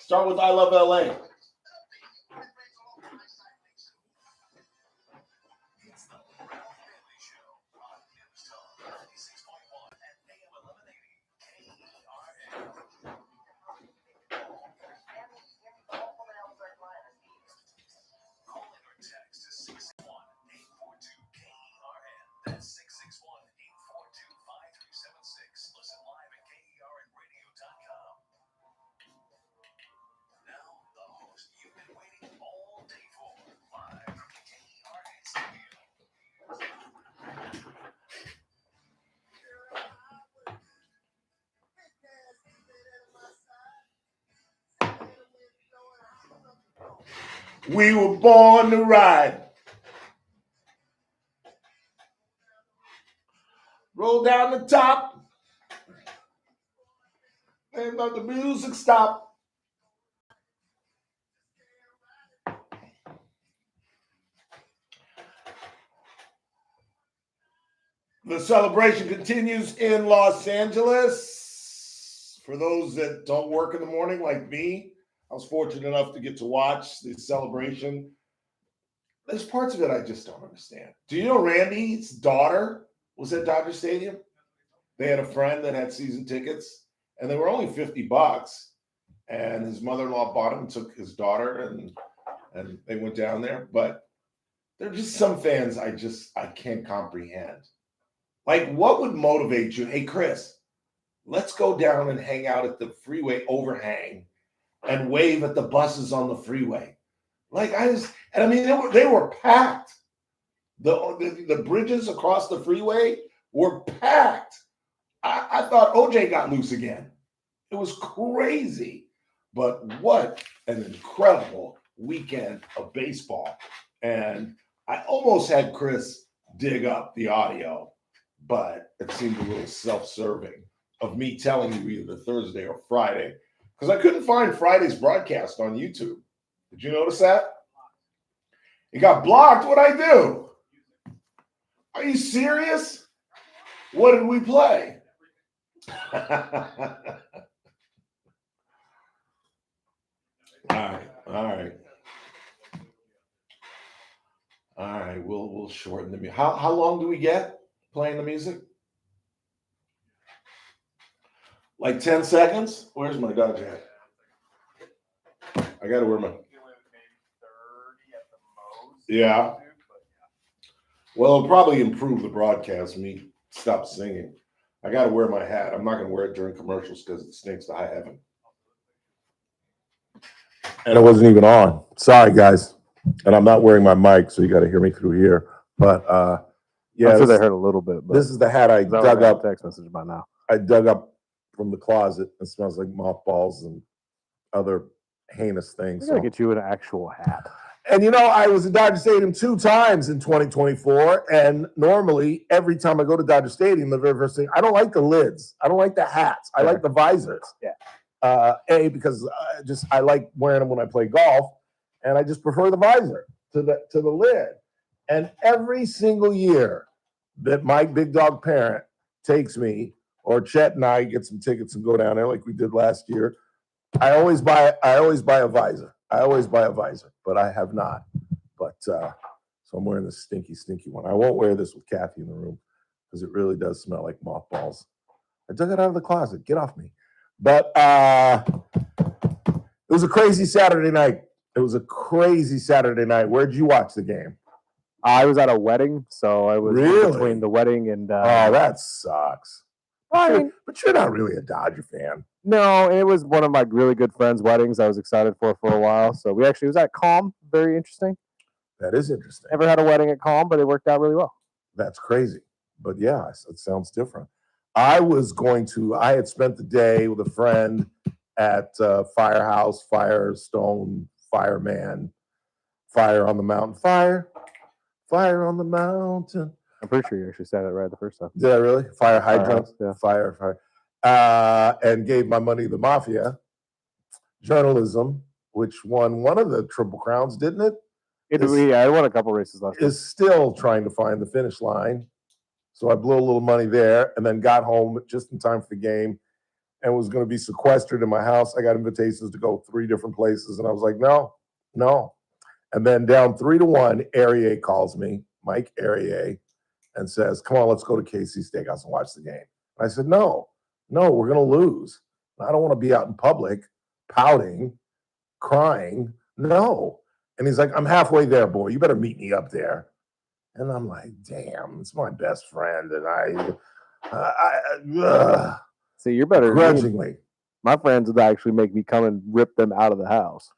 Start with I Love LA. We were born to ride. Roll down the top. And let the music stop. The celebration continues in Los Angeles. For those that don't work in the morning like me, I was fortunate enough to get to watch the celebration. There's parts of it I just don't understand. Do you know Randy's daughter was at Dodger Stadium? They had a friend that had season tickets, and they were only $50. And his mother-in-law bought him and took his daughter, and they went down there. But there are just some fans I can't comprehend. Like, what would motivate you? Hey, Chris, let's go down and hang out at the freeway overhang and wave at the buses on the freeway. Like, they were packed. The bridges across the freeway were packed. I thought OJ got loose again. It was crazy. But what an incredible weekend of baseball. And I almost had Chris dig up the audio, but it seemed a little self-serving of me telling you either Thursday or Friday, because I couldn't find Friday's broadcast on YouTube. Did you notice that? It got blocked. What'd I do? Are you serious? What did we play? All right. We'll shorten the music. How long do we get playing the music? Like 10 seconds? Where's my Dodge hat? I gotta wear my. Yeah. Well, it'll probably improve the broadcast. Me stop singing. I gotta wear my hat. I'm not gonna wear it during commercials because it stinks to high heaven. And it wasn't even on. Sorry, guys. And I'm not wearing my mic, so you got to hear me through here. But yeah, I'm sure they heard a little bit. But this is the hat I dug up. Text message by now. I dug up from the closet. It smells like mothballs and other heinous things. We gotta get you an actual hat. And you know, I was at Dodger Stadium 2 times in 2024, and normally every time I go to Dodger Stadium, the very first thing, I don't like the lids. I don't like the hats. I like the visors. Yeah. Because I like wearing them when I play golf, and I just prefer the visor to the lid. And every single year that my big dog parent takes me, or Chet and I get some tickets and go down there like we did last year, I always buy a visor. But I have not. But so I'm wearing this stinky one. I won't wear this with Kathy in the room because it really does smell like mothballs. I dug it out of the closet. Get off me. But it was a crazy Saturday night. Where'd you watch the game? I was at a wedding, so I was between the wedding and. Oh, that sucks. But you're not really a Dodger fan. No, it was one of my really good friends' weddings. I was excited for a while. So we actually was at Calm. Very interesting. That is interesting. Never had a wedding at Calm, but it worked out really well. That's crazy. But yeah, it sounds different. I had spent the day with a friend at Firehouse, Firestone, Fireman, Fire on the Mountain. Fire on the mountain. I'm pretty sure you actually said it right the first time. Did I really? Fire hydrant? Yeah. Fire. And gave my money to the Mafia. Journalism, which won one of the Triple Crowns, didn't it? I won a couple races last year. Is still trying to find the finish line. So I blew a little money there and then got home just in time for the game. and was going to be sequestered in my house. I got invitations to go 3 different places, and I was like, no. And then down 3-1, Arieh calls me, Mike Arieh, and says, come on, let's go to KC Steakhouse and watch the game. And I said, no, we're going to lose. I don't want to be out in public pouting, crying. No. And he's like, I'm halfway there, boy. You better meet me up there. And I'm like, damn, it's my best friend. And See, you're better. Grudgingly. My friends would actually make me come and rip them out of the house.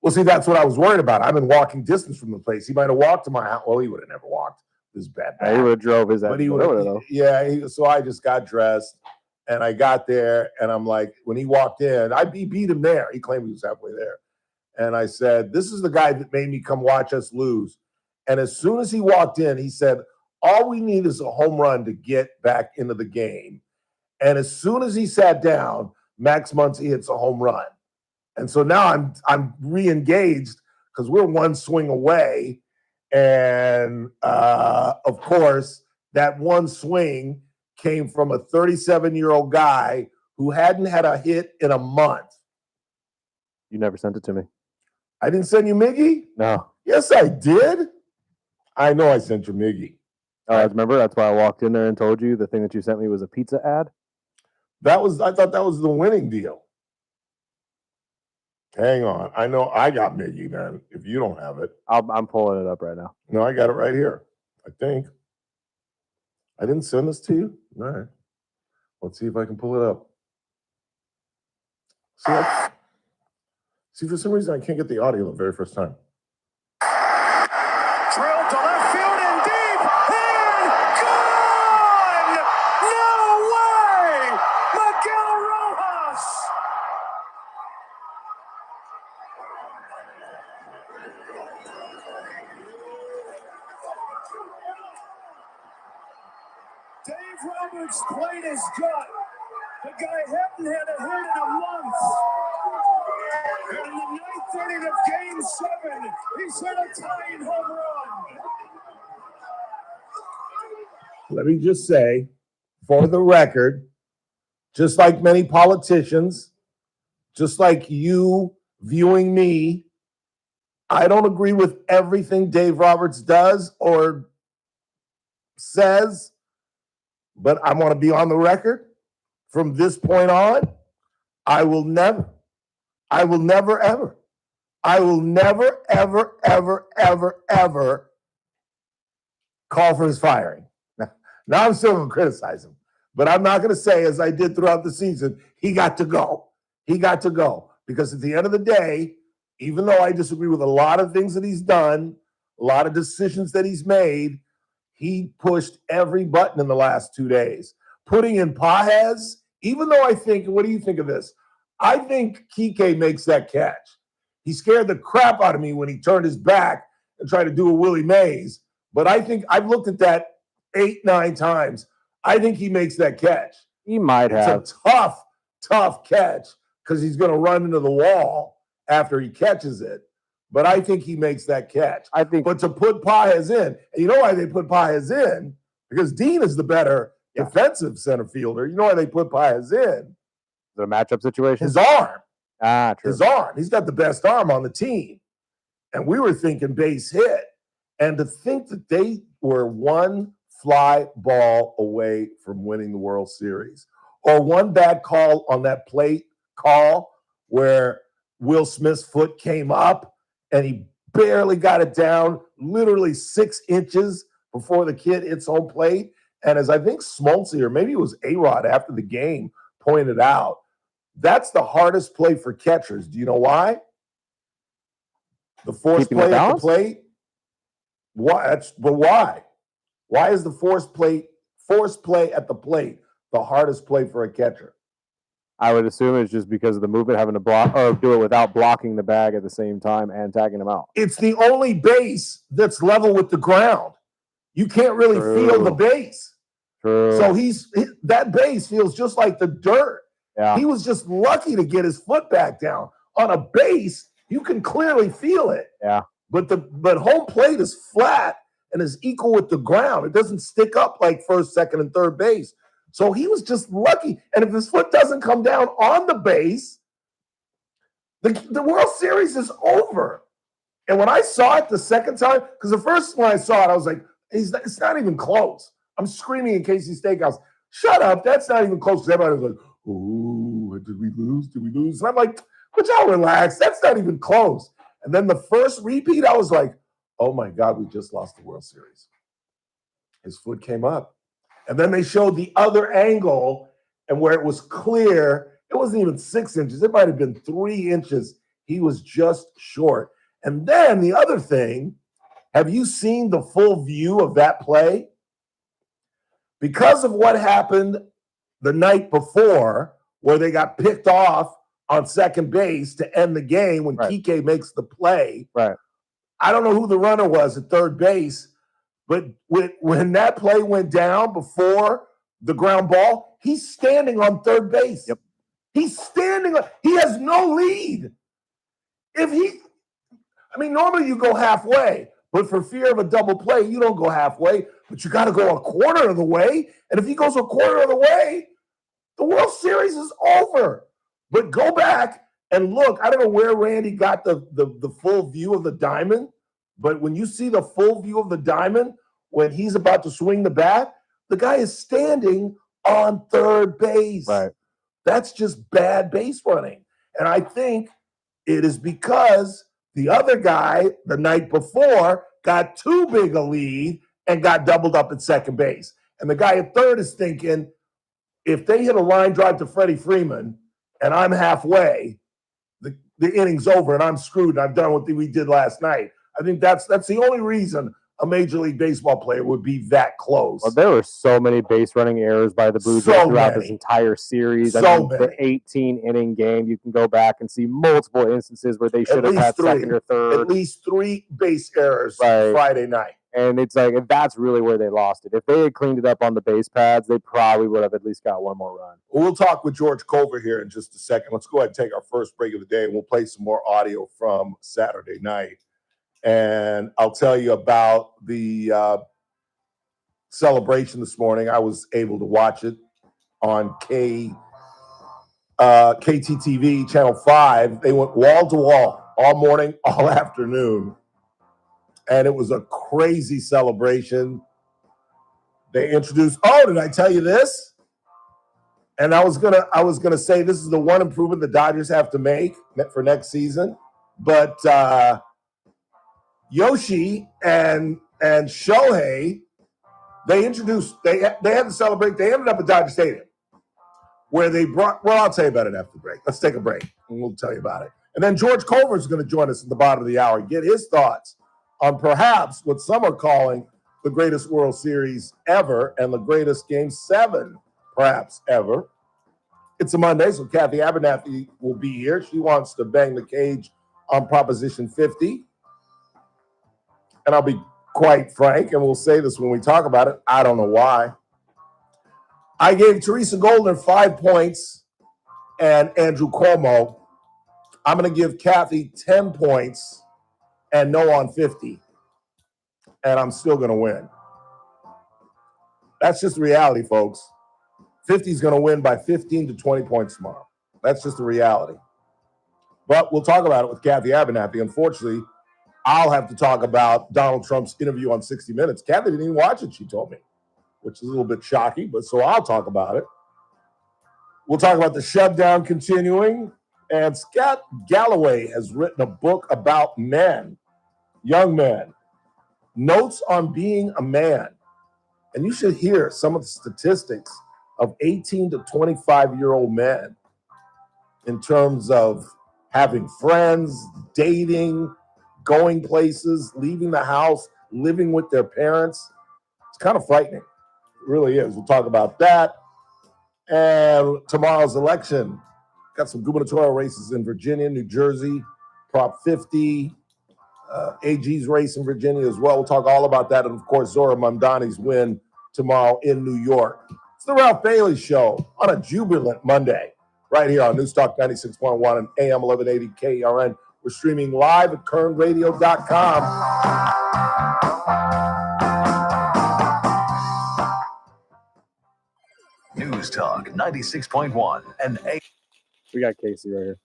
Well, see, that's what I was worried about. I've been walking distance from the place. He might have walked to my house. Well, he would have never walked. This bad. Yeah, he would have drove his ass. But he would have. Yeah. So I just got dressed, and I got there, and I'm like, when he walked in, he beat him there. He claimed he was halfway there, and I said, "This is the guy that made me come watch us lose." And as soon as he walked in, he said, "All we need is a home run to get back into the game." And as soon as he sat down, Max Muncy hits a home run. And so now I'm re-engaged because we're one swing away. And of course, that one swing came from a 37-year-old guy who hadn't had a hit in a month. You never sent it to me. I didn't send you Miggy? No. Yes, I did. I know I sent you Miggy. Remember, that's why I walked in there and told you the thing that you sent me was a pizza ad. I thought that was the winning deal. Hang on. I know I got Miggy then, if you don't have it. I'm pulling it up right now. No, I got it right here, I think. I didn't send this to you? All right. Let's see if I can pull it up. See, for some reason, I can't get the audio the very first time. Drilled to left field and deep and gone! No way! Miguel Rojas! Dave Roberts played his gut. The guy hadn't had a hit in a month. And in the ninth inning of Game 7, he's hit a tying home run. Let me just say, for the record, just like many politicians, just like you viewing me, I don't agree with everything Dave Roberts does or says, but I want to be on the record. From this point on, I will never, ever call for his firing. Now I'm still going to criticize him, but I'm not going to say, as I did throughout the season, he got to go. He got to go. Because at the end of the day, even though I disagree with a lot of things that he's done, a lot of decisions that he's made, he pushed every button in the last 2 days. Putting in Pages, even though I think, what do you think of this? I think Kike makes that catch. He scared the crap out of me when he turned his back and tried to do a Willie Mays. But I think I've looked at that 8-9 times. I think he makes that catch. He might have. It's a tough catch because he's going to run into the wall after he catches it. But I think he makes that catch. But to put Pages in, and you know why they put Pages in? Because Dean is the better defensive center fielder. You know why they put Pages in? The matchup situation? His arm. True. His arm. He's got the best arm on the team. And we were thinking base hit. And to think that they were one fly ball away from winning the World Series, or one bad call on that plate call where Will Smith's foot came up and he barely got it down, literally 6 inches before the kid hits home plate. And as I think Smoltz, or maybe it was A-Rod after the game, pointed out, that's the hardest play for catchers. Do you know why? The forced play at the plate. But why? Why is the forced play at the plate the hardest play for a catcher? I would assume it's just because of the movement, having to block or do it without blocking the bag at the same time and tagging him out. It's the only base that's level with the ground. You can't really feel the base. True. So that base feels just like the dirt. Yeah. He was just lucky to get his foot back down. On a base, you can clearly feel it. Yeah. But home plate is flat and is equal with the ground. It doesn't stick up like first, second, and third base. So he was just lucky. And if his foot doesn't come down on the base, the World Series is over. And when I saw it the second time, because the first when I saw it, I was like, it's not even close. I'm screaming in Casey's Steakhouse, shut up, that's not even close. Because everybody was like, oh, did we lose? Did we lose? And I'm like, would y'all relax? That's not even close. And then the first repeat, I was like, oh my God, we just lost the World Series. His foot came up. And then they showed the other angle, and where it was clear, it wasn't even 6 inches. It might have been 3 inches. He was just short. And then the other thing, have you seen the full view of that play? Because of what happened the night before, where they got picked off on second base to end the game when Right. Kike makes the play. Right. I don't know who the runner was at third base, but when that play went down before the ground ball, he's standing on third base. Yep. He's standing on, he has no lead. Normally you go halfway, but for fear of a double play, you don't go halfway, but you got to go a quarter of the way. And if he goes a quarter of the way, the World Series is over. But go back and look. I don't know where Randy got the full view of the diamond, but when you see the full view of the diamond, when he's about to swing the bat, the guy is standing on third base. Right. That's just bad base running. And I think it is because the other guy the night before got too big a lead and got doubled up at second base. And the guy at third is thinking, if they hit a line drive to Freddie Freeman and I'm halfway, the inning's over and I'm screwed and I've done what we did last night. I think that's the only reason a Major League Baseball player would be that close. Well, there were so many base running errors by the Blue Jays throughout this entire series. The 18-inning game, you can go back and see multiple instances where they should have had second or third. At least 3 base errors Friday night. And it's like, that's really where they lost it. If they had cleaned it up on the base pads, they probably would have at least got one more run. We'll talk with George Culver here in just a second. Let's go ahead and take our first break of the day, and we'll play some more audio from Saturday night. And I'll tell you about the celebration this morning. I was able to watch it on KTTV, Channel 5. They went wall to wall all morning, all afternoon. And it was a crazy celebration. They introduced, did I tell you this? And I was gonna say this is the one improvement the Dodgers have to make for next season. But Yoshi and Shohei, they had to celebrate. They ended up at Dodger Stadium, where they brought. Well, I'll tell you about it after the break. Let's take a break, and we'll tell you about it. And then George Culver is going to join us at the bottom of the hour and get his thoughts on perhaps what some are calling the greatest World Series ever and the greatest Game 7 perhaps ever. It's a Monday, so Kathy Abernathy will be here. She wants to bang the cage on Proposition 50. And I'll be quite frank, and we'll say this when we talk about it, I don't know why. I gave Teresa Goldner 5 points and Andrew Cuomo. I'm going to give Kathy 10 points and no on 50. And I'm still going to win. That's just the reality, folks. 50 is going to win by 15 to 20 points tomorrow. That's just the reality. But we'll talk about it with Kathy Abernathy. Unfortunately, I'll have to talk about Donald Trump's interview on 60 Minutes. Kathy didn't even watch it, she told me, which is a little bit shocking, but so I'll talk about it. We'll talk about the shutdown continuing. And Scott Galloway has written a book about men, young men, notes on being a man. And you should hear some of the statistics of 18 to 25-year-old men in terms of having friends, dating, going places, leaving the house, living with their parents. It's kind of frightening. It really is. We'll talk about that. And tomorrow's election. Got some gubernatorial races in Virginia, New Jersey, Prop 50, AG's race in Virginia as well. We'll talk all about that. And, of course, Zora Mamdani's win tomorrow in New York. It's the Ralph Bailey Show on a jubilant Monday right here on Newstalk 96.1 and AM 1180 KRN. We're streaming live at kernradio.com. News Talk 96.1 and We got Casey right here.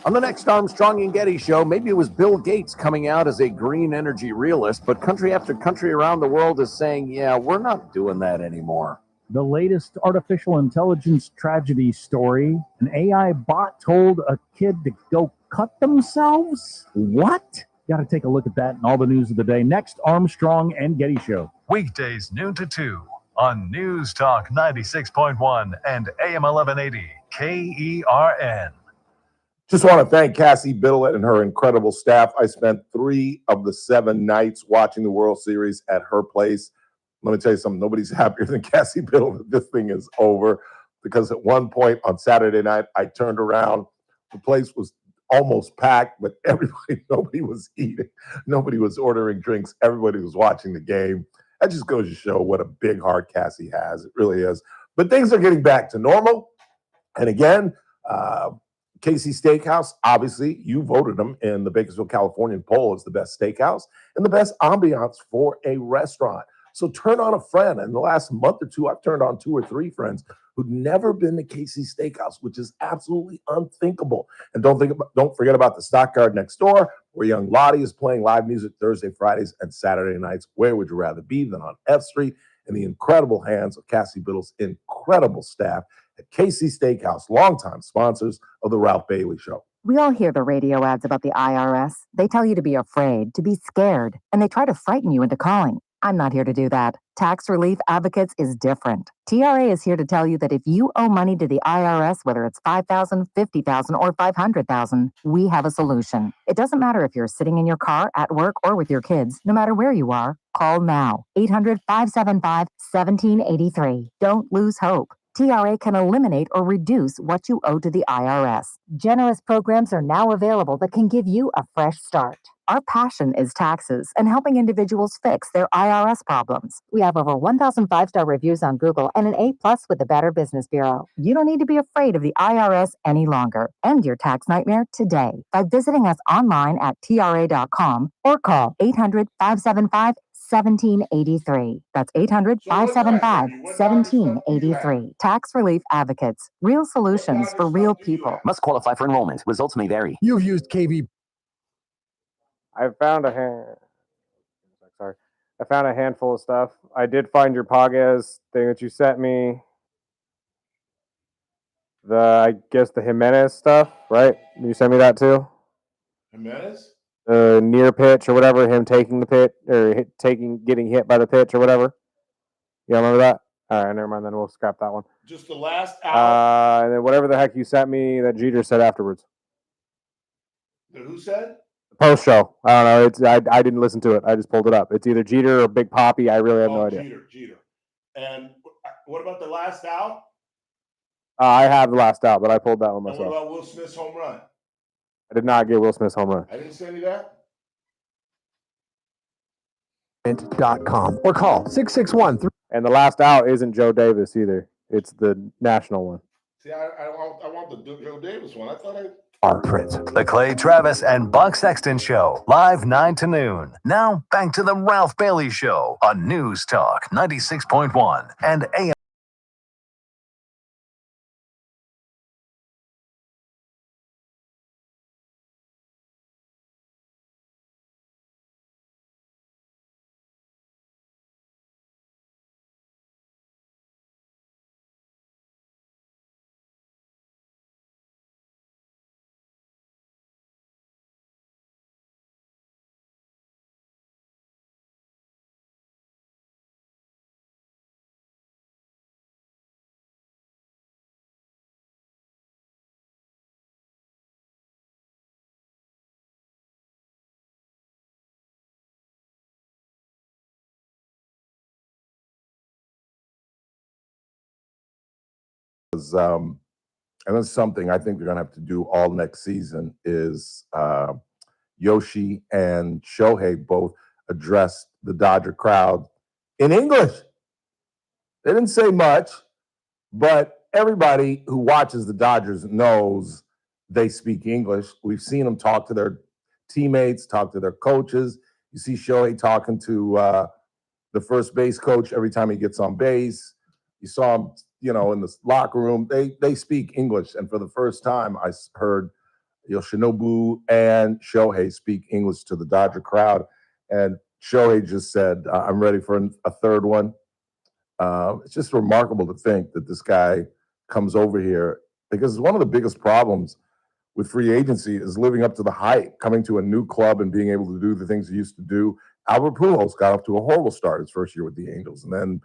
On the next Armstrong and Getty show, maybe it was Bill Gates coming out as a green energy realist, but country after country around the world is saying, yeah, we're not doing that anymore. The latest artificial intelligence tragedy story. An AI bot told a kid to go cut themselves? What? Got to take a look at that and all the news of the day. Next, Armstrong and Getty show. weekdays noon to 2 on News Talk 96.1 and AM 1180 KERN. Just want to thank Cassie Biddle and her incredible staff. I spent 3 of the 7 nights watching the World Series at her place. Let me tell you something. Nobody's happier than Cassie Biddle that this thing is over, because at one point on Saturday night, I turned around. The place was almost packed, but nobody was eating. Nobody was ordering drinks. Everybody was watching the game. That just goes to show what a big heart Cassie has. It really is. But things are getting back to normal. And again, Casey Steakhouse, obviously, you voted them in the Bakersfield, Californian poll as the best steakhouse and the best ambiance for a restaurant. So turn on a friend. In the last month or two, I've turned on 2 or 3 friends who'd never been to Casey Steakhouse, which is absolutely unthinkable. And don't forget about the Stockyard next door, where young Lottie is playing live music Thursday, Fridays, and Saturday nights. Where would you rather be than on F Street in the incredible hands of Cassie Biddle's incredible staff at Casey Steakhouse, longtime sponsors of the Ralph Bailey Show. We all hear the radio ads about the IRS. They tell you to be afraid, to be scared, and they try to frighten you into calling. I'm not here to do that. Tax Relief Advocates is different. TRA is here to tell you that if you owe money to the IRS, whether it's $5,000, $50,000, or $500,000, we have a solution. It doesn't matter if you're sitting in your car, at work, or with your kids. No matter where you are, call now. 800-575-1783. Don't lose hope. TRA can eliminate or reduce what you owe to the IRS. Generous programs are now available that can give you a fresh start. Our passion is taxes and helping individuals fix their IRS problems. We have over 1,000 5-star reviews on Google and an A+ with the Better Business Bureau. You don't need to be afraid of the IRS any longer. End your tax nightmare today by visiting us online at tra.com or call 800-575-1783. That's 800-575-1783. Tax Relief Advocates. Real solutions for real people. Must qualify for enrollment. Results may vary. You've used KV. I found a handful of stuff. I did find your Pages thing that you sent me. I guess the Jimenez stuff, right? You sent me that too. Jimenez? The near pitch or whatever, him taking the pitch or getting hit by the pitch or whatever. You remember that? All right, never mind. Then we'll scrap that one. Just the last out. And then whatever the heck you sent me that Jeter said afterwards. Who said? Post show. I don't know. I didn't listen to it. I just pulled it up. It's either Jeter or Big Papi. I really have no idea. Jeter. And what about the last out? I have the last out, but I pulled that one And myself. what about Will Smith's home run? I did not get Will Smith's home run. I didn't send you that? .com or call 661. And the last out isn't Joe Davis either. It's the national one. See, I want the Joe Davis one. I thought The Clay Travis and Buck Sexton Show, live 9 to noon. Now back to the Ralph Bailey Show on News Talk 96.1 and AM. And that's something I think they're going to have to do all next season is Yoshi and Shohei both addressed the Dodger crowd in English. They didn't say much, but everybody who watches the Dodgers knows they speak English. We've seen them talk to their teammates, talk to their coaches. You see Shohei talking to the first base coach every time he gets on base. You saw him, in the locker room. They speak English, and for the first time, I heard Yoshinobu and Shohei speak English to the Dodger crowd, and Shohei just said, "I'm ready for a third one." It's just remarkable to think that this guy comes over here, because one of the biggest problems with free agency is living up to the hype, coming to a new club and being able to do the things he used to do. Albert Pujols got off to a horrible start his first year with the Angels, and then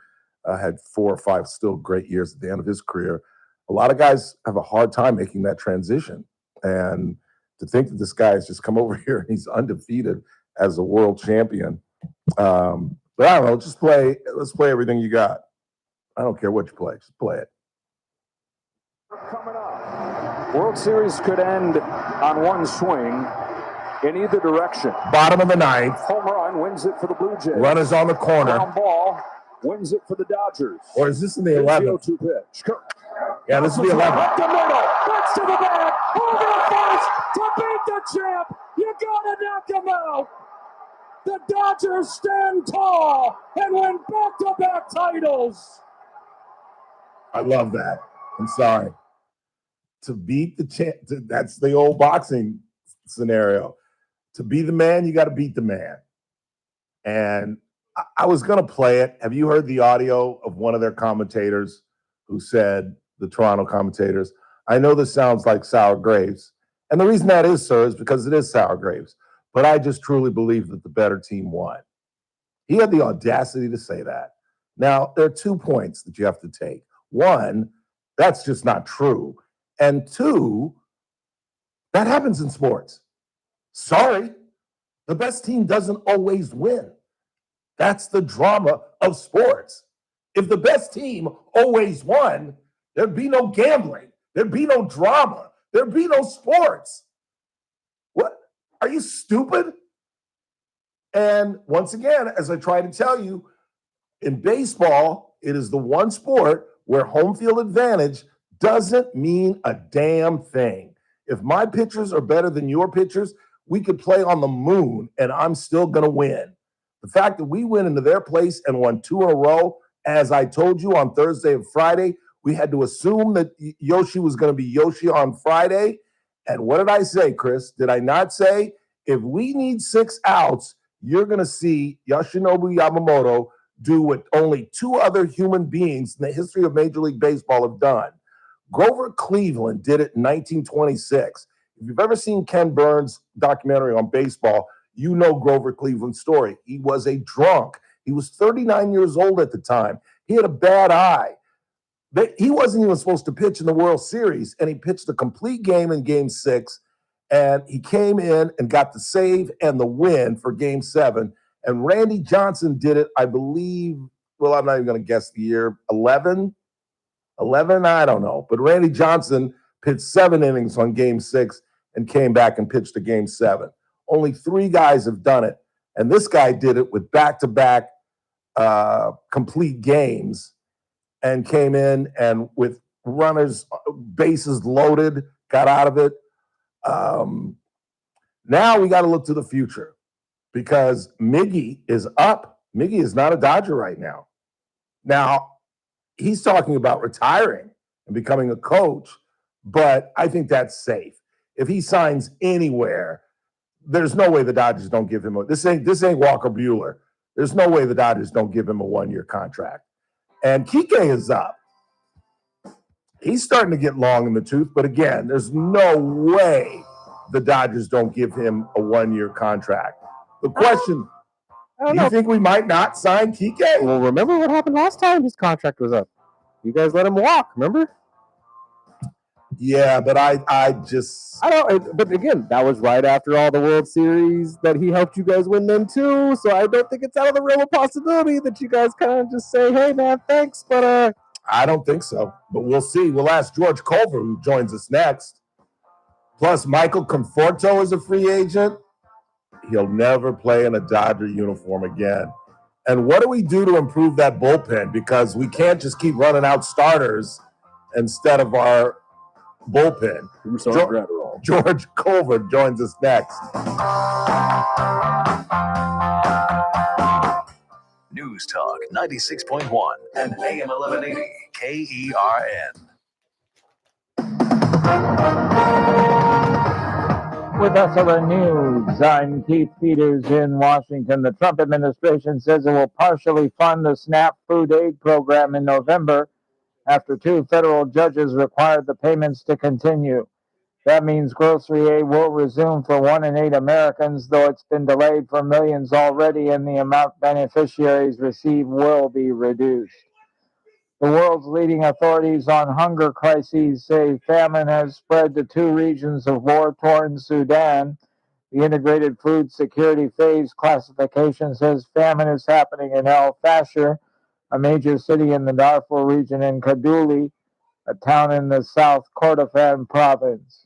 had 4 or 5 still great years at the end of his career. A lot of guys have a hard time making that transition. And to think that this guy has just come over here and he's undefeated as a world champion. But I don't know, let's play everything you got. I don't care what you play, just play it. Coming up, World Series could end on one swing in either direction. Bottom of the 9th. Home run wins it for the Blue Jays. Runners on the corner. Ground ball wins it for the Dodgers. Or is this in the 11th? 0-2 pitch. Yeah, this is the 11th. Up the middle, bats to the bat, over the first to beat the champ. You gotta knock him out. The Dodgers stand tall and win back-to-back titles. I love that. I'm sorry. To beat the champ, that's the old boxing scenario. To be the man, you got to beat the man. And I was going to play it. Have you heard the audio of one of their commentators who said, the Toronto commentators, "I know this sounds like sour grapes." And the reason that is, sir, is because it is sour grapes. But I just truly believe that the better team won. He had the audacity to say that. Now, there are 2 points that you have to take. 1, that's just not true. And 2, that happens in sports. Sorry, the best team doesn't always win. That's the drama of sports. If the best team always won, there'd be no gambling. There'd be no drama. There'd be no sports. What? Are you stupid? And once again, as I try to tell you, in baseball, it is the one sport where home field advantage doesn't mean a damn thing. If my pitchers are better than your pitchers, we could play on the moon and I'm still going to win. The fact that we went into their place and won 2 in a row, as I told you on Thursday and Friday, we had to assume that Yoshi was going to be Yoshi on Friday. And what did I say, Chris? Did I not say, if we need 6 outs, you're going to see Yoshinobu Yamamoto do what only 2 other human beings in the history of Major League Baseball have done. Grover Cleveland did it in 1926. If you've ever seen Ken Burns' documentary on baseball, you know Grover Cleveland's story. He was a drunk. He was 39 years old at the time. He had a bad eye. He wasn't even supposed to pitch in the World Series, and he pitched a complete game in Game 6, and he came in and got the save and the win for Game 7. And Randy Johnson did it, I believe, well, I'm not even going to guess the year, 11, I don't know. But Randy Johnson pitched 7 innings on Game 6 and came back and pitched a Game 7. Only 3 guys have done it. And this guy did it with back-to-back complete games and came in and with runners, bases loaded, got out of it. Now we got to look to the future because Miggy is up. Miggy is not a Dodger right now. Now, he's talking about retiring and becoming a coach, but I think that's safe. If he signs anywhere, there's no way the Dodgers don't give him this ain't Walker Buehler. There's no way the Dodgers don't give him a 1-year contract. And Kike is up. He's starting to get long in the tooth, but again, there's no way the Dodgers don't give him a 1-year contract. The question, do you think we might not sign Kike? Well, remember what happened last time his contract was up? You guys let him walk, remember? Yeah, but I don't. But again, that was right after all the World Series that he helped you guys win them too. So I don't think it's out of the realm of possibility that you guys kind of just say, "Hey, man, thanks," but I don't think so. But we'll see. We'll ask George Culver, who joins us next. Plus, Michael Conforto is a free agent. He'll never play in a Dodger uniform again. And what do we do to improve that bullpen? Because we can't just keep running out starters instead of our bullpen. George Culver joins us next. News Talk 96.1 and AM 1180 KERN. With SLN News, I'm Keith Peters in Washington. The Trump administration says it will partially fund the SNAP food aid program in November after 2 federal judges required the payments to continue. That means grocery aid will resume for 1 in 8 Americans, though it's been delayed for millions already, and the amount beneficiaries receive will be reduced. The world's leading authorities on hunger crises say famine has spread to 2 regions of war-torn Sudan. The Integrated Food Security Phase classification says famine is happening in El Fasher, a major city in the Darfur region, in Kaduli, a town in the South Kordofan province.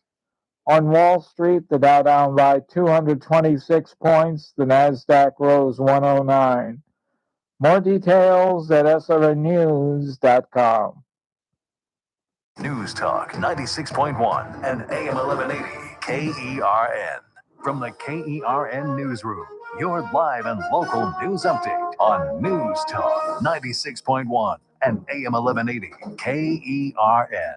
On Wall Street, the Dow down by 226 points, the Nasdaq rose 109. More details at slnnews.com. News Talk 96.1 and AM 1180 KERN. From the KERN Newsroom, your live and local news update on News Talk 96.1 and AM 1180 KERN.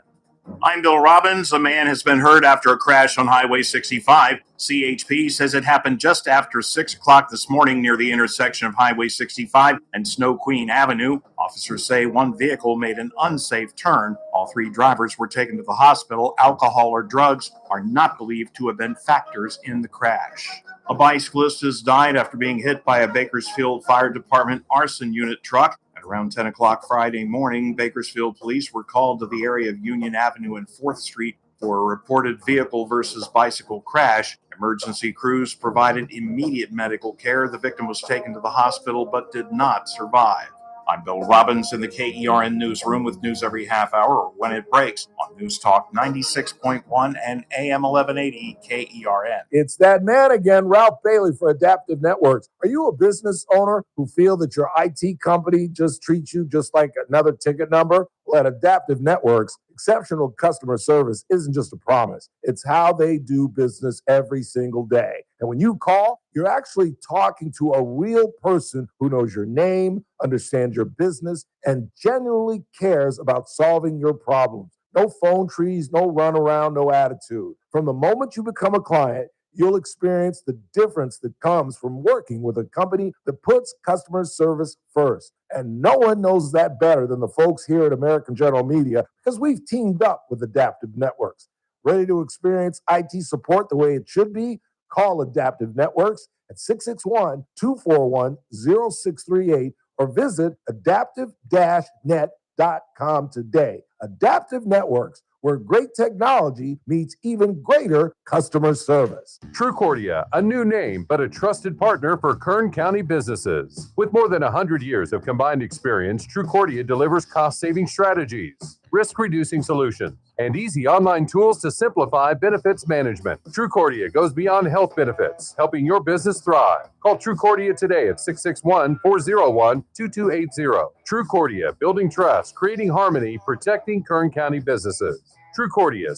I'm Bill Robbins. A man has been hurt after a crash on Highway 65. CHP says it happened just after 6 o'clock this morning near the intersection of Highway 65 and Snow Queen Avenue. Officers say one vehicle made an unsafe turn. All 3 drivers were taken to the hospital. Alcohol or drugs are not believed to have been factors in the crash. A bicyclist has died after being hit by a Bakersfield Fire Department arson unit truck. Around 10 o'clock Friday morning, Bakersfield police were called to the area of Union Avenue and 4th Street for a reported vehicle versus bicycle crash. Emergency crews provided immediate medical care. The victim was taken to the hospital but did not survive. I'm Bill Robbins in the KERN newsroom with news every half hour or when it breaks on News Talk 96.1 and AM 1180 KERN. It's that man again, Ralph Bailey for Adaptive Networks. Are you a business owner who feel that your IT company just treats you just like another ticket number? Well, at Adaptive Networks, exceptional customer service isn't just a promise. It's how they do business every single day. And when you call, you're actually talking to a real person who knows your name, understands your business, and genuinely cares about solving your problems. No phone trees, no runaround, no attitude. From the moment you become a client, you'll experience the difference that comes from working with a company that puts customer service first. And no one knows that better than the folks here at American General Media, because we've teamed up with Adaptive Networks. Ready to experience IT support the way it should be? Call Adaptive Networks at 661-241-0638 or visit adaptive-net.com today. Adaptive Networks, where great technology meets even greater customer service. Trucordia, a new name, but a trusted partner for Kern County businesses. With more than 100 years of combined experience, Trucordia delivers cost-saving strategies, risk-reducing solutions, and easy online tools to simplify benefits management. Trucordia goes beyond health benefits, helping your business thrive. Call Trucordia today at 661-401-2280. Trucordia, building trust, creating harmony, protecting Kern County businesses. Trucordia,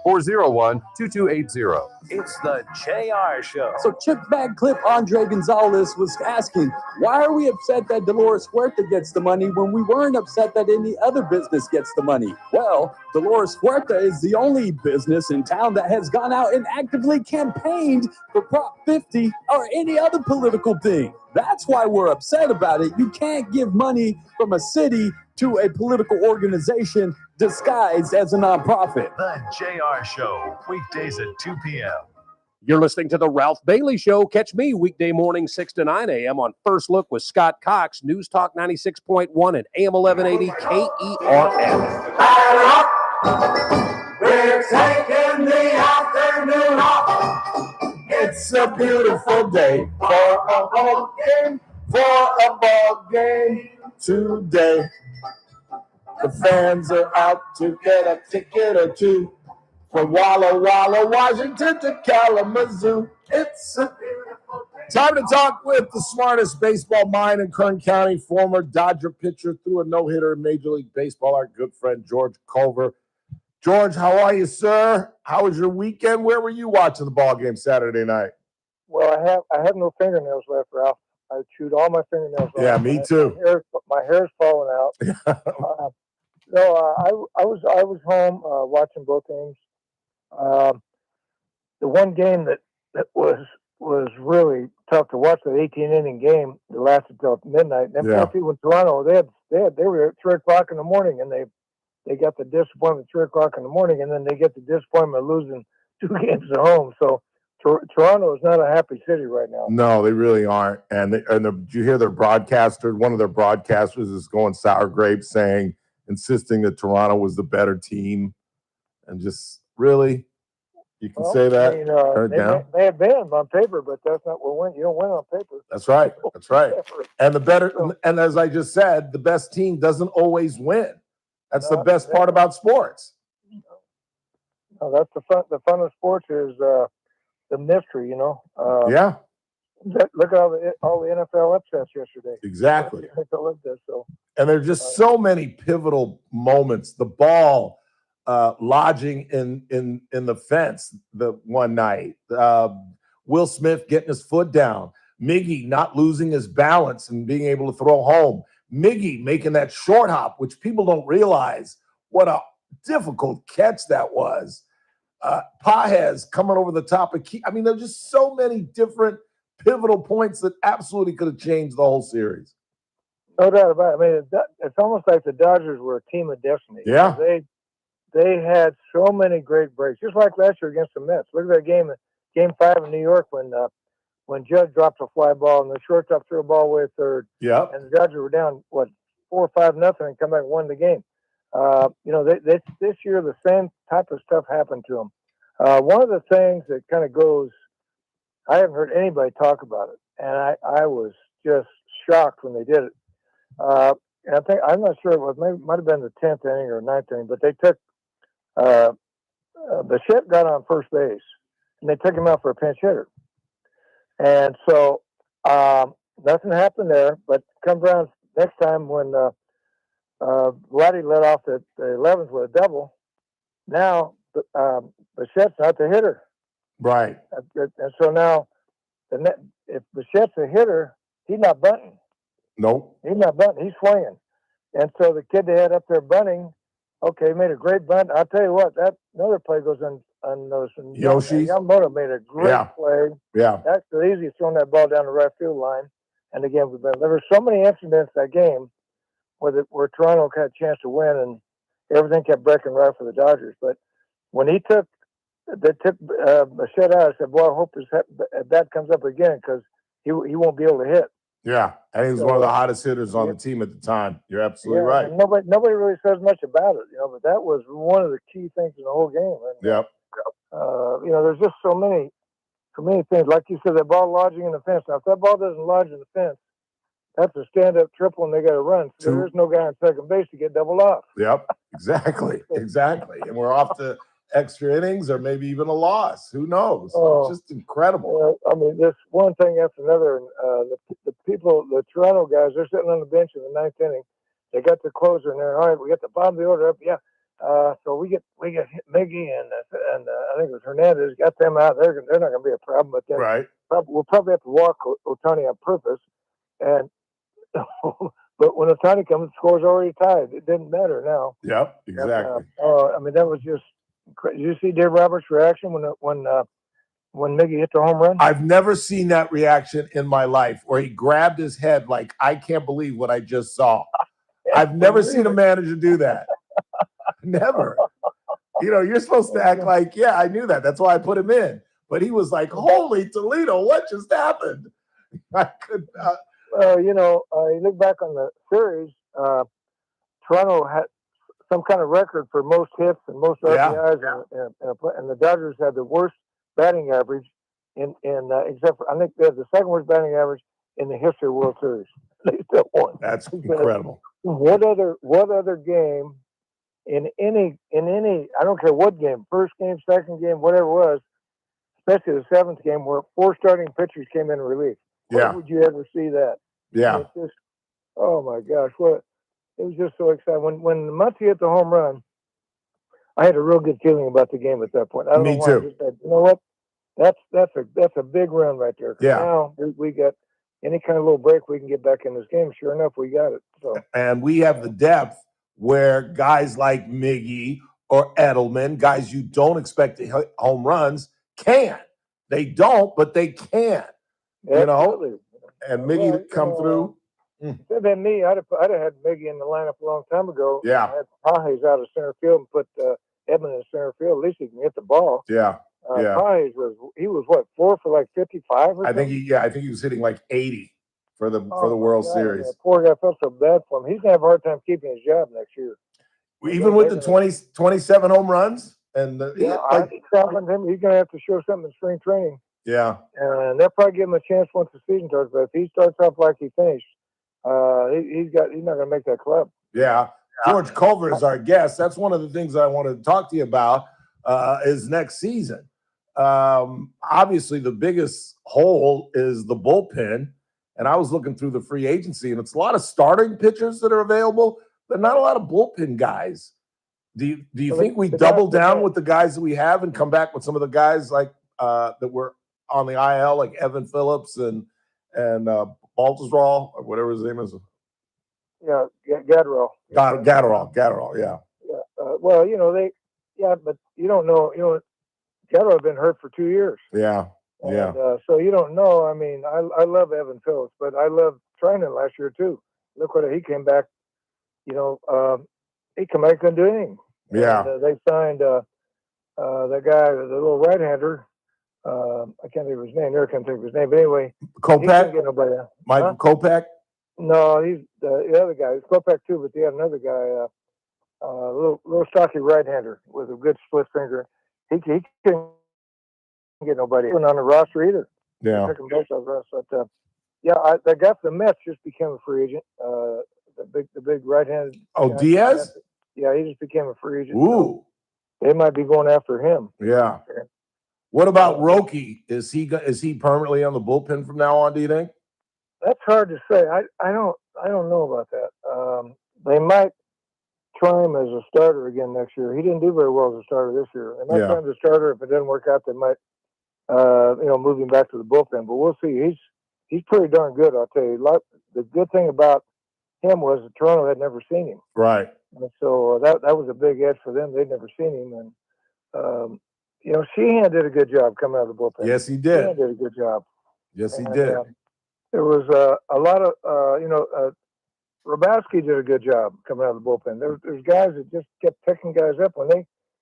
661-401-2280. It's the JR Show. So Chip Bag Clip Andre Gonzalez was asking, why are we upset that Dolores Huerta gets the money when we weren't upset that any other business gets the money? Well, Dolores Huerta is the only business in town that has gone out and actively campaigned for Prop 50 or any other political thing. That's why we're upset about it. You can't give money from a city to a political organization disguised as a nonprofit. The JR Show, weekdays at 2 p.m. You're listening to The Ralph Bailey Show. Catch me weekday morning 6 to 9 a.m. on First Look with Scott Cox, News Talk 96.1 and AM 1180 KERN. We're taking the afternoon off. It's a beautiful day for a ball game, today. The fans are out to get a ticket or two from Walla Walla, Washington to Kalamazoo. It's a beautiful day. Time to talk with the smartest baseball mind in Kern County, former Dodger pitcher, threw a no-hitter in Major League Baseball, our good friend George Culver. George, how are you, sir? How was your weekend? Where were you watching the ball game Saturday night? Well, I have no fingernails left, Ralph. I chewed all my fingernails off. Yeah, me too. My hair's falling out. I was home watching both games. The one game that was really tough to watch, the 18-inning game that lasted till midnight. And Yeah. people in Toronto, they were at 3:00 in the morning, and they got the disappointment at 3:00 in the morning, and then they get the disappointment of losing 2 games at home. So Toronto is not a happy city right now. No, they really aren't. And did you hear their broadcaster? One of their broadcasters is going sour grapes, insisting that Toronto was the better team, and just really, you can say that. Turn it down. They have been on paper, but that's not what win. You don't win on paper. That's right. That's right. And as I just said, the best team doesn't always win. That's the best part about sports. No, that's the fun. The fun of sports is the mystery. Yeah. Look at all the NFL upsets yesterday. Exactly. So. And there are just so many pivotal moments. The ball lodging in the fence the one night. Will Smith getting his foot down. Miggy not losing his balance and being able to throw home. Miggy making that short hop, which people don't realize what a difficult catch that was. Pages coming over the top of Key. I mean, there's just so many different pivotal points that absolutely could have changed the whole series. No doubt about it. I mean, it's almost like the Dodgers were a team of destiny. Yeah. They had so many great breaks, just like last year against the Mets. Look at that game 5 in New York when Judge dropped a fly ball and the shortstop threw a ball away at third. Yeah. And the Dodgers were down 4 or 5-0 and come back and won the game. This year the same type of stuff happened to them. One of the things that kind of goes, I haven't heard anybody talk about it, and I was just shocked when they did it. And I'm not sure, it might have been the 10th inning or 9th inning, but they took Bichette got on first base, and they took him out for a pinch hitter. And so nothing happened there, but comes around next time when Vladdy led off at the 11th with a double. Now Bichette's not the hitter. Right. And so now if Bichette's a hitter, he's not bunting. Nope. He's not bunting. He's swinging. And so the kid they had up there bunting, okay, made a great bunt. I'll tell you what, that another play goes unnoticed. Yoshi. Yamamoto made a great play. Yeah. That's the easiest throwing that ball down the right field line. And again, there were so many incidents that game where Toronto had a chance to win, and everything kept breaking right for the Dodgers. But when they took Bichette out, I said, "Boy, I hope that comes up again because he won't be able to hit." Yeah, and he was one of the hottest hitters on the team at the time. You're absolutely right. And nobody really says much about it, but that was one of the key things in the whole game. And, yep. There's just so many things. Like you said, that ball lodging in the fence. Now, if that ball doesn't lodge in the fence, that's a stand-up triple, and they got to run. So there's no guy on second base to get doubled off. Yep, exactly. And we're off to extra innings or maybe even a loss. Who knows? It's just incredible. I mean, this one thing after another. The people, the Toronto guys, they're sitting on the bench in the 9th inning. They got the closer in there. All right, we got the bottom of the order up. Yeah. So we get Miggy and I think it was Hernandez. Got them out. They're not going to be a problem. But then we'll probably have to walk Ohtani on purpose. And but when Ohtani comes, the score's already tied. It didn't matter now. Yep, exactly. I mean, that was just. Did you see Dave Roberts' reaction when Miggy hit the home run? I've never seen that reaction in my life, where he grabbed his head like, I can't believe what I just saw. I've never seen a manager do that. Never. You're supposed to act like, yeah, I knew that. That's why I put him in. But he was like, holy Toledo, what just happened? I could not. You look back on the series, Toronto had some kind of record for most hits and most RBIs, and the Dodgers had the worst batting average except for, I think they had the second worst batting average in the history of World Series. They still won. That's incredible. What other game in any I don't care what game, first game, second game, whatever it was, especially the 7th game where 4 starting pitchers came in relief. Where would you ever see that? Yeah. It's just, oh my gosh, it was just so exciting. When Muncy hit the home run, I had a real good feeling about the game at that point. I don't know why. too. I just said, you know what? That's a big run right there. Yeah. Now we got any kind of little break we can get back in this game. Sure enough, we got it. So, and we have the depth where guys like Miggy or Edelman, guys you don't expect to hit home runs, can. They don't, but they can. You know, and Miggy to come through. If it had been me, I'd have had Miggy in the lineup a long time ago. Yeah. I had Pages out of center field and put Edmund in center field. At least he can hit the ball. Yeah. Yeah. Pages was what, 4 for like 55 or I think something? he was hitting like 80 for the World Series. Yeah, poor guy, felt so bad for him. He's gonna have a hard time keeping his job next year. Even with the 27 home runs and I think him, he's gonna have to show something in spring training. Yeah. And they'll probably give him a chance once the season starts. But if he starts off like he finished, he's not gonna make that club. Yeah. George Culver is our guest. That's one of the things I wanted to talk to you about is next season. Obviously, the biggest hole is the bullpen. And I was looking through the free agency, and it's a lot of starting pitchers that are available, but not a lot of bullpen guys. Do you think we double down with the guys that we have and come back with some of the guys like that were on the IL, like Evan Phillips and Baltusrol or whatever his name is? Yeah, Gatterall. Gatterall, yeah. Well, but you don't know. Gatterall had been hurt for 2 years. Yeah. And, so you don't know. I mean, I love Evan Phillips, but I love Trinan last year too. Look what he came back. He came back, couldn't do anything. Yeah. And, they signed that guy, the little right-hander. I can't think of his name. I can't think of his name. But anyway, Kopech? He couldn't get nobody. Michael Kopech? No, he's the other guy. It's Kopech too, but they had another guy, little stocky right-hander with a good split finger. He couldn't get nobody on the roster either. Yeah. Took him both off the roster. But the guy from the Mets just became a free agent. The big right-handed. Oh, Diaz? Yeah, he just became a free agent. Ooh. So they might be going after him. Yeah. What about Roki? Is he permanently on the bullpen from now on, do you think? That's hard to say. I don't know about that. They might try him as a starter again next year. He didn't do very well as a starter this year. They might try him as a starter. If it doesn't work out, they might move him back to the bullpen. But we'll see. He's pretty darn good, I'll tell you. The good thing about him was that Toronto had never seen him. Right. And so that was a big edge for them. They'd never seen him. And, Sheehan did a good job coming out of the bullpen. Yes, he did. Sheehan did a good job. Yes, he did. There was a lot of, Rabowski did a good job coming out of the bullpen. There's guys that just kept picking guys up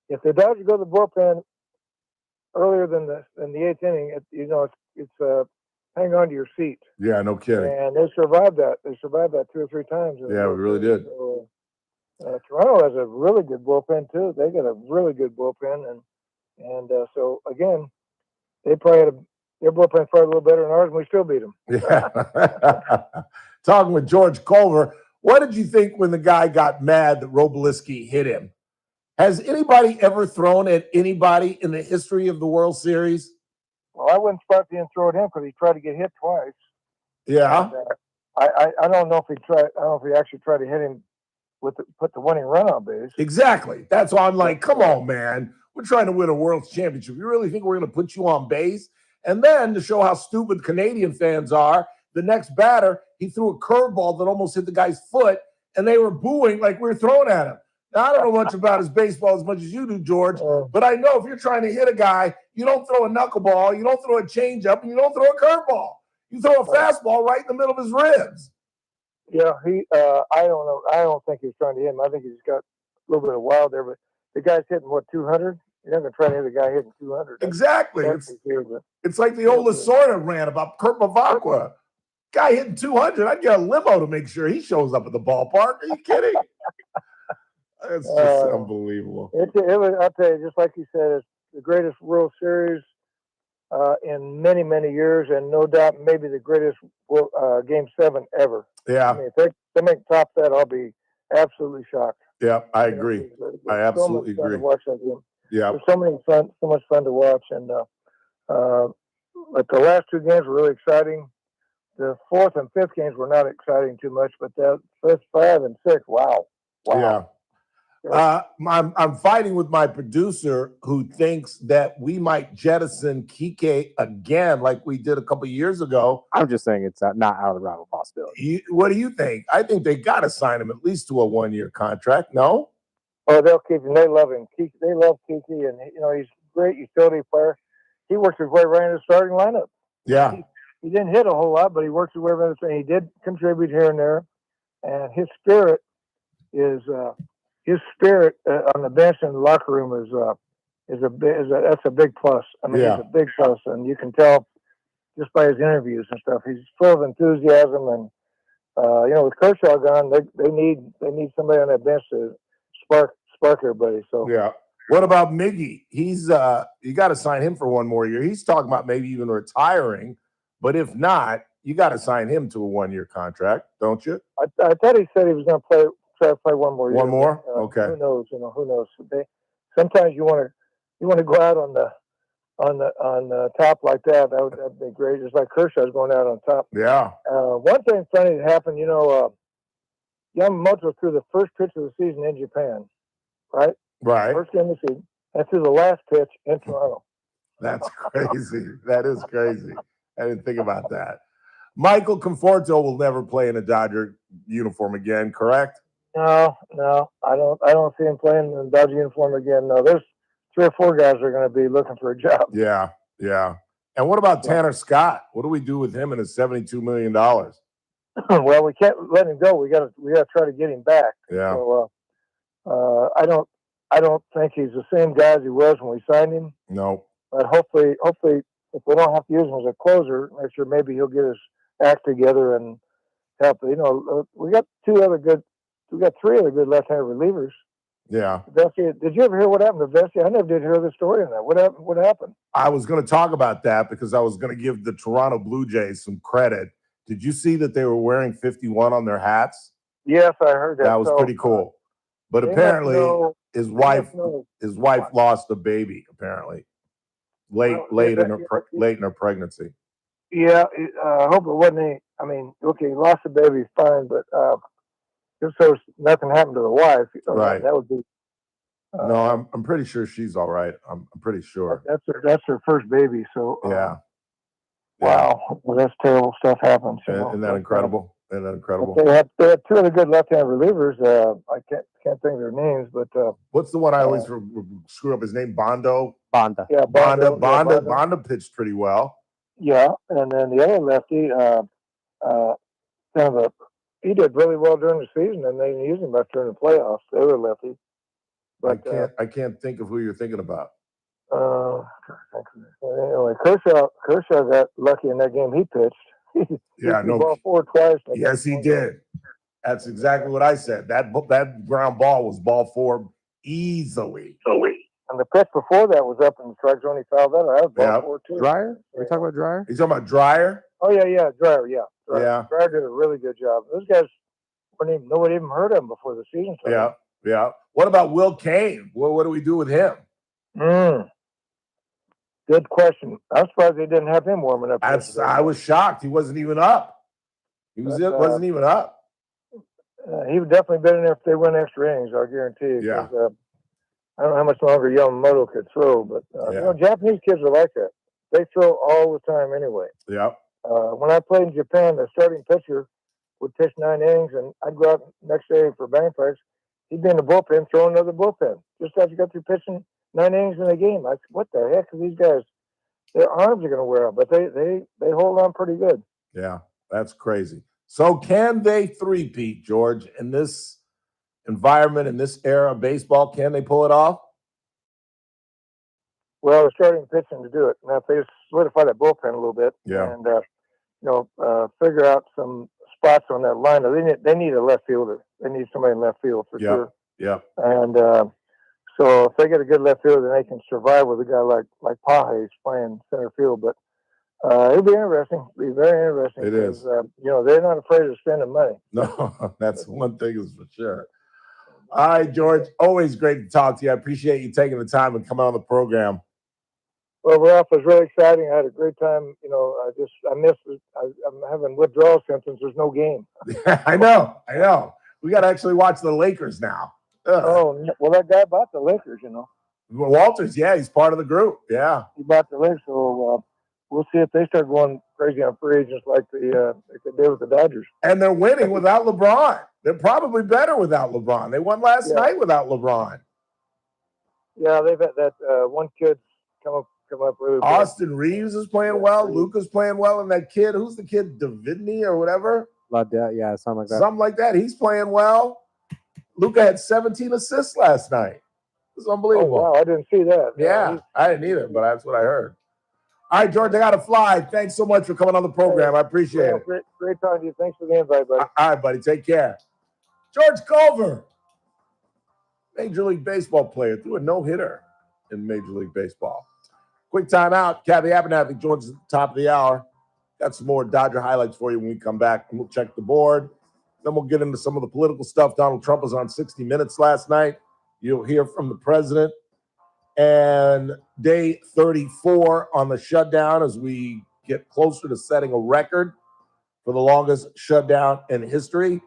if the Dodgers go to the bullpen earlier than the eighth inning, it's hang on to your seat. Yeah, no kidding. And they survived that. They survived that 2 or 3 times. Yeah, we really did. So, Toronto has a really good bullpen too. They got a really good bullpen, and so again, they probably had their bullpen probably a little better than ours, and we still beat them. Yeah. Talking with George Culver, what did you think when the guy got mad that Robliski hit him? Has anybody ever thrown at anybody in the history of the World Series? Well, I wouldn't spot the throw at him because he tried to get hit twice. Yeah. And, I don't know if he tried. I don't know if he actually tried to hit him put the winning run on base. Exactly. That's why I'm like, come on, man. We're trying to win a World Championship. You really think we're going to put you on base? And then to show how stupid Canadian fans are, the next batter, he threw a curveball that almost hit the guy's foot, and they were booing like we were throwing at him. Now, I don't know much about his baseball as much as you do, George, but I know if you're trying to hit a guy, you don't throw a knuckleball, you don't throw a changeup, and you don't throw a curveball. You throw a fastball right in the middle of his ribs. Yeah, I don't know. I don't think he's trying to hit him. I think he's got a little bit of wild there, but the guy's hitting, 200? You're not going to try to hit a guy hitting 200. Exactly. It's like the old Lasorda rant about Kurt Bavacqua. Guy hitting 200, I'd get a limo to make sure he shows up at the ballpark. Are you kidding? It's just unbelievable. It was, I'll tell you, just like you said, it's the greatest World Series in many, many years, and no doubt maybe the greatest Game 7 ever. Yeah. I mean, if they make top that, I'll be absolutely shocked. Yeah, I agree. I absolutely so much fun agree. to watch that game. Yeah. There's so much fun to watch, and but the last 2 games were really exciting. The 4th and 5th games were not exciting too much, but the 5th, 5, and 6, wow. Yeah. I'm fighting with my producer who thinks that we might jettison Kike again, like we did a couple of years ago. I'm just saying it's not out of the realm of possibility. What do you think? I think they got to sign him at least to a 1-year contract. No? Oh, they'll keep him. They love him. They love Kiki, and he's a great utility player. He worked his way right in the starting lineup. Yeah. He didn't hit a whole lot, but he worked his way right in. He did contribute here and there, and his spirit is on the bench in the locker room is that's a big plus. I mean, it's a big plus, and you can tell just by his interviews and stuff. He's full of enthusiasm, and with Kershaw gone, they need somebody on that bench to spark everybody. So yeah. What about Miggy? He's you got to sign him for 1 more year. He's talking about maybe even retiring, but if not, you got to sign him to a 1-year contract, don't you? I thought he said he was going to try to play 1 more year. 1 more? Okay. Who knows? Who knows? Sometimes you want to go out on the top like that. That'd be great. Just like Kershaw's going out on top. Yeah. One thing funny that happened, Yamamoto threw the first pitch of the season in Japan, right? Right. First game of the season. And threw the last pitch in Toronto. That's crazy. That is crazy. I didn't think about that. Michael Conforto will never play in a Dodger uniform again, correct? No, I don't see him playing in the Dodger uniform again. No, there's 3 or 4 guys that are going to be looking for a job. Yeah. And what about Tanner Scott? What do we do with him and his $72 million? Well, we can't let him go. We got to try to get him back. Yeah. So I don't think he's the same guy as he was when we signed him. No. But hopefully, if we don't have to use him as a closer next year, maybe he'll get his act together and help. We got 3 other good left-handed relievers. Yeah. Vesey, did you ever hear what happened to Vesey? I never did hear the story on that. What happened? I was going to talk about that because I was going to give the Toronto Blue Jays some credit. Did you see that they were wearing 51 on their hats? Yes, I heard that. That was pretty cool. But apparently, his wife lost a baby. Apparently, late in her pregnancy. Yeah, I hope it wasn't. He lost a baby, fine, but just so nothing happened to the wife. Right. That would be. No, I'm pretty sure she's all right. I'm pretty sure. That's her first baby. So yeah. Wow, well, that's terrible stuff happens. Isn't that incredible? Isn't that incredible? They had 2 other good left-hand relievers. I can't think of their names, but what's the one I always screw up his name? Bonda. Yeah, Bonda pitched pretty well. Yeah, and then the other lefty, he did really well during the season, and they didn't use him much during the playoffs. The other lefty. But I can't think of who you're thinking about. Anyway, Kershaw got lucky in that game he pitched. Yeah, no. Ball 4 twice. Yes, he did. That's exactly what I said. That ground ball was ball 4 easily. And the pitch before that was up in the strike zone. He fouled that. That was ball 4 too. Dryer? Are we talking about Dryer? You talking about Dryer? Oh yeah, Dryer. Yeah, Dryer. Yeah. Dryer did a really good job. Those guys nobody even heard of them before the season started. Yeah. What about Will Kane? What do we do with him? Good question. I'm surprised they didn't have him warming up. I was shocked. He wasn't even up. Wasn't even up. He would definitely been in there if they win extra innings, I guarantee you. Yeah. I don't know how much longer Yamamoto could throw, but Japanese kids are like that. They throw all the time anyway. Yeah. When I played in Japan, the starting pitcher would pitch 9 innings, and I'd go out next day for batting practice. He'd be in the bullpen throwing another bullpen. Just after you got through pitching 9 innings in a game. I said, what the heck are these guys? Their arms are going to wear out, but they hold on pretty good. Yeah, that's crazy. So can they three-peat, George, in this environment, in this era of baseball? Can they pull it off? Well, they're starting pitching to do it. Now, if they solidify that bullpen a little bit and, figure out some spots on that lineup, they need a left fielder. They need somebody in left field for sure. Yeah. And so if they get a good left fielder, then they can survive with a guy like Pages playing center field. But it'll be interesting. It'll be very interesting. It is. They're not afraid of spending money. No, that's one thing is for sure. All right, George, always great to talk to you. I appreciate you taking the time and coming on the program. Well, Ralph, it was really exciting. I had a great time. I missed it. I'm having withdrawal symptoms. There's no game. I know. We got to actually watch the Lakers now. Oh, well, that guy bought the Lakers, you know. Walters, yeah, he's part of the group. Yeah. He bought the Lakers, so we'll see if they start going crazy on free agents like they did with the Dodgers. And they're winning without LeBron. They're probably better without LeBron. They won last night without LeBron. Yeah, they've had that one kid come up really well. Austin Reeves is playing well. Luka's playing well. And that kid, who's the kid, Davidney or whatever? Yeah, something like that. Something like that. He's playing well. Luka had 17 assists last night. It's unbelievable. Oh, wow, I didn't see that. Yeah, I didn't either, but that's what I heard. All right, George, I got to fly. Thanks so much for coming on the program. I appreciate it. Great talking to you. Thanks for the invite, buddy. All right, buddy. Take care. George Culver, Major League Baseball player, threw a no-hitter in Major League Baseball. Quick timeout. Kathy Abernathy joins us at the top of the hour. Got some more Dodger highlights for you when we come back. And we'll check the board. Then we'll get into some of the political stuff. Donald Trump was on 60 Minutes last night. You'll hear from the president. And day 34 on the shutdown as we get closer to setting a record for the longest shutdown in history.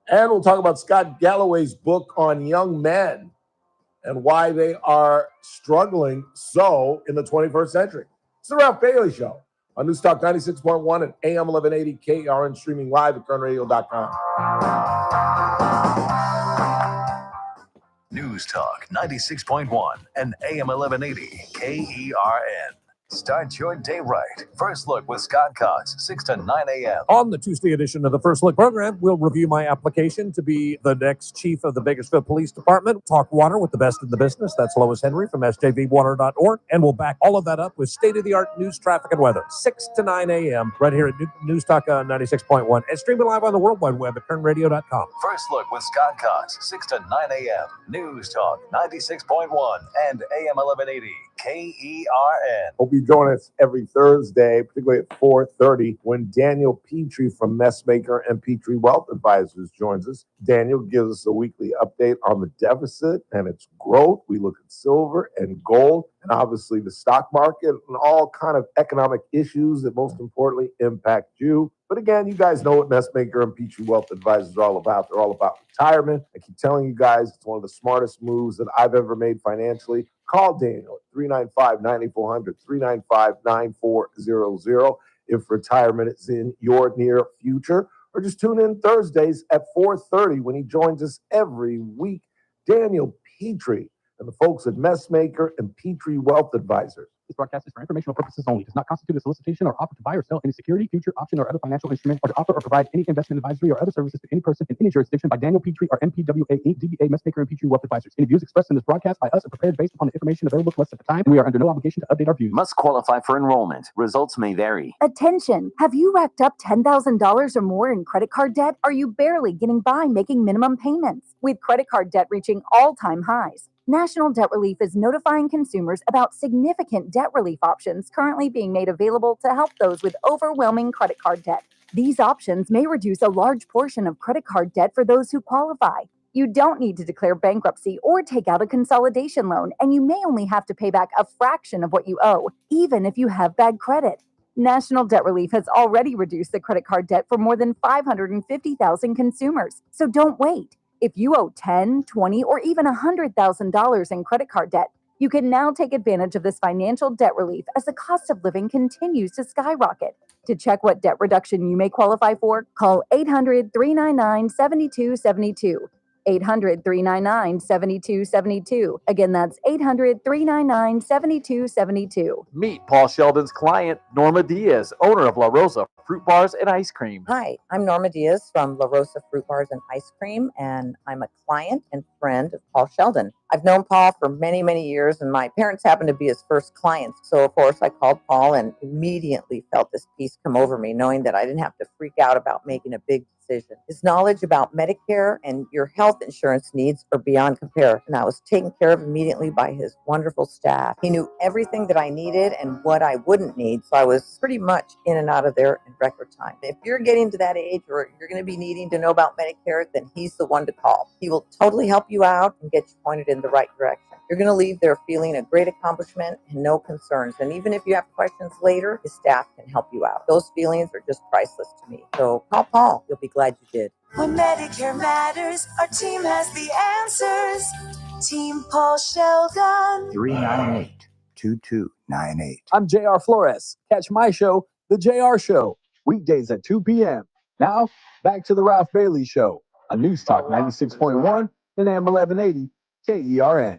And we'll talk about Scott Galloway's book on young men and why they are struggling so in the 21st century. It's the Ralph Bailey Show on News Talk 96.1 and AM 1180 KRN, streaming live at kernradio.com. News Talk 96.1 and AM 1180 KERN. Start your day right. First Look with Scott Cox, 6 to 9 a.m. On the Tuesday edition of the First Look program, we'll review my application to be the next chief of the Bakersfield Police Department. Talk water with the best in the business. That's Lois Henry from sjvwater.org. And we'll back all of that up with state-of-the-art news, traffic, and weather. 6 to 9 a.m. right here at News Talk 96.1. And streaming live on the World Wide Web at kernradio.com. First Look with Scott Cox, 6 to 9 a.m. News Talk 96.1 and AM 1180 KERN. Hope you join us every Thursday, particularly at 4:30, when Daniel Petrie from Messmaker and Petrie Wealth Advisors joins us. Daniel gives us a weekly update on the deficit and its growth. We look at silver and gold and obviously the stock market and all kind of economic issues that most importantly impact you. But again, you guys know what Messmaker and Petrie Wealth Advisors are all about. They're all about retirement. I keep telling you guys, it's one of the smartest moves that I've ever made financially. Call Daniel at 395-9400, 395-9400 if retirement is in your near future. Or just tune in Thursdays at 4:30 when he joins us every week. Daniel Petrie and the folks at Messmaker and Petrie Wealth Advisors. This broadcast is for informational purposes only. Does not constitute a solicitation or offer to buy or sell any security, future, option, or other financial instrument, or to offer or provide any investment advisory or other services to any person in any jurisdiction by Daniel Petrie or MPWA Inc., DBA Messmaker and Petrie Wealth Advisors. Any views expressed in this broadcast by us are prepared based upon the information available to us at the time, and we are under no obligation to update our views. Must qualify for enrollment. Results may vary. Attention! Have you racked up $10,000 or more in credit card debt? Are you barely getting by making minimum payments? With credit card debt reaching all-time highs, National Debt Relief is notifying consumers about significant debt relief options currently being made available to help those with overwhelming credit card debt. These options may reduce a large portion of credit card debt for those who qualify. You don't need to declare bankruptcy or take out a consolidation loan, and you may only have to pay back a fraction of what you owe, even if you have bad credit. National Debt Relief has already reduced the credit card debt for more than 550,000 consumers. So don't wait. If you owe $10,000, $20,000, or even $100,000 in credit card debt, you can now take advantage of this financial debt relief as the cost of living continues to skyrocket. To check what debt reduction you may qualify for, call 800-399-7272. 800-399-7272. Again, that's 800-399-7272. Meet Paul Sheldon's client, Norma Diaz, owner of La Rosa Fruit Bars and Ice Cream. Hi, I'm Norma Diaz from La Rosa Fruit Bars and Ice Cream, and I'm a client and friend of Paul Sheldon. I've known Paul for many, many years, and my parents happened to be his first clients. So, of course, I called Paul and immediately felt this peace come over me, knowing that I didn't have to freak out about making a big decision. His knowledge about Medicare and your health insurance needs are beyond compare, and I was taken care of immediately by his wonderful staff. He knew everything that I needed and what I wouldn't need, so I was pretty much in and out of there in record time. If you're getting to that age or you're going to be needing to know about Medicare, then he's the one to call. He will totally help you out and get you pointed in the right direction. You're going to leave there feeling a great accomplishment and no concerns. And even if you have questions later, his staff can help you out. Those feelings are just priceless to me. So call Paul. You'll be glad you did. When Medicare matters, our team has the answers. Team Paul Sheldon. 398-2298. I'm JR Flores. Catch my show, The JR Show, weekdays at 2 p.m. Now, back to The Ralph Bailey Show on News Talk 96.1 and AM 1180 KERN.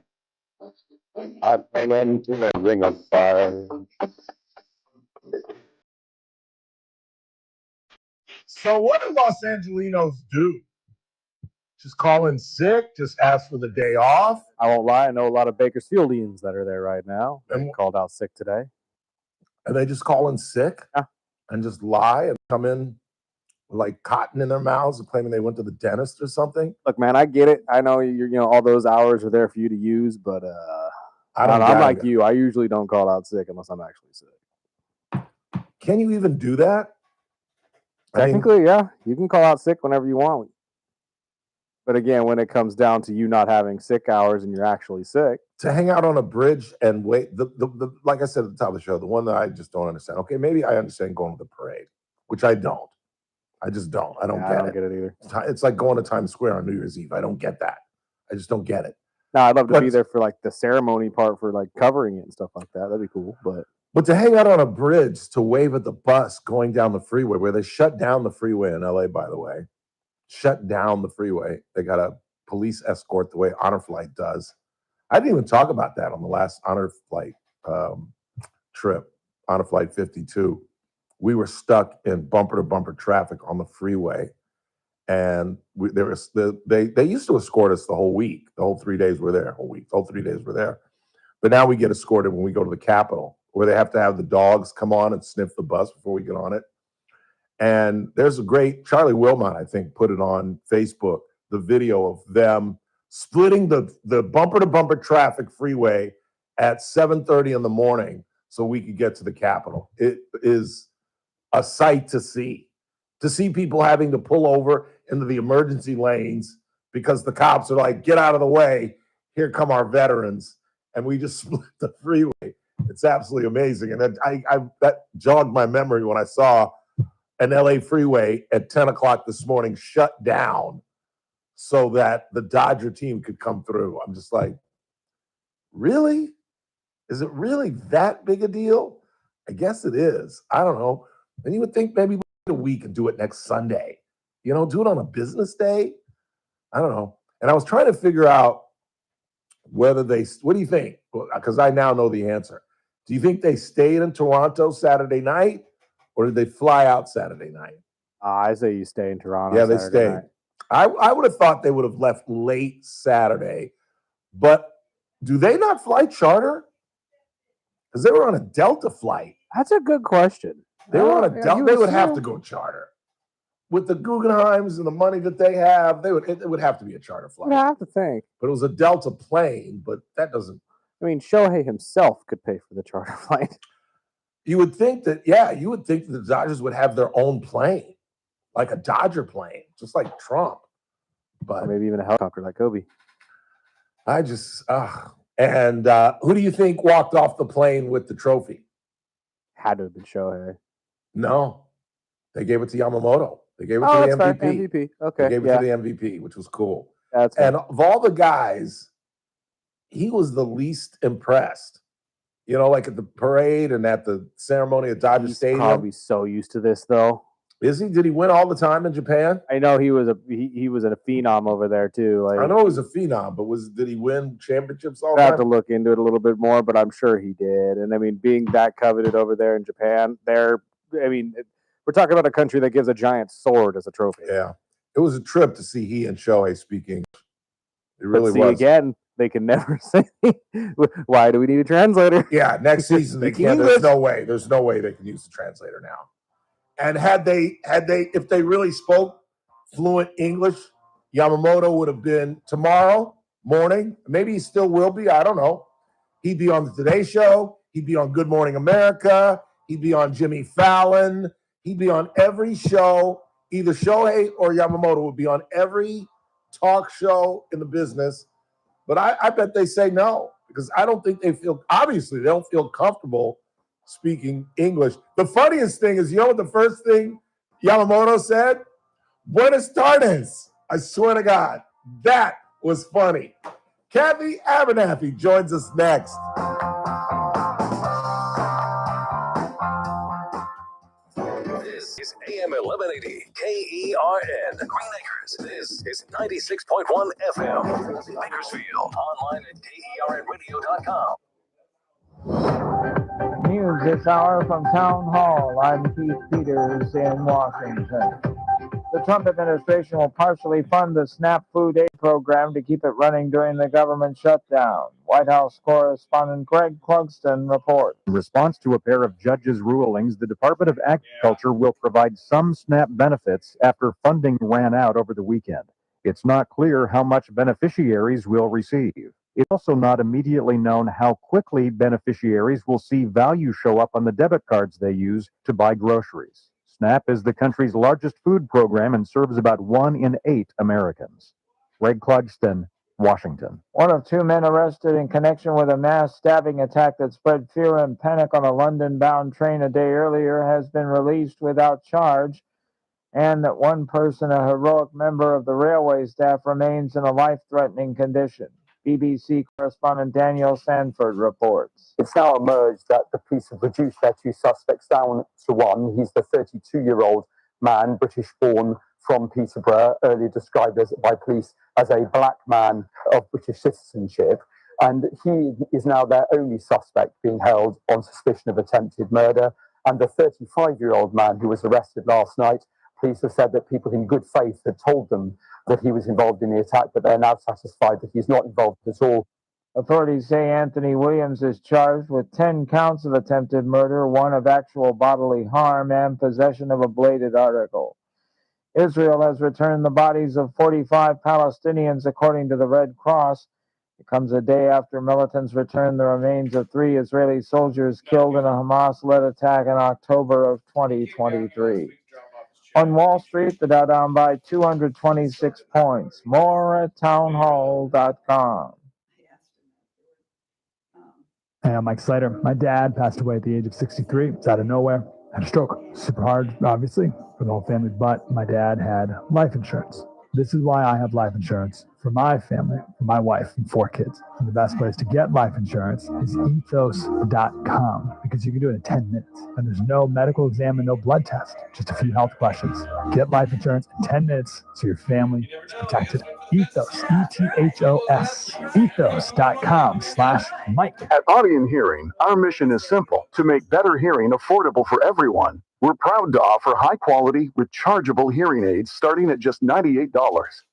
I fell into a ring of fire. So what do Los Angelinos do? Just call in sick? Just ask for the day off? I won't lie. I know a lot of Bakersfieldians that are there right now. They called out sick today. And they just call in sick? Yeah. And just lie and come in with like cotton in their mouths and claiming they went to the dentist or something? Look, man, I get it. I know all those hours are there for you to use, but I don't I'm doubt like it. you. I usually don't call out sick unless I'm actually sick. Can you even do that? Technically, yeah. You can call out sick whenever you want. But again, when it comes down to you not having sick hours and you're actually sick. To hang out on a bridge and wait, the like I said at the top of the show, the one that I just don't understand. Okay, maybe I understand going to the parade, which I don't. I just don't. I don't Yeah, get I don't it. get it either. It's like going to Times Square on New Year's Eve. I don't get that. I just don't get it. No, I'd love to But- be there for like the ceremony part for like covering it and stuff like that. That'd be cool. But to hang out on a bridge, to wave at the bus going down the freeway, where they shut down the freeway in LA, by the way, shut down the freeway. They got a police escort the way Honor Flight does. I didn't even talk about that on the last Honor Flight trip, Honor Flight 52. We were stuck in bumper to bumper traffic on the freeway. And they used to escort us the whole week. The whole 3 days we're there, the whole 3 days we're there. But now we get escorted when we go to the Capitol, where they have to have the dogs come on and sniff the bus before we get on it. And there's a great, Charlie Wilmot, I think, put it on Facebook, the video of them splitting the bumper-to-bumper traffic freeway at 7:30 in the morning so we could get to the Capitol. It is a sight to see people having to pull over into the emergency lanes because the cops are like, get out of the way, here come our veterans. And we just split the freeway. It's absolutely amazing. And then that jogged my memory when I saw an LA freeway at 10 o'clock this morning shut down so that the Dodger team could come through. I'm just like, really? Is it really that big a deal? I guess it is. I don't know. And you would think maybe a week and do it next Sunday. Do it on a business day. I don't know. And I was trying to figure out whether what do you think? Because I now know the answer. Do you think they stayed in Toronto Saturday night or did they fly out Saturday night? I say you stay in Toronto. Yeah, they Saturday stayed. night. I would have thought they would have left late Saturday, but do they not fly charter? Because they were on a Delta flight. That's a good question. They were on a Yeah, Delta. you They would have to assume. go charter. With the Guggenheims and the money that they have, it would have to be a charter flight. You'd have to think. But it was a Delta plane, but that doesn't. I mean, Shohei himself could pay for the charter flight. You would think that the Dodgers would have their own plane, like a Dodger plane, just like Trump. But Or maybe even a helicopter like Kobe. I just, and who do you think walked off the plane with the trophy? Had to have been Shohei. No, they gave it to Yamamoto. They gave it Oh, to the that's fair. MVP. MVP. Okay. They gave it yeah. to the MVP, which was cool. That's And of all the guys, he was the least impressed. Like at the parade and at the ceremony at Dodger He's Stadium. probably so used to this, though. Is he? Did he win all the time in Japan? I know he was a phenom over there too. Like, I know he was a phenom, but did he win championships all I the have to time? look into it a little bit more, but I'm sure he did. And I mean, being that coveted over there in Japan, we're talking about a country that gives a giant sword as a trophy. Yeah. It was a trip to see he and Shohei speak English. It But really see, was. again, they can never say, why do we need a translator? Yeah, next season they Speaking can't. English. There's no way they can use the translator now. And if they really spoke fluent English, Yamamoto would have been tomorrow morning. Maybe he still will be. I don't know. He'd be on the Today Show. He'd be on Good Morning America. He'd be on Jimmy Fallon. He'd be on every show. Either Shohei or Yamamoto would be on every talk show in the business. But I bet they say no, because I don't think they don't feel comfortable speaking English. The funniest thing is, what the first thing Yamamoto said? Buenas tardes. I swear to God, that was funny. Kathy Abernathy joins us next. This is AM 1180 KERN Green Acres. This is 96.1 FM Bakersfield. Online at KERNradio.com. News this hour from Town Hall. I'm Keith Peters in Washington. The Trump administration will partially fund the SNAP food aid program to keep it running during the government shutdown. White House correspondent Greg Clugston reports. In response to a pair of judges' rulings, the Department of Agriculture will provide some SNAP benefits after funding ran out over the weekend. It's not clear how much beneficiaries will receive. It's also not immediately known how quickly beneficiaries will see value show up on the debit cards they use to buy groceries. SNAP is the country's largest food program and serves about 1 in 8 Americans. Greg Clugston, Washington. One of 2 men arrested in connection with a mass stabbing attack that spread fear and panic on a London-bound train a day earlier has been released without charge, and that one person, a heroic member of the railway staff, remains in a life-threatening condition. BBC correspondent Daniel Sanford reports. It's now emerged that the police have reduced their 2 suspects down to 1. He's the 32-year-old man, British-born, from Peterborough, earlier described by police as a black man of British citizenship. And he is now their only suspect being held on suspicion of attempted murder. And the 35-year-old man who was arrested last night, police have said that people in good faith had told them that he was involved in the attack, but they're now satisfied that he's not involved at all. Authorities say Anthony Williams is charged with 10 counts of attempted murder, 1 of actual bodily harm, and possession of a bladed article. Israel has returned the bodies of 45 Palestinians, according to the Red Cross. It comes a day after militants returned the remains of 3 Israeli soldiers killed in a Hamas-led attack in October of 2023. On Wall Street, the Dow down by 226 points. More at townhall.com. Hey, I'm Mike Slater. My dad passed away at the age of 63. It's out of nowhere. Had a stroke. Super hard, obviously, for the whole family, but my dad had life insurance. This is why I have life insurance for my family, for my wife, and 4 kids. And the best place to get life insurance is ethos.com, because you can do it in 10 minutes. And there's no medical exam and no blood test, just a few health questions. Get life insurance in 10 minutes so your family is protected. Ethos, E-T-H-O-S, ethos.com/Mike. At Audion Hearing, our mission is simple: to make better hearing affordable for everyone. We're proud to offer high-quality, rechargeable hearing aids starting at just $98.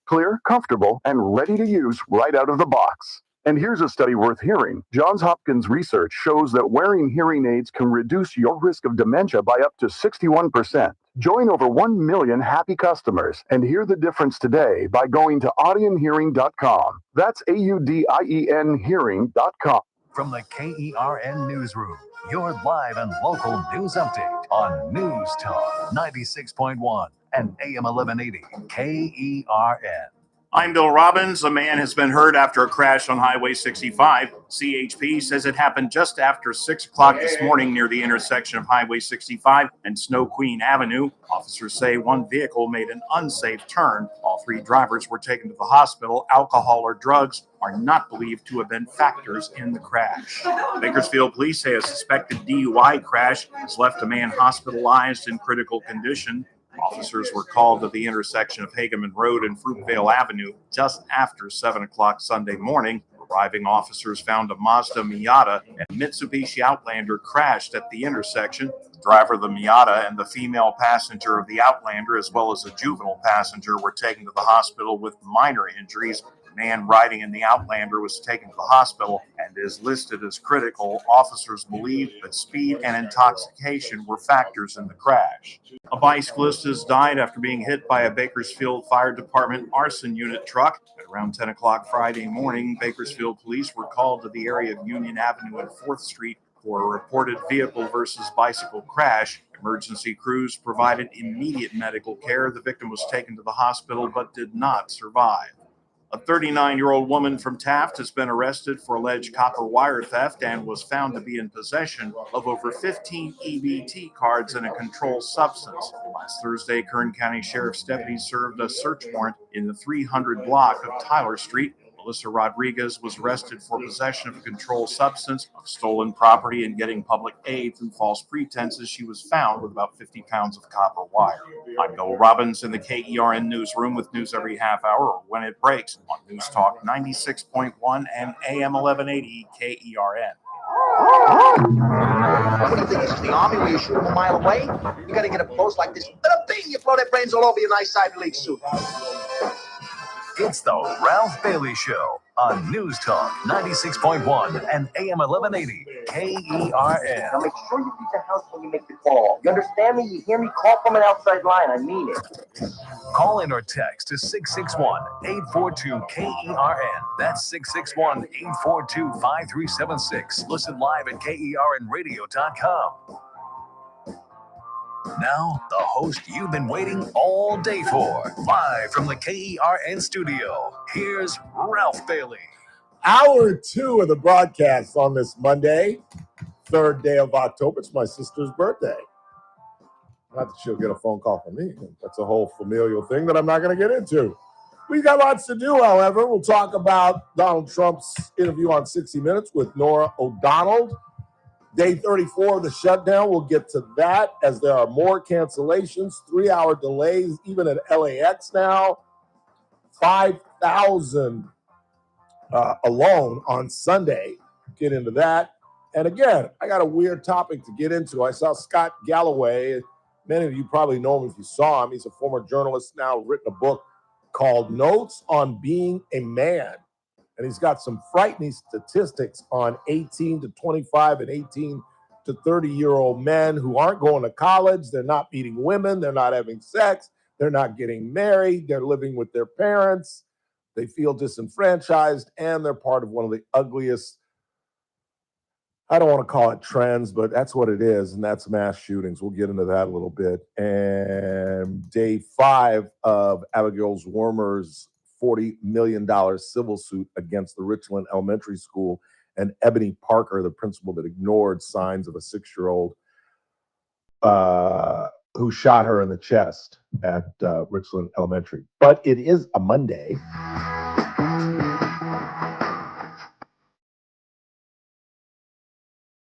Clear, comfortable, and ready to use right out of the box. And here's a study worth hearing. Johns Hopkins research shows that wearing hearing aids can reduce your risk of dementia by up to 61%. Join over 1 million happy customers and hear the difference today by going to audionhearing.com. That's AUDIEN hearing.com. From the KERN Newsroom, your live and local news update on News Talk 96.1 and AM 1180 KERN. I'm Bill Robbins. A man has been hurt after a crash on Highway 65. CHP says it happened just after 6 o'clock this morning near the intersection of Highway 65 and Snow Queen Avenue. Officers say one vehicle made an unsafe turn. All 3 drivers were taken to the hospital. Alcohol or drugs are not believed to have been factors in the crash. Bakersfield police say a suspected DUI crash has left a man hospitalized in critical condition. Officers were called to the intersection of Hageman Road and Fruitvale Avenue just after 7 o'clock Sunday morning. Arriving officers found a Mazda Miata and Mitsubishi Outlander crashed at the intersection. The driver of the Miata and the female passenger of the Outlander, as well as a juvenile passenger, were taken to the hospital with minor injuries. The man riding in the Outlander was taken to the hospital and is listed as critical. Officers believe that speed and intoxication were factors in the crash. A bicyclist has died after being hit by a Bakersfield Fire Department arson unit truck. At around 10 o'clock Friday morning, Bakersfield police were called to the area of Union Avenue and 4th Street for a reported vehicle versus bicycle crash. Emergency crews provided immediate medical care. The victim was taken to the hospital but did not survive. A 39-year-old woman from Taft has been arrested for alleged copper wire theft and was found to be in possession of over 15 EBT cards and a controlled substance. Last Thursday, Kern County Sheriff's deputies served a search warrant in the 300 block of Tyler Street. Melissa Rodriguez was arrested for possession of a controlled substance, of stolen property, and getting public aid through false pretenses. She was found with about 50 pounds of copper wire. I'm Noel Robbins in the KERN newsroom with news every half hour or when it breaks on News Talk 96.1 and AM 1180 KERN. What do you think? This is the Army where you shoot them a mile away? You got to get up close like this. Bing, you blow their brains all over your nice Ivy League suit. It's the Ralph Bailey Show on News Talk 96.1 and AM 1180 KERN. Now make sure you leave the house when you make the call. You understand me? You hear me? Call from an outside line. I mean it. Call in or text to 661-842-KERN. That's 661-842-5376. Listen live at KERNradio.com. Now, the host you've been waiting all day for, live from the KERN studio. Here's Ralph Bailey. Hour 2 of the broadcast on this Monday, 3rd day of October. It's my sister's birthday. Not that she'll get a phone call from me. That's a whole familial thing that I'm not going to get into. We've got lots to do, however. We'll talk about Donald Trump's interview on 60 Minutes with Norah O'Donnell. Day 34 of the shutdown, we'll get to that as there are more cancellations, 3-hour delays, even at LAX now. 5,000 alone on Sunday. Get into that. And again, I got a weird topic to get into. I saw Scott Galloway. Many of you probably know him if you saw him. He's a former journalist now, written a book called Notes on Being a Man. And he's got some frightening statistics on 18 to 25 and 18 to 30-year-old men who aren't going to college. They're not meeting women. They're not having sex. They're not getting married. They're living with their parents. They feel disenfranchised, and they're part of one of the ugliest, I don't want to call it trends, but that's what it is, and that's mass shootings. We'll get into that a little bit. And day 5 of Abigail Wormer's $40 million civil suit against the Richland Elementary School and Ebony Parker, the principal that ignored signs of a 6-year-old who shot her in the chest at Richland Elementary. But it is a Monday.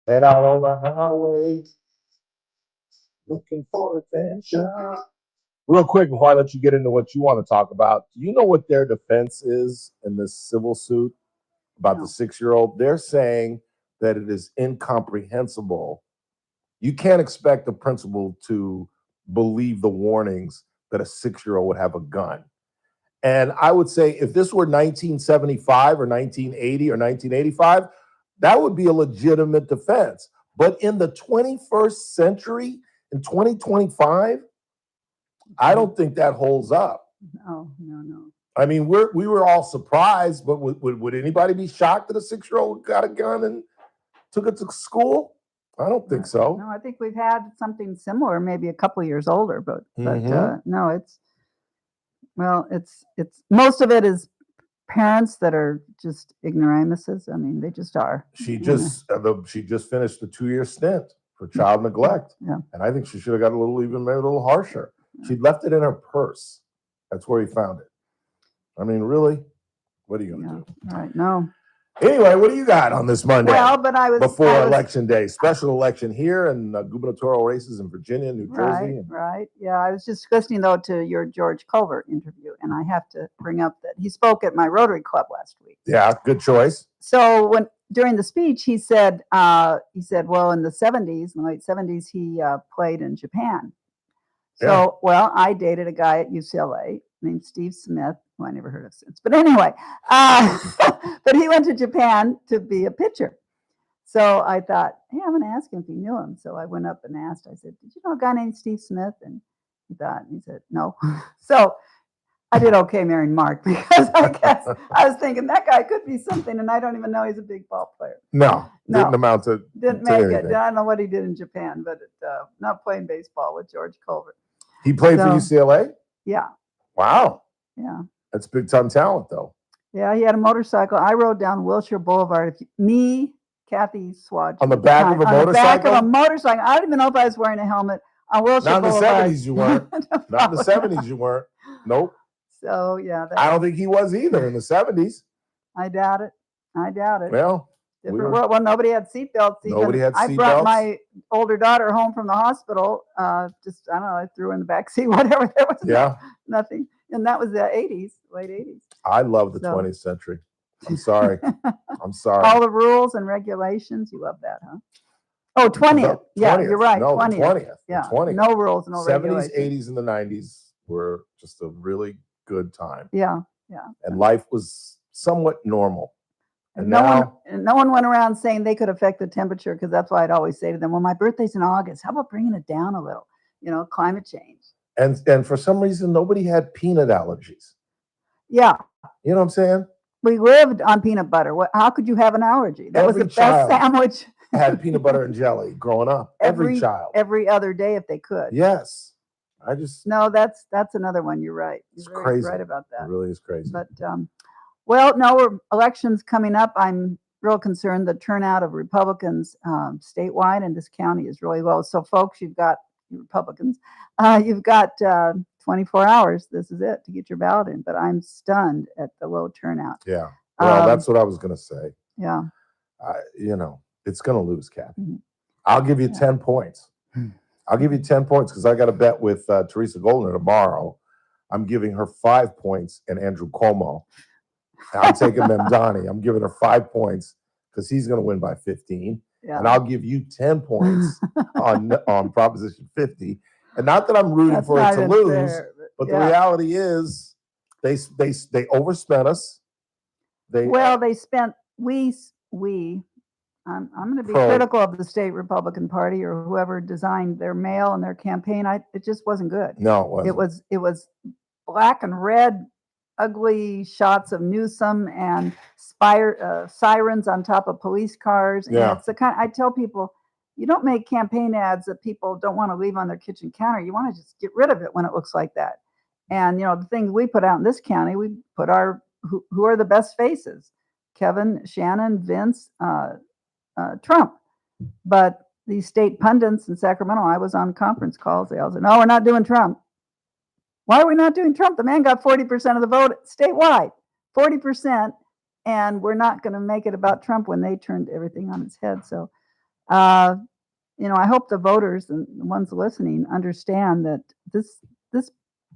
And out on the highway, looking for adventure. Real quick, before I let you get into what you want to talk about, do you know what their defense is in this civil suit about the 6-year-old? They're saying that it is incomprehensible. You can't expect the principal to believe the warnings that a 6-year-old would have a gun. And I would say if this were 1975 or 1980 or 1985, that would be a legitimate defense. But in the 21st century, in 2025, I don't think that holds up. No. I mean, we were all surprised, but would anybody be shocked that a 6-year-old got a gun and took it to school? I don't think so. No, I think we've had something similar, maybe a couple years older, but no, it's most of it is parents that are just ignoramuses. I mean, they just are. She just finished a 2-year stint for child neglect, and I think she should have got a little harsher. She'd left it in her purse. That's where he found it. I mean, really? What are you going to do? All right, no. Anyway, what do you got on this Monday? Well, but before Election Day, special election here and gubernatorial races in Virginia, New Jersey. Right. Yeah, I was just listening, though, to your George Culver interview, and I have to bring up that he spoke at my Rotary Club last week. Yeah, good choice. So during the speech, he said, well, in the late 70s, he played in Japan. So, well, I dated a guy at UCLA named Steve Smith, who I never heard of since. But anyway, but he went to Japan to be a pitcher. So I thought, hey, I'm going to ask him if he knew him. So I went up and asked. I said, did you know a guy named Steve Smith? And he said, no. So I did okay marrying Mark because I guess I was thinking that guy could be something, and I don't even know he's a big ball player. No, didn't amount to didn't make anything. It. I don't know what he did in Japan, but not playing baseball with George Culver. He played for UCLA? Yeah. Wow. Yeah. That's big time talent, though. Yeah, he had a motorcycle. I rode down Wilshire Boulevard. Kathy Swatch. On the back of a on the back of a motorcycle? motorcycle. I don't even know if I was wearing a helmet on Wilshire Not in the Boulevard. 70s, you weren't. Not in the 70s, you weren't. Nope. So yeah, I don't think he was either in the 70s. I doubt it. I doubt it. Well, Different world. Well, nobody had seatbelts. Nobody had I brought seatbelts. my older daughter home from the hospital. Just I don't know. I threw her in the back seat. Whatever. There was nothing. And that was the 80s, late 80s. I love the So- 20th century. I'm sorry. I'm sorry. All the rules and regulations. You love that, huh? Oh, 20th. Yeah, 20th. you're right. No, the 20th. 20th. Yeah. The 20th. No rules, no 70s, regulations. 80s, and the 90s were just a really good time. Yeah, yeah. And life was somewhat normal. And no now, no one went around saying they could affect the temperature, because that's why I'd always say to them, well, my birthday's in August. How about bringing it down a little? Climate change. and for some reason, nobody had peanut allergies. Yeah. You know what I'm saying? We lived on peanut butter. How could you have an allergy? That was Every the child best sandwich. had peanut butter and jelly growing up. Every child. Every other day if they could. Yes. No, that's another one. You're right. It's You're crazy. right about that. It really is crazy. But well, no, elections coming up. I'm real concerned. The turnout of Republicans statewide in this county is really low. So, folks, you've got Republicans. You've got 24 hours. This is it to get your ballot in. But I'm stunned at the low turnout. Yeah. Well, that's what I was going to say. Yeah. It's going to lose, Kathy. Mm-hmm. I'll give you 10 points. I'll give you 10 points because I got a bet with Teresa Goldner tomorrow. I'm giving her 5 points and Andrew Cuomo. I'm taking Memdani. I'm giving her 5 points because he's going to win by 15. Yeah. And I'll give you 10 points on Proposition 50. And not that I'm rooting That's for it not to even lose, fair, but yeah. the reality is they overspent us. They spent I'm going to be critical of the state Republican Party or whoever designed their mail and their campaign. It just wasn't good. No, it wasn't. It was black and red, ugly shots of Newsom and sirens on top of police cars. And Yeah. it's the kind I tell people, you don't make campaign ads that people don't want to leave on their kitchen counter. You want to just get rid of it when it looks like that. And the things we put out in this county, we put who are the best faces: Kevin, Shannon, Vince, Trump. But these state pundits in Sacramento, I was on conference calls. They all said, "No, we're not doing Trump." Why are we not doing Trump? The man got 40% of the vote statewide, 40%, and we're not going to make it about Trump when they turned everything on its head. So, I hope the voters and the ones listening understand that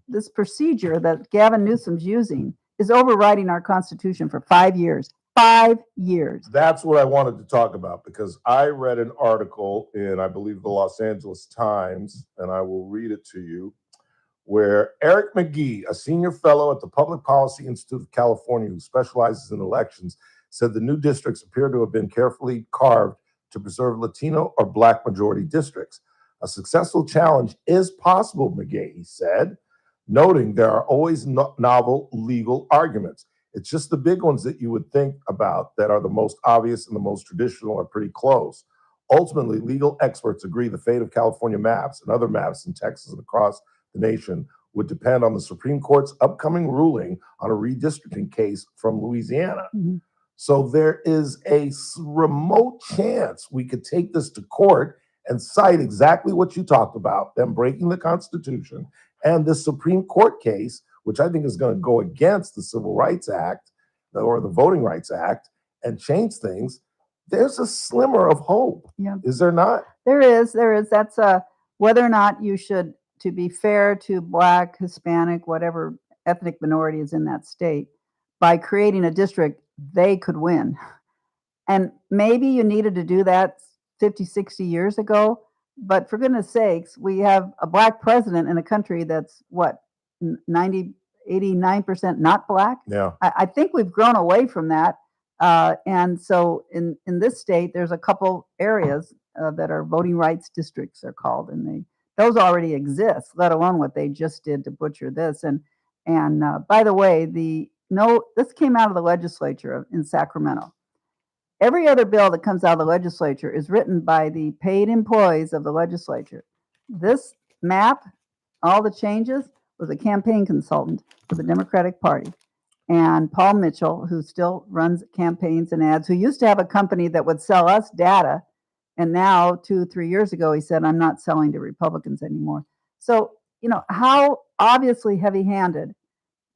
this procedure that Gavin Newsom's using is overriding our Constitution for 5 years. 5 years. That's what I wanted to talk about because I read an article in, I believe, the Los Angeles Times, and I will read it to you, where Eric McGee, a senior fellow at the Public Policy Institute of California who specializes in elections, said the new districts appear to have been carefully carved to preserve Latino or Black majority districts. A successful challenge is possible, McGee said, noting there are always novel legal arguments. It's just the big ones that you would think about that are the most obvious and the most traditional are pretty close. Ultimately, legal experts agree the fate of California maps and other maps in Texas and across the nation would depend on the Supreme Court's upcoming ruling on a redistricting case from Louisiana. Mm-hmm. So there is a remote chance we could take this to court and cite exactly what you talked about, them breaking the Constitution, and the Supreme Court case, which I think is going to go against the Civil Rights Act or the Voting Rights Act and change things. There's a slimmer of hope. Yeah. Is there not? There is. That's whether or not you should, to be fair to Black, Hispanic, whatever ethnic minority is in that state, by creating a district, they could win. And maybe you needed to do that 50, 60 years ago. But for goodness sakes, we have a Black president in a country that's 90, 89% not Black. Yeah. I think we've grown away from that. And so in this state, there's a couple areas that are voting rights districts, they're called, and those already exist, let alone what they just did to butcher this. And by the way, this came out of the legislature in Sacramento. Every other bill that comes out of the legislature is written by the paid employees of the legislature. This map, all the changes, was a campaign consultant for the Democratic Party. And Paul Mitchell, who still runs campaigns and ads, who used to have a company that would sell us data. And now 2-3 years ago, he said, I'm not selling to Republicans anymore. So, how obviously heavy-handed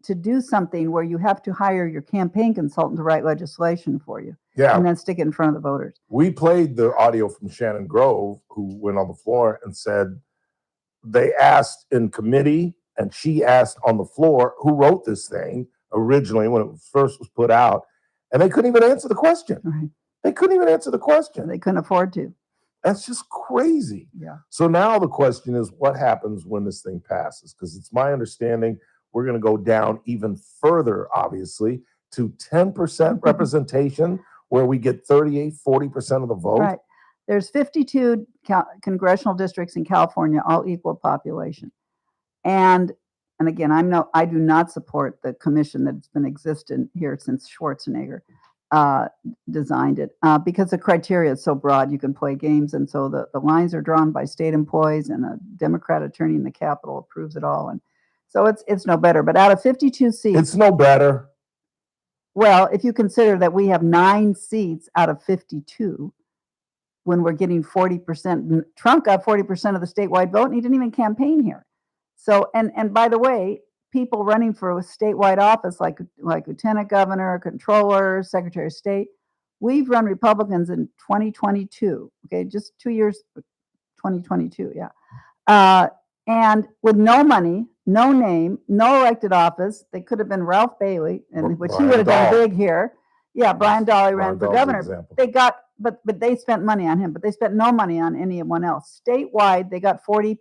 to do something where you have to hire your campaign consultant to write legislation for you. Yeah. And then stick it in front of the voters. We played the audio from Shannon Grove, who went on the floor and said they asked in committee and she asked on the floor who wrote this thing originally when it first was put out, and they couldn't even answer the question. Right. They couldn't even answer the question. They couldn't afford to. That's just crazy. Yeah. So now the question is, what happens when this thing passes? Because it's my understanding we're going to go down even further, obviously, to 10% representation, where we get 38-40% of the vote. Right. There's 52 congressional districts in California, all equal population. And again, I do not support the commission that's been existing here since Schwarzenegger designed it, because the criteria is so broad, you can play games. And so the lines are drawn by state employees, and a Democrat attorney in the Capitol approves it all. And so it's no better. But out of 52 seats. It's no better. Well, if you consider that we have 9 seats out of 52, when we're getting 40%, Trump got 40% of the statewide vote, and he didn't even campaign here. So, and by the way, people running for a statewide office like lieutenant governor, controller, secretary of state, we've run Republicans in 2022. Okay, just 2 years, 2022, yeah. And with no money, no name, no elected office. They could have been Ralph Bailey, and which he would have done big here. Yeah, Brian Dolly ran for governor. They got, but they spent money on him, but they spent no money on anyone else. Statewide, they got 40%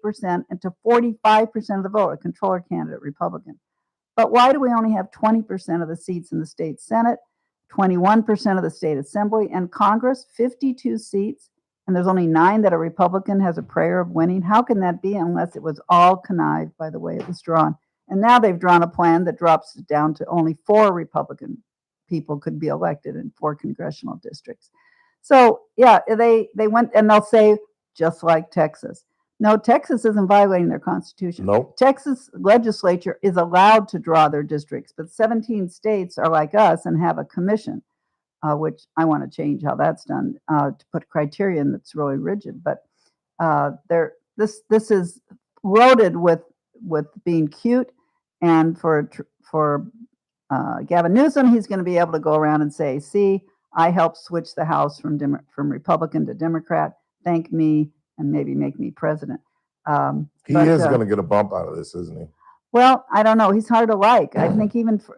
and to 45% of the vote, a controller candidate, Republican. But why do we only have 20% of the seats in the state Senate, 21% of the state assembly, and Congress, 52 seats, and there's only 9 that a Republican has a prayer of winning? How can that be unless it was all connived by the way it was drawn? And now they've drawn a plan that drops it down to only 4 Republican people could be elected in 4 congressional districts. So yeah, they went, and they'll say, just like Texas. No, Texas isn't violating their constitution. Nope. Texas legislature is allowed to draw their districts, but 17 states are like us and have a commission, which I want to change how that's done, to put criteria in that's really rigid. But this is loaded with being cute, and for Gavin Newsom, he's going to be able to go around and say, "See, I helped switch the House from Republican to Democrat. Thank me, and maybe make me president." He is going to get a bump out of this, isn't he? Well, I don't know. He's hard to like. I think even for,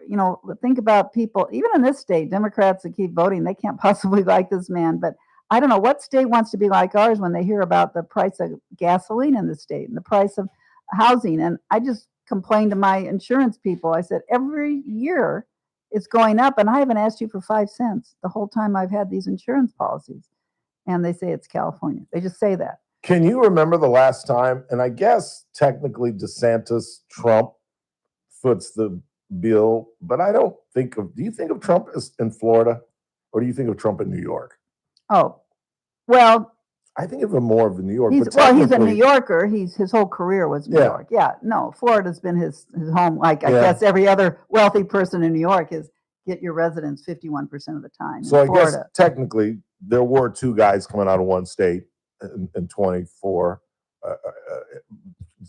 think about people, even in this state, Democrats that keep voting, they can't possibly like this man. But I don't know what state wants to be like ours when they hear about the price of gasoline in the state and the price of housing. And I just complained to my insurance people. I said, every year it's going up, and I haven't asked you for 5 cents the whole time I've had these insurance policies. And they say it's California. They just say that. Can you remember the last time, and I guess technically DeSantis, Trump foots the bill, but I don't think do you think of Trump as in Florida, or do you think of Trump in New York? Oh, well, I think of him more of in New York. He's a New Yorker. His whole career was New York. Yeah, no, Florida's been his home. Like I guess every other wealthy person in New York is get your residence 51% of the time. So I guess technically there were 2 guys coming out of one state in 24,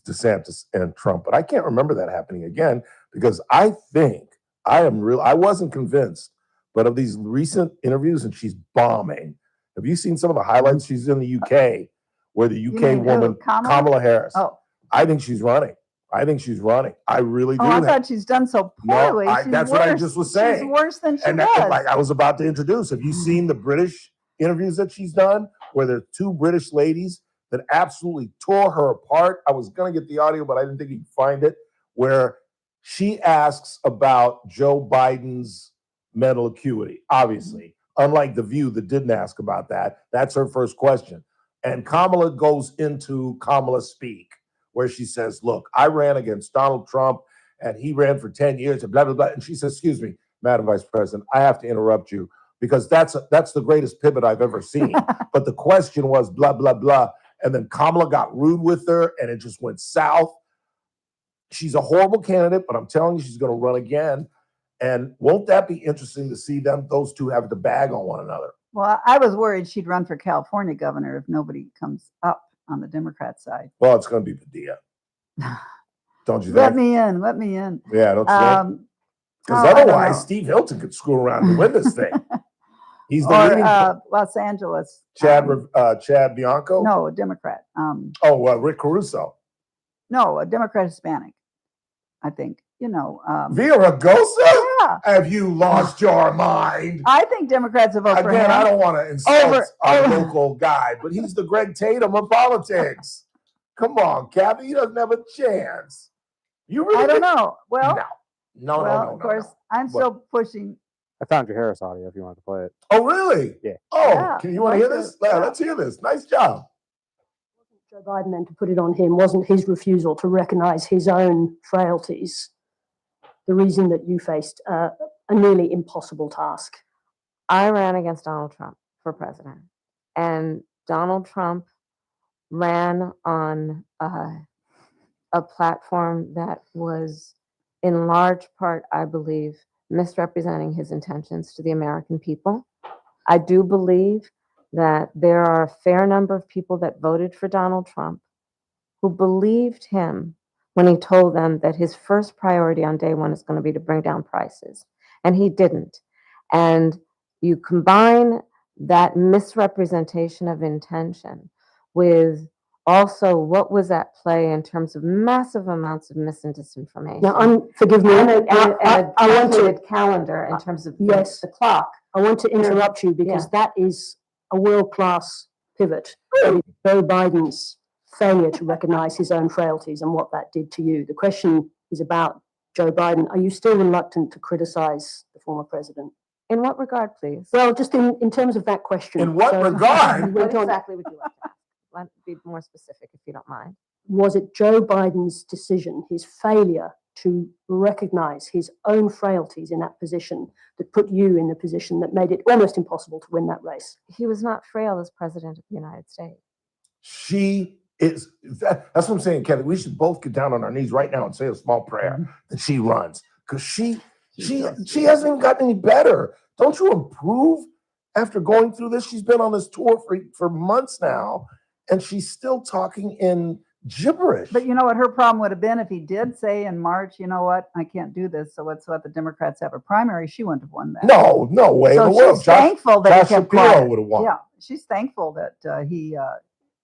DeSantis and Trump. But I can't remember that happening again, because I think I wasn't convinced, but of these recent interviews, and she's bombing. Have you seen some of the highlights? She's in the UK, where the UK woman, Kamala Harris. Oh. I think she's running. I really do. I thought she's done so poorly. No, that's what I just was saying. She's worse than she was. Like I was about to introduce. Have you seen the British interviews that she's done, where there are 2 British ladies that absolutely tore her apart? I was going to get the audio, but I didn't think you could find it, where she asks about Joe Biden's mental acuity, obviously. Unlike The View that didn't ask about that. That's her first question. And Kamala goes into Kamala Speak, where she says, look, I ran against Donald Trump, and he ran for 10 years, and blah, blah, blah. And she says, excuse me, Madam Vice President, I have to interrupt you, because that's the greatest pivot I've ever seen. But the question was blah, blah, blah. And then Kamala got rude with her, and it just went south. She's a horrible candidate, but I'm telling you, she's going to run again. And won't that be interesting to see those two have the bag on one another? Well, I was worried she'd run for California governor if nobody comes up on the Democrat side. Well, it's going to be Padilla. Don't you think? Let me in. Let me in. Yeah, don't you think? Because I don't otherwise, know. Steve Hilton could screw around and win this thing. He's the Or leading. Los Angeles. Chad Bianco? No, a Democrat. Rick Caruso. No, a Democrat Hispanic, I think. Villaraigosa? Yeah. Have you lost your mind? I think Democrats will vote for him. Again, I don't want to insult our local guy, but he's the Greg Tatum of politics. Come on, Kathy. He doesn't have a chance. You really I don't think- know. Well, No. of course, I'm still pushing. I found your Harris audio if you want to play it. Oh, really? Yeah. Oh, Yeah, can you want to hear this? Yeah, let's hear this. Nice job. Joe Biden then to put it on him wasn't his refusal to recognize his own frailties the reason that you faced a nearly impossible task. I ran against Donald Trump for president, and Donald Trump ran on a platform that was in large part, I believe, misrepresenting his intentions to the American people. I do believe that there are a fair number of people that voted for Donald Trump who believed him when he told them that his first priority on day one is going to be to bring down prices. And he didn't. And you combine that misrepresentation of intention with also what was at play in terms of massive amounts of mis and disinformation. Now, forgive me, and I want to calendar in terms of yes, the clock. I want to interrupt you because that is a world-class pivot. Joe Biden's failure to recognize his own frailties and what that did to you. The question is about Joe Biden. Are you still reluctant to criticize the former president? In what regard, please? Well, just in terms of that question. In what regard? What exactly would you like to ask? Let me be more specific, if you don't mind. Was it Joe Biden's decision, his failure to recognize his own frailties in that position that put you in the position that made it almost impossible to win that race? He was not frail as president of the United States. She is. That's what I'm saying, Kelly. We should both get down on our knees right now and say a small prayer that she runs, because she hasn't even gotten any better. Don't you improve after going through this? She's been on this tour for months now, and she's still talking in gibberish. But you know what her problem would have been if he did say in March, you know what, I can't do this, so let's let the Democrats have a primary. She wouldn't have won that. No way in the world. She's thankful that Josh he kept Shapiro quiet. would have won. Yeah, she's thankful that he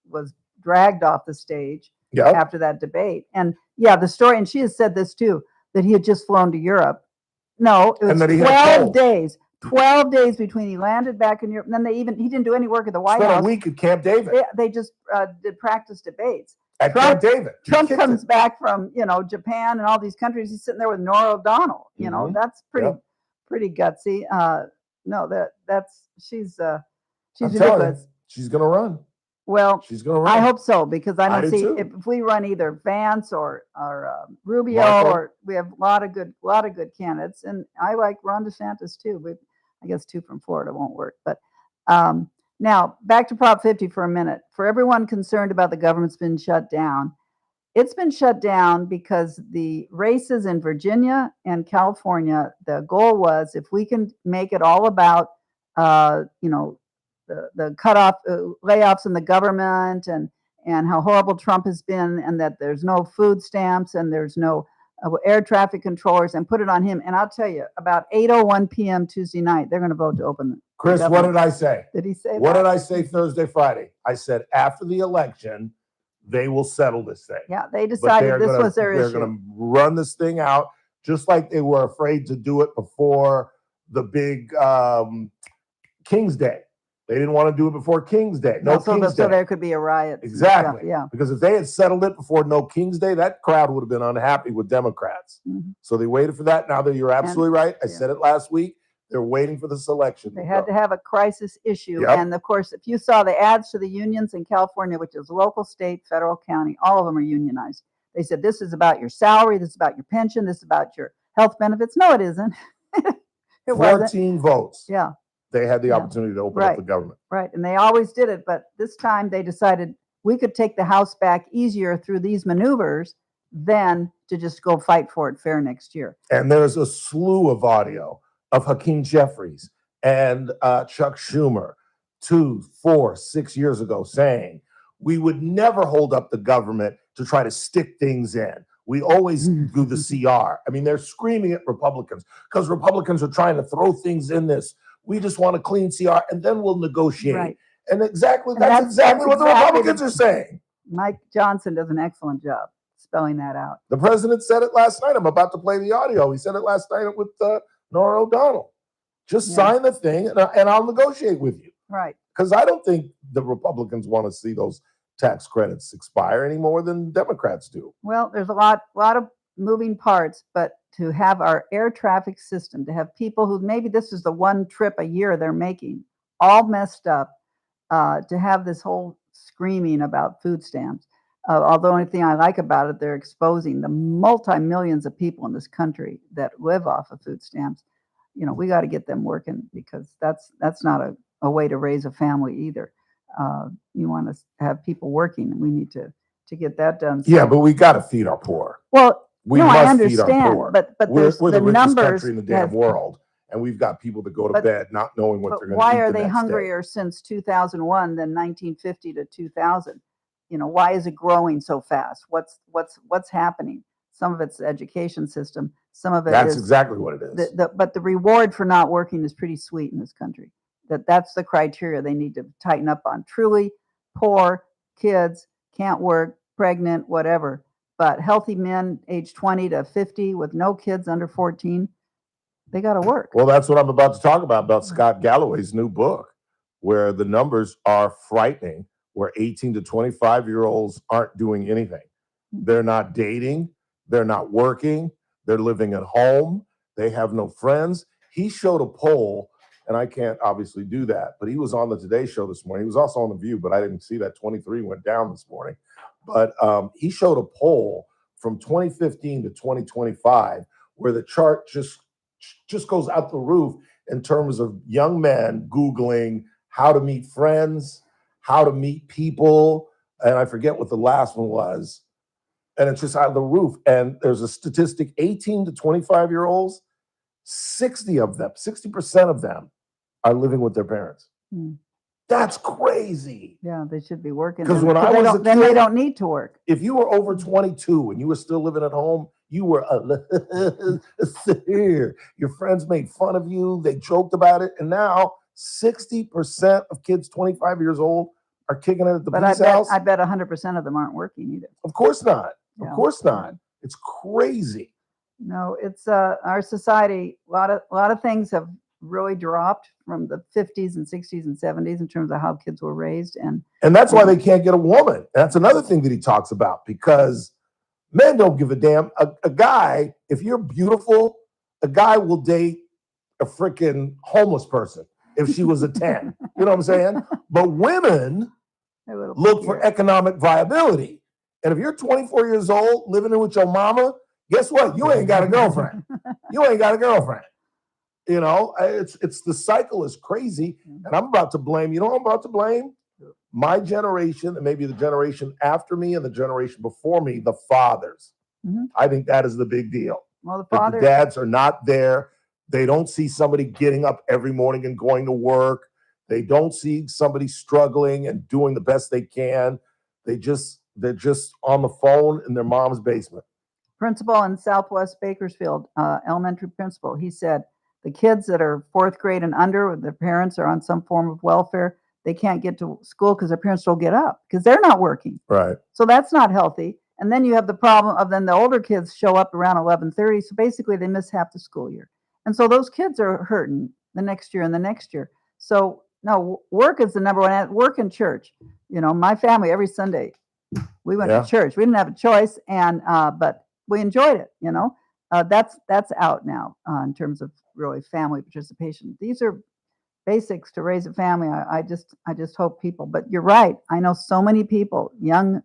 was dragged off the stage Yep. after that debate. And yeah, the story, and she has said this too, that he had just flown to Europe. No, it was And that he had a 12 cold. days. 12 days between he landed back in Europe, and then he didn't do any work at the White Spent House. a week at Camp David. They just did practice debates. At Camp David. Trump comes back from Japan and all these countries. He's sitting there with Nora O'Donnell. Mhm. That's pretty Yep. pretty gutsy. No, she's I'm telling you, ridiculous. she's going to run. Well, She's going to run. I hope so, because I I don't do see too. if we run either Vance or Rubio, Marco. or we have a lot of good candidates, and I like Ron DeSantis too. But I guess 2 from Florida won't work. But now back to Prop 50 for a minute. For everyone concerned about the government's been shut down, it's been shut down because the races in Virginia and California, the goal was, if we can make it all about the cutoff layoffs in the government and how horrible Trump has been, and that there's no food stamps and there's no air traffic controllers, and put it on him. And I'll tell you, about 8:01 p.m. Tuesday night, they're going to vote to open the Chris, what government. did I say? Did he say What that? did I say Thursday, Friday? I said after the election, they will settle this thing. Yeah, they But decided this was their they're issue. going to run this thing out, just like they were afraid to do it before the big King's Day. They didn't want to do it before King's Day. No so King's Day. there could be a riot. and Exactly. stuff, Yeah. Because if they had settled it before no King's Day, that crowd would have been unhappy with Democrats. Mhm. So they waited for that. Now that you're absolutely right. I said it last week. They're waiting for this election. They had to have a crisis issue. Yep. And of course, if you saw the ads to the unions in California, which is local, state, federal, county, all of them are unionized. They said, this is about your salary, this is about your pension, this is about your health benefits. No, it isn't. It wasn't. 14 votes. Yeah. They had the Yeah. opportunity to open up Right. the government. Right. And they always did it. But this time they decided we could take the House back easier through these maneuvers than to just go fight for it fair next year. And there's a slew of audio of Hakeem Jeffries and Chuck Schumer 2, 4, 6 years ago saying we would never hold up the government to try to stick things in. We always do the CR. I mean, they're screaming at Republicans because Republicans are trying to throw things in this. We just want a clean CR and then we'll negotiate. Right. And that's exactly what the exactly Republicans are saying. Mike Johnson does an excellent job spelling that out. The president said it last night. I'm about to play the audio. He said it last night with Nora O'Donnell. Just sign the thing and I'll negotiate with you. Right. Because I don't think the Republicans want to see those tax credits expire any more than Democrats do. Well, there's a lot of moving parts, but to have our air traffic system, to have people who maybe this is the one trip a year they're making, all messed up, to have this whole screaming about food stamps. Although the only thing I like about it, they're exposing the multi-millions of people in this country that live off of food stamps. You know, we got to get them working because that's not a way to raise a family either. You want to have people working, and we need to get that done. So, Yeah, but we got to feed our poor. well, We no, must I feed our understand, poor. but we're there's the the richest numbers country in the damn have- world, and we've got people that go to But- bed not knowing what But they're going to why eat are the they next day. hungrier since 2001 than 1950 to 2000? You know, why is it growing so fast? What's happening? Some of it's the education system. Some of it That's is exactly what it is. but the reward for not working is pretty sweet in this country. That's the criteria they need to tighten up on. Truly poor kids, can't work, pregnant, whatever. But healthy men age 20 to 50 with no kids under 14, they got to work. Well, that's what I'm about to talk about Scott Galloway's new book, where the numbers are frightening, where 18 to 25-year-olds aren't doing anything. They're not dating. They're not working. They're living at home. They have no friends. He showed a poll, and I can't obviously do that, but he was on the Today Show this morning. He was also on The View, but I didn't see that 23 went down this morning. But he showed a poll from 2015 to 2025 where the chart just goes out the roof in terms of young men Googling how to meet friends, how to meet people, and I forget what the last one was. And it's just out of the roof. And there's a statistic, 18 to 25-year-olds, 60% of them are living with their parents. That's crazy. Yeah, they should be working. Because then, when I they was don't- a then they kid- don't need to work. If you were over 22 and you were still living at home, you were here. Your friends made fun of you. They joked about it. And now 60% of kids 25 years old are kicking it at the But Peace House. I bet 100% of them aren't working either. Of course not. Yeah. Of course not. It's crazy. No, it's our society. A lot of things have really dropped from the 50s and 60s and 70s in terms of how kids were raised, and And that's why they can't get a woman. That's another thing that he talks about because men don't give a damn. A guy, if you're beautiful, a guy will date a freaking homeless person if she was a 10. You know what I'm saying? But women look for economic viability. And if you're 24 years old, living in with your mama, guess what? You ain't got a girlfriend. You ain't got a girlfriend. You know, it's the cycle is crazy. And I'm about to blame, you know what I'm about to blame? My generation and maybe the generation after me and the generation before me, the fathers. Mhm. I think that is the big deal. Well, the That fathers, the dads are not there. They don't see somebody getting up every morning and going to work. They don't see somebody struggling and doing the best they can. They're just on the phone in their mom's basement. principal in Southwest Bakersfield, elementary principal, he said the kids that are fourth grade and under, their parents are on some form of welfare. They can't get to school because their parents don't get up because they're not working. Right. So that's not healthy. And then you have the problem of then the older kids show up around 11:30. So basically they miss half the school year. And so those kids are hurting the next year and the next year. So no, work is the number one. Work and church. You know, my family every Sunday, we went Yeah. to church. We didn't have a choice, and but we enjoyed it. You know, that's out now in terms of really family participation. These are basics to raise a family. I just hope people. But you're right. I know so many people, even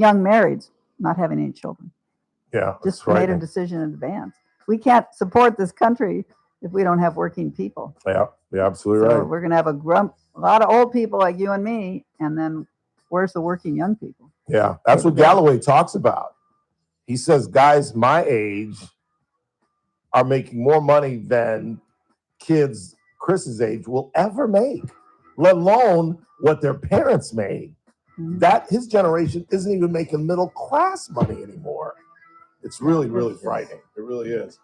young marrieds, not having any children. Yeah. Just that's made a frightening. decision in advance. We can't support this country if we don't have working people. Yeah. Yeah. Absolutely So right. we're going to have a lot of old people like you and me, and then where's the working young people? Yeah, that's what Galloway talks about. He says guys my age are making more money than kids Chris's age will ever make, let alone what their parents made. That his generation isn't even making middle class money anymore. It's really, really frightening. It really is.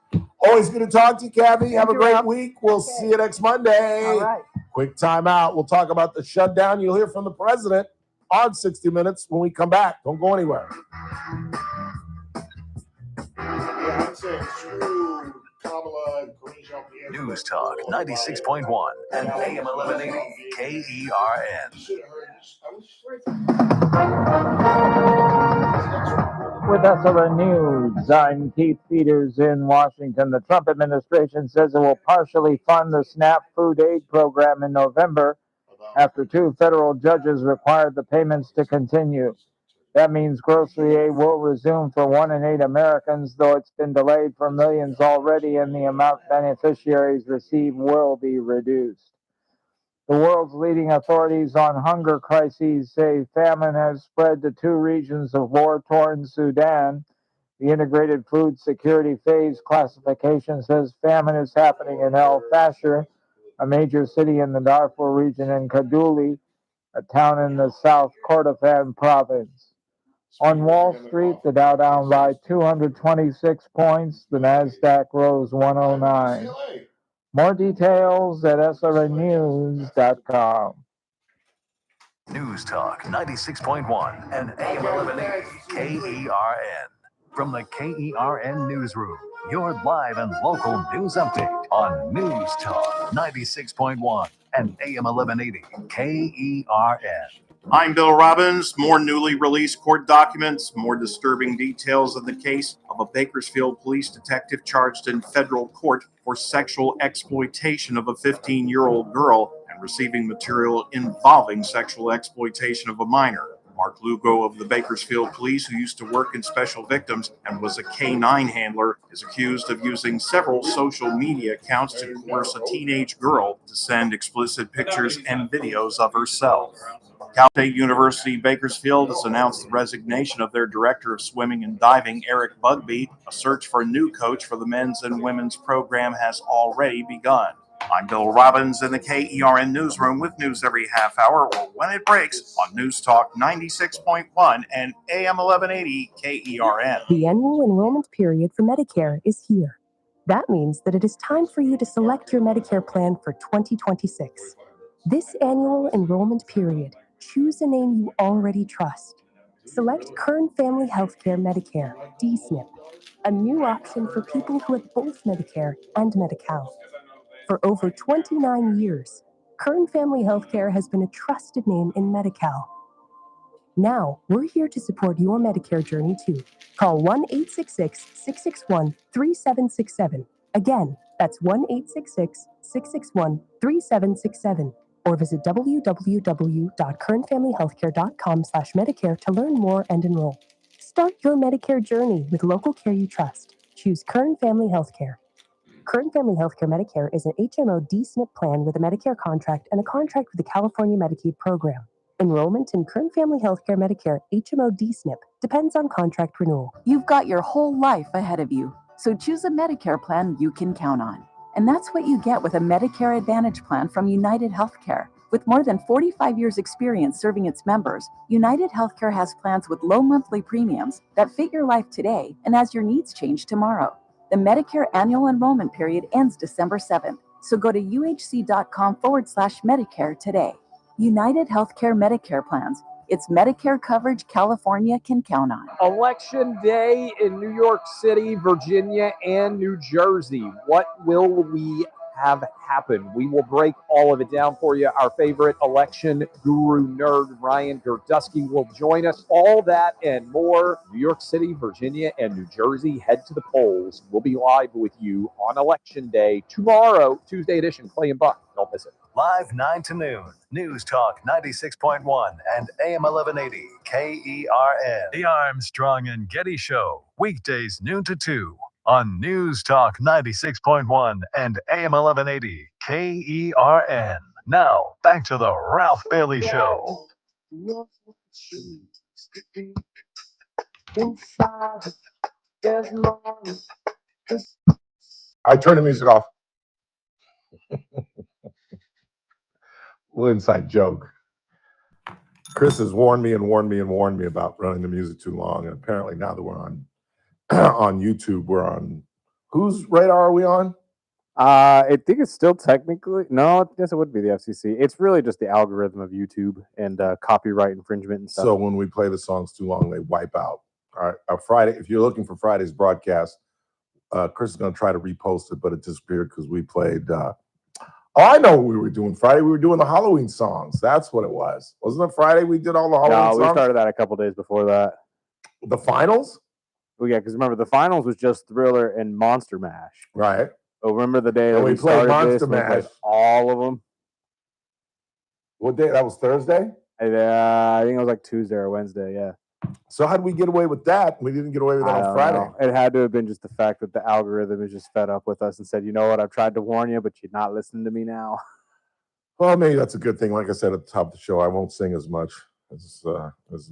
Always good to talk to you, Kathy. Have a great week. We'll see you next Monday. All right. Quick time out. I'll talk about the shutdown. You'll hear from the president on 60 Minutes when we come back. Don't go anywhere. News Talk 96.1 and AM 1180 KERN. With SRN News, I'm Keith Peters in Washington. The Trump administration says it will partially fund the SNAP food aid program in November after 2 federal judges required the payments to continue. That means grocery aid will resume for 1 in 8 Americans, though it's been delayed for millions already, and the amount beneficiaries receive will be reduced. The world's leading authorities on hunger crises say famine has spread to 2 regions of war-torn Sudan. The Integrated Food Security Phase classification says famine is happening in El Fasher, a major city in the Darfur region, and Kaduli, a town in the South Kordofan province. On Wall Street, the Dow down by 226 points, the Nasdaq rose 109. More details at srnnews.com. News Talk 96.1 and AM 1180 KERN. From the KERN Newsroom, your live and local news update on News Talk 96.1 and AM 1180 KERN. I'm Bill Robbins. More newly released court documents, more disturbing details of the case of a Bakersfield police detective charged in federal court for sexual exploitation of a 15-year-old girl and receiving material involving sexual exploitation of a minor. Mark Lugo of the Bakersfield Police, who used to work in special victims and was a K-9 handler, is accused of using several social media accounts to coerce a teenage girl to send explicit pictures and videos of herself. Cal State University Bakersfield has announced the resignation of their director of swimming and diving, Eric Bugby. A search for a new coach for the men's and women's program has already begun. I'm Bill Robbins in the KERN Newsroom with news every half hour or when it breaks on News Talk 96.1 and AM 1180 KERN. The annual enrollment period for Medicare is here. That means that it is time for you to select your Medicare plan for 2026. This annual enrollment period, choose a name you already trust. Select Kern Family Healthcare Medicare, DSNP, a new option for people who have both Medicare and Medi-Cal. For over 29 years, Kern Family Healthcare has been a trusted name in Medi-Cal. Now, we're here to support your Medicare journey too. Call 1-866-661-3767. Again, that's 1-866-661-3767. Or visit www.kernfamilyhealthcare.com/Medicare to learn more and enroll. Start your Medicare journey with local care you trust. Choose Kern Family Healthcare. Kern Family Healthcare Medicare is an HMO DSNP plan with a Medicare contract and a contract with the California Medicaid program. Enrollment in Kern Family Healthcare Medicare HMO DSNP depends on contract renewal. You've got your whole life ahead of you, so choose a Medicare plan you can count on. And that's what you get with a Medicare Advantage plan from United Healthcare. With more than 45 years' experience serving its members, United Healthcare has plans with low monthly premiums that fit your life today and as your needs change tomorrow. The Medicare annual enrollment period ends December 7th, so go to uhc.com/Medicare today. United Healthcare Medicare plans. It's Medicare coverage California can count on. Election day in New York City, Virginia, and New Jersey. What will we have happen? We will break all of it down for you. Our favorite election guru nerd, Ryan Gerdusky, will join us. All that and more. New York City, Virginia, and New Jersey. Head to the polls. We'll be live with you on Election Day tomorrow, Tuesday edition. Clay and Buck. Don't miss it. Live 9 to noon. News Talk 96.1 and AM 1180 KERN. The Armstrong and Getty Show. Weekdays noon to 2 on News Talk 96.1 and AM 1180 KERN. Now, back to the Ralph Bailey Show. Inside I turn the music off. Little inside joke. Chris has warned me about running the music too long, and apparently now that we're on on YouTube, we're on whose radar are we on? I think it's still technically no. I guess it would be the FCC. It's really just the algorithm of YouTube and copyright infringement and stuff. So when we play the songs too long, they wipe out. All right, Friday. If you're looking for Friday's broadcast, Chris is going to try to repost it, but it disappeared because we played. I know what we were doing Friday. We were doing the Halloween songs. That's what it was. Wasn't it Friday we did all the Halloween songs? No, we started that a couple days before that. The finals? Well, yeah, because remember the finals was just Thriller and Monster Mash. Right. Oh, remember the day And that we we played started Monster this? We played Mash. all of them. What day? That was Thursday? I think it was like Tuesday or Wednesday. Yeah. So how did we get away with that? We didn't get away with that I on don't Friday. know. It had to have been just the fact that the algorithm is just fed up with us and said, you know what, I've tried to warn you, but you're not listening to me now. Well, maybe that's a good thing. Like I said at the top of the show, I won't sing as much as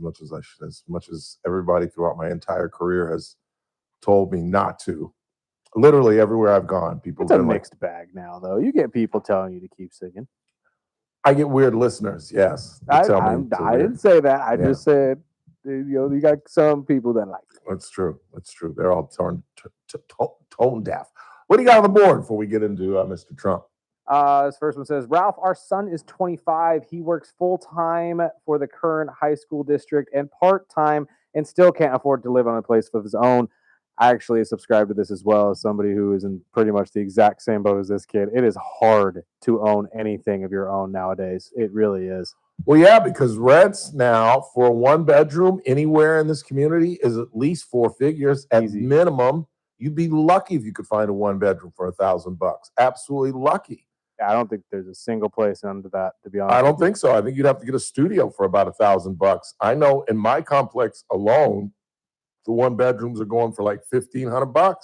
much as I should, as much as everybody throughout my entire career has told me not to. Literally everywhere I've gone, people It's a have been like, mixed bag now, though. You get people telling you to keep singing. I get weird listeners. Yes, they I tell me it's I weird. didn't say that. I Yeah. just said, you know, you got some people that like it. That's true. That's true. They're all tone deaf. What do you got on the board before we get into Mr. Trump? This first one says, Ralph, our son is 25. He works full time for the current high school district and part time and still can't afford to live on a place of his own. I actually subscribe to this as well as somebody who is in pretty much the exact same boat as this kid. It is hard to own anything of your own nowadays. It really is. Well, yeah, because rents now for a one bedroom anywhere in this community is at least four figures at minimum. You'd be lucky if you could find a one bedroom for $1,000. Absolutely lucky. I don't think there's a single place under that, to be honest. I don't think so. I think you'd have to get a studio for about $1,000. I know in my complex alone, the one bedrooms are going for like $1,500.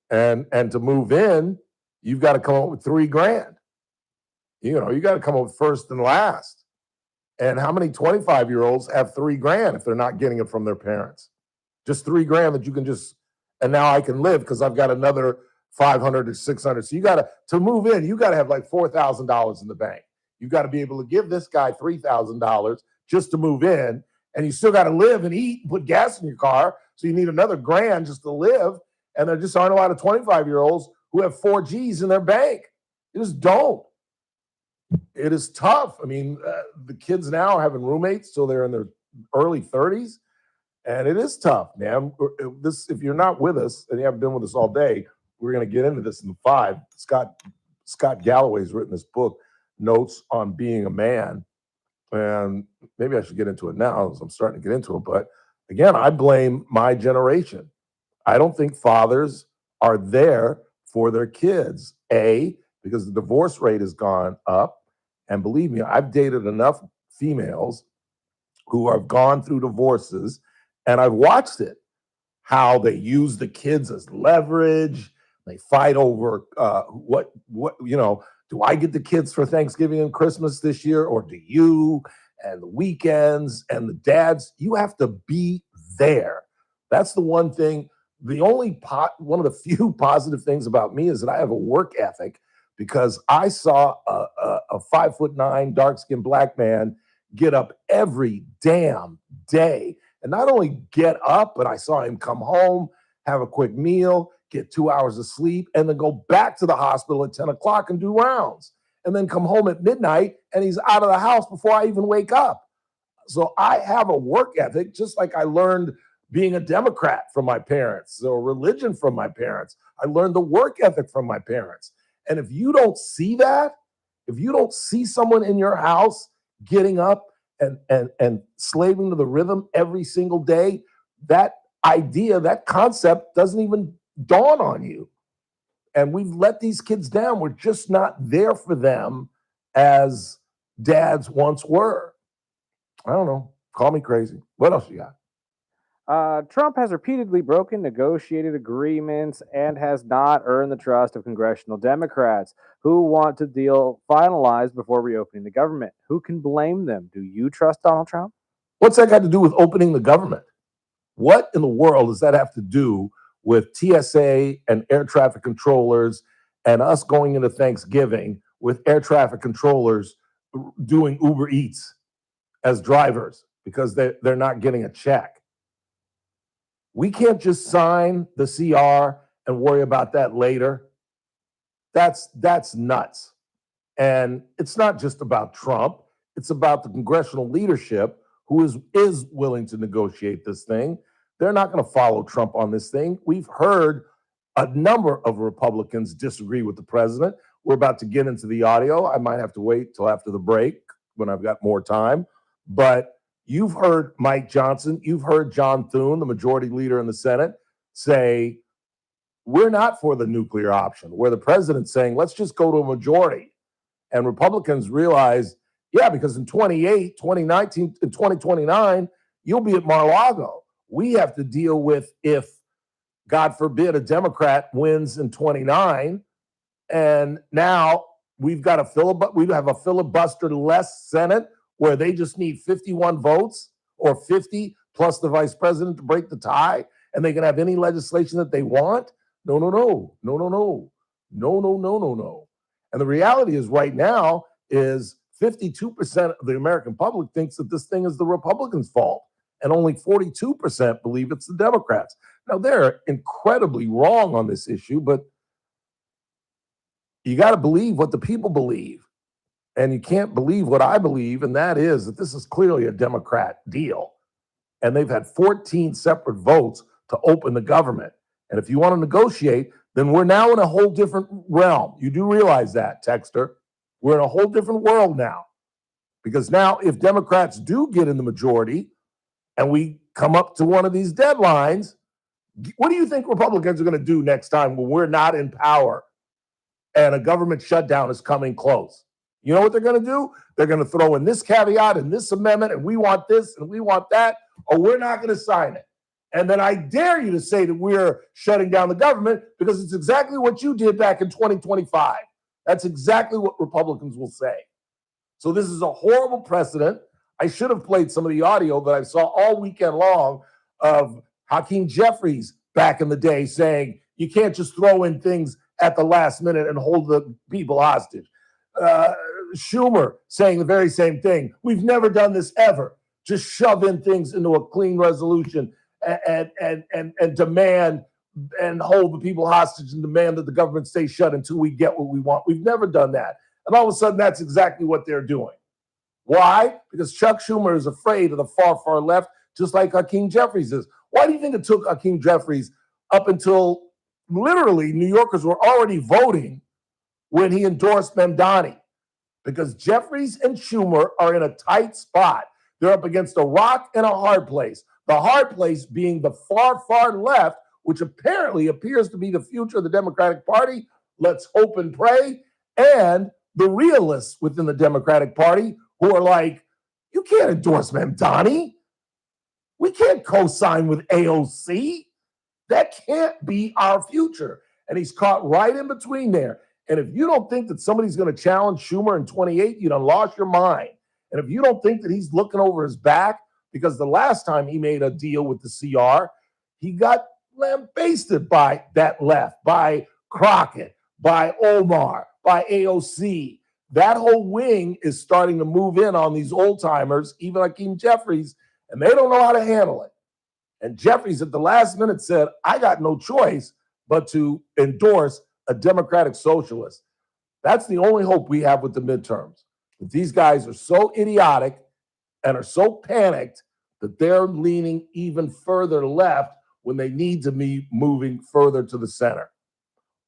And to move in, you've got to come up with $3,000. You know, you got to come up with first and last. And how many 25-year-olds have $3,000 if they're not getting it from their parents? Just $3,000 that you can just, and now I can live because I've got another 500 or 600. So you got to move in, you got to have like $4,000 in the bank. You got to be able to give this guy $3,000 just to move in, and you still got to live and eat and put gas in your car. So you need another $1,000 just to live. And there just aren't a lot of 25-year-olds who have 4 G's in their bank. You just don't. It is tough. I mean, the kids now are having roommates, so they're in their early 30s, and it is tough, man. This, if you're not with us and you haven't been with us all day, we're going to get into this in the 5. Scott Galloway's written this book, Notes on Being a Man, and maybe I should get into it now as I'm starting to get into it. But again, I blame my generation. I don't think fathers are there for their kids. Because the divorce rate has gone up. And believe me, I've dated enough females who have gone through divorces, and I've watched it, how they use the kids as leverage. They fight over what you know, do I get the kids for Thanksgiving and Christmas this year, or do you? And the weekends and the dads, you have to be there. That's the one thing. The only one of the few positive things about me is that I have a work ethic, because I saw a 5'9" dark-skinned black man get up every damn day. And not only get up, but I saw him come home, have a quick meal, get 2 hours of sleep, and then go back to the hospital at 10 o'clock and do rounds. And then come home at midnight, and he's out of the house before I even wake up. So I have a work ethic, just like I learned being a Democrat from my parents, or religion from my parents. I learned the work ethic from my parents. And if you don't see that, if you don't see someone in your house getting up and slaving to the rhythm every single day, that idea, that concept doesn't even dawn on you. And we've let these kids down. We're just not there for them as dads once were. I don't know. Call me crazy. What else you got? Trump has repeatedly broken negotiated agreements and has not earned the trust of congressional Democrats who want to deal finalized before reopening the government. Who can blame them? Do you trust Donald Trump? What's that got to do with opening the government? What in the world does that have to do with TSA and air traffic controllers and us going into Thanksgiving with air traffic controllers doing Uber Eats as drivers because they're not getting a check? We can't just sign the CR and worry about that later. That's nuts. And it's not just about Trump. It's about the congressional leadership who is willing to negotiate this thing. They're not going to follow Trump on this thing. We've heard a number of Republicans disagree with the president. We're about to get into the audio. I might have to wait till after the break when I've got more time. But you've heard Mike Johnson. You've heard John Thune, the majority leader in the Senate, say, we're not for the nuclear option, where the president's saying, let's just go to a majority. And Republicans realize, yeah, because in 2019, and 2029, you'll be at Mar-a-Lago. We have to deal with if, God forbid, a Democrat wins in 29, and now we have a filibuster-less Senate where they just need 51 votes or 50 plus the vice president to break the tie, and they can have any legislation that they want. No. And the reality is right now is 52% of the American public thinks that this thing is the Republicans' fault, and only 42% believe it's the Democrats. Now, they're incredibly wrong on this issue, but you got to believe what the people believe, and you can't believe what I believe, and that is that this is clearly a Democrat deal, and they've had 14 separate votes to open the government. And if you want to negotiate, then we're now in a whole different realm. You do realize that, Texter. We're in a whole different world now. Because now if Democrats do get in the majority and we come up to one of these deadlines, what do you think Republicans are going to do next time when we're not in power and a government shutdown is coming close? You know what they're going to do? They're going to throw in this caveat and this amendment, and we want this and we want that, or we're not going to sign it. And then I dare you to say that we're shutting down the government, because it's exactly what you did back in 2025. That's exactly what Republicans will say. So this is a horrible precedent. I should have played some of the audio that I saw all weekend long of Hakeem Jeffries back in the day saying, you can't just throw in things at the last minute and hold the people hostage. Schumer saying the very same thing. We've never done this ever. Just shove in things into a clean resolution and demand and hold the people hostage and demand that the government stay shut until we get what we want. We've never done that. And all of a sudden, that's exactly what they're doing. Why? Because Chuck Schumer is afraid of the far, far left, just like Hakeem Jeffries is. Why do you think it took Hakeem Jeffries up until literally New Yorkers were already voting when he endorsed Mamdani? Because Jeffries and Schumer are in a tight spot. They're up against a rock and a hard place. The hard place being the far, far left, which apparently appears to be the future of the Democratic Party. Let's hope and pray. And the realists within the Democratic Party who are like, you can't endorse Mamdani. We can't co-sign with AOC. That can't be our future. And he's caught right in between there. And if you don't think that somebody's going to challenge Schumer in 28, you done lost your mind. And if you don't think that he's looking over his back, because the last time he made a deal with the CR, he got lambasted by that left, by Crockett, by Omar, by AOC. That whole wing is starting to move in on these old timers, even Hakeem Jeffries, and they don't know how to handle it. And Jeffries at the last minute said, I got no choice but to endorse a Democratic socialist. That's the only hope we have with the midterms. But these guys are so idiotic and are so panicked that they're leaning even further left when they need to be moving further to the center.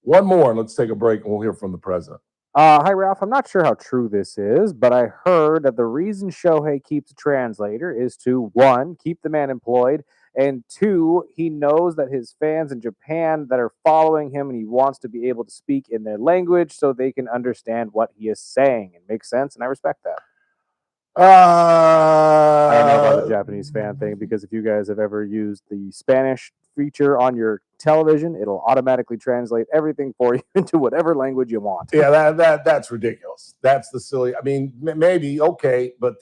One more, let's take a break and we'll hear from the president. Hi, Ralph. I'm not sure how true this is, but I heard that the reason Shohei keeps a translator is to, one, keep the man employed, and two, he knows that his fans in Japan that are following him, and he wants to be able to speak in their language so they can understand what he is saying. It makes sense, and I respect that. I don't know about the Japanese fan thing because if you guys have ever used the Spanish feature on your television, it'll automatically translate everything for you into whatever language you want. Yeah, that's ridiculous. That's the silly. I mean, maybe okay, but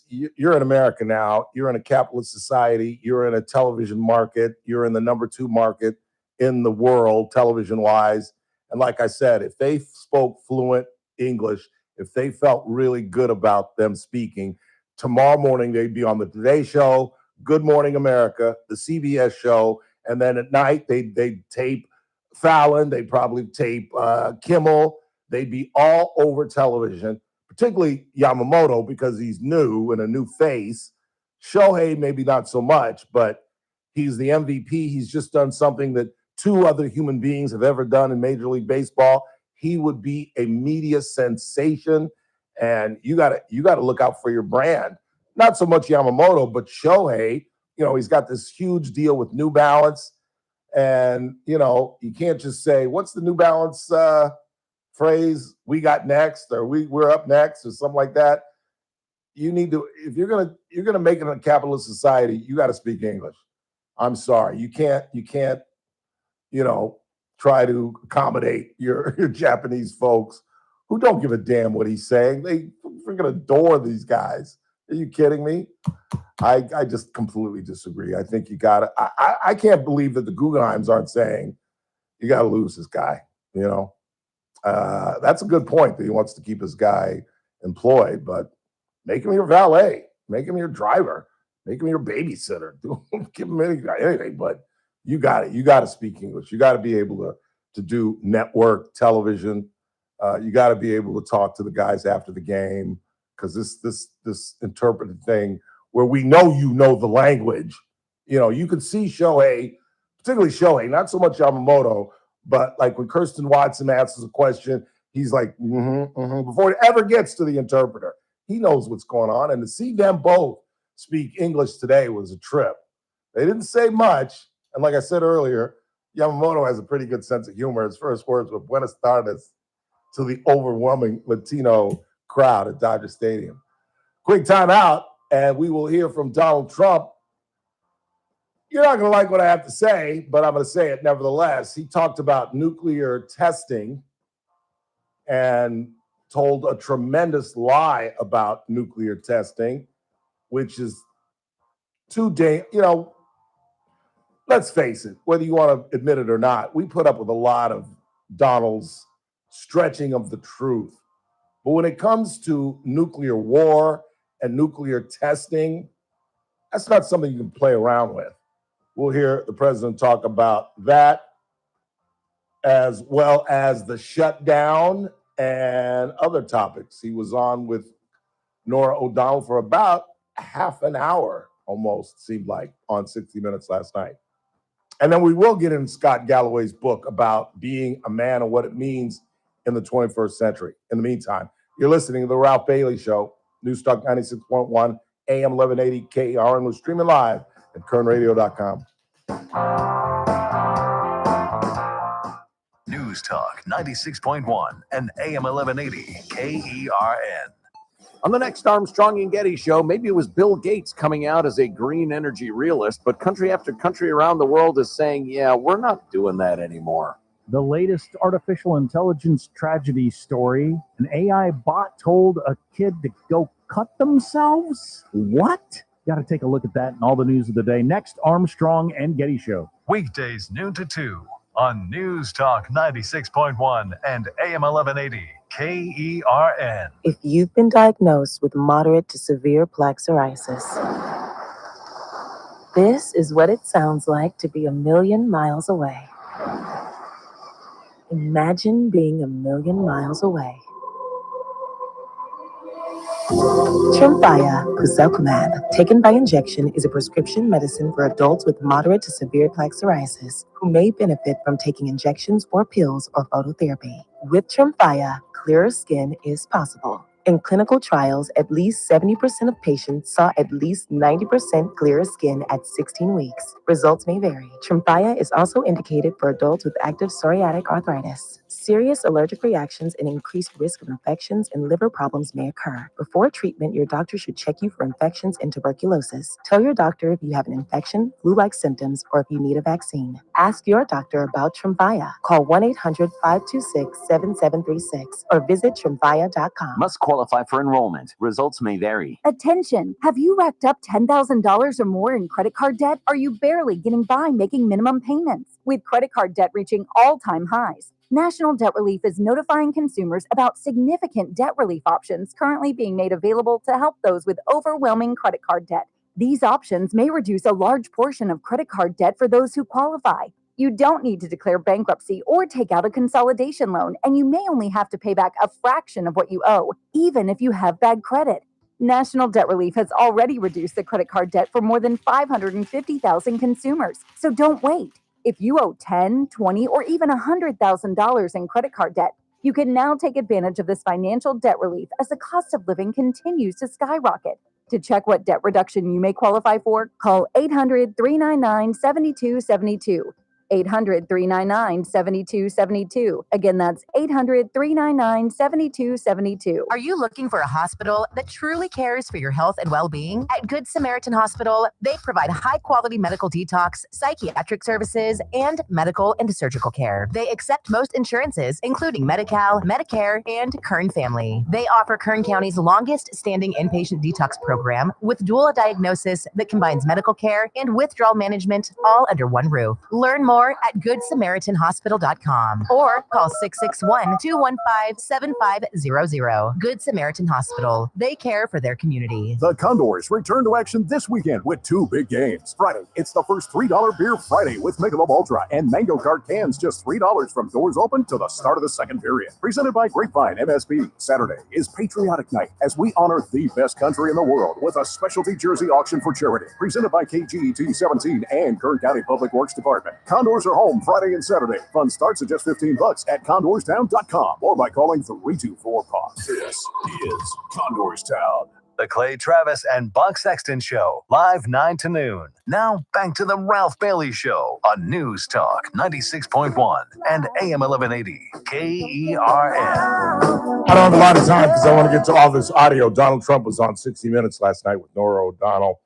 you're in America now. You're in a capitalist society. You're in a television market. You're in the number 2 market in the world, television wise. And like I said, if they spoke fluent English, if they felt really good about them speaking, tomorrow morning they'd be on the Today Show, Good Morning America, the CBS show, and then at night they'd tape Fallon, they'd probably tape Kimmel. They'd be all over television, particularly Yamamoto because he's new and a new face. Shohei, maybe not so much, but he's the MVP. He's just done something that 2 other human beings have ever done in Major League Baseball. He would be a media sensation, and you got to look out for your brand. Not so much Yamamoto, but Shohei. You know, he's got this huge deal with New Balance. And, you know, you can't just say, what's the New Balance phrase? We got next, or we're up next, or something like that. You need to, if you're gonna make it in a capitalist society, you got to speak English. I'm sorry. You can't, you know, try to accommodate your Japanese folks who don't give a damn what he's saying. They freaking adore these guys. Are you kidding me? I just completely disagree. I think you got to. I can't believe that the Guggenheims aren't saying you got to lose this guy. You know, that's a good point that he wants to keep his guy employed, but make him your valet, make him your driver, make him your babysitter. Give him anything, but you got it. You got to speak English. You got to be able to do network television. You got to be able to talk to the guys after the game because this interpreted thing. Where we know you know the language. You know, you can see Shohei, particularly Shohei, not so much Yamamoto, but like when Kirsten Watson answers a question, he's like, before it ever gets to the interpreter. He knows what's going on. And to see them both speak English today was a trip. They didn't say much. And like I said earlier, Yamamoto has a pretty good sense of humor. His first words were Buenas tardes to the overwhelming Latino crowd at Dodger Stadium. Quick timeout. And we will hear from Donald Trump. You're not going to like what I have to say, but I'm going to say it nevertheless. He talked about nuclear testing and told a tremendous lie about nuclear testing, which is too dangerous. You know, let's face it, whether you want to admit it or not, we put up with a lot of Donald's stretching of the truth. But when it comes to nuclear war, and nuclear testing, that's not something you can play around with. We'll hear the president talk about that, as well as the shutdown and other topics. He was on with Nora O'Donnell for about half an hour, almost, seemed like, on 60 Minutes last night. And then we will get in Scott Galloway's book about being a man and what it means in the 21st century. In the meantime, you're listening to The Ralph Bailey Show. News Talk 96.1, AM 1180, KERN. We're streaming live at kernradio.com. News Talk 96.1 and AM 1180, KERN. On the next Armstrong and Getty show, maybe it was Bill Gates coming out as a green energy realist, but country after country around the world is saying, yeah, we're not doing that anymore. The latest artificial intelligence tragedy story. An AI bot told a kid to go cut themselves? What? Got to take a look at that and all the news of the day. Next, Armstrong and Getty Show. Weekdays noon to 2 on News Talk 96.1 and AM 1180, KERN. If you've been diagnosed with moderate to severe plaque psoriasis, this is what it sounds like to be 1,000,000 miles away. Imagine being 1,000,000 miles away. Tremfya guselkumab, taken by injection, is a prescription medicine for adults with moderate to severe plaque psoriasis who may benefit from taking injections or pills or phototherapy. With Tremfya, clearer skin is possible. In clinical trials, at least 70% of patients saw at least 90% clearer skin at 16 weeks. Results may vary. Tremfya is also indicated for adults with active psoriatic arthritis. Serious allergic reactions and increased risk of infections and liver problems may occur. Before treatment, your doctor should check you for infections and tuberculosis. Tell your doctor if you have an infection, flu-like symptoms, or if you need a vaccine. Ask your doctor about Tremfya. Call 1-800-526-7736 or visit tremfya.com. Must qualify for enrollment. Results may vary. Attention! Have you racked up $10,000 or more in credit card debt? Are you barely getting by making minimum payments? With credit card debt reaching all-time highs, National Debt Relief is notifying consumers about significant debt relief options currently being made available to help those with overwhelming credit card debt. These options may reduce a large portion of credit card debt for those who qualify. You don't need to declare bankruptcy or take out a consolidation loan, and you may only have to pay back a fraction of what you owe, even if you have bad credit. National Debt Relief has already reduced the credit card debt for more than 550,000 consumers, so don't wait. If you owe $10,000, $20,000, or even $100,000 in credit card debt, you can now take advantage of this financial debt relief as the cost of living continues to skyrocket. To check what debt reduction you may qualify for, call 800-399-7272. 800-399-7272. Again, that's 800-399-7272. Are you looking for a hospital that truly cares for your health and well-being? At Good Samaritan Hospital, they provide high-quality medical detox, psychiatric services, and medical and surgical care. They accept most insurances, including Medi-Cal, Medicare, and Kern Family. They offer Kern County's longest-standing inpatient detox program with dual diagnosis that combines medical care and withdrawal management all under one roof. Learn more at GoodSamaritanHospital.com or call 661-215-7500. Good Samaritan Hospital. They care for their community. The Condors return to action this weekend with two big games. Friday, it's the first $3 Beer Friday with Michelob Ultra and Mango Cart cans, just $3 from doors open to the start of the second period. Presented by Grapevine MSP. Saturday is Patriotic Night as we honor the best country in the world with a specialty jersey auction for charity. Presented by KGET 17 and Kern County Public Works Department. Condors are home Friday and Saturday. Fun starts at just $15 at condorstown.com or by calling 324-POP. This is Condorstown. The Clay Travis and Buck Sexton Show, live 9 to noon. Now back to the Ralph Bailey Show on News Talk 96.1 and AM 1180 KERN. I don't have a lot of time because I want to get to all this audio. Donald Trump was on 60 Minutes last night with Norah O'Donnell,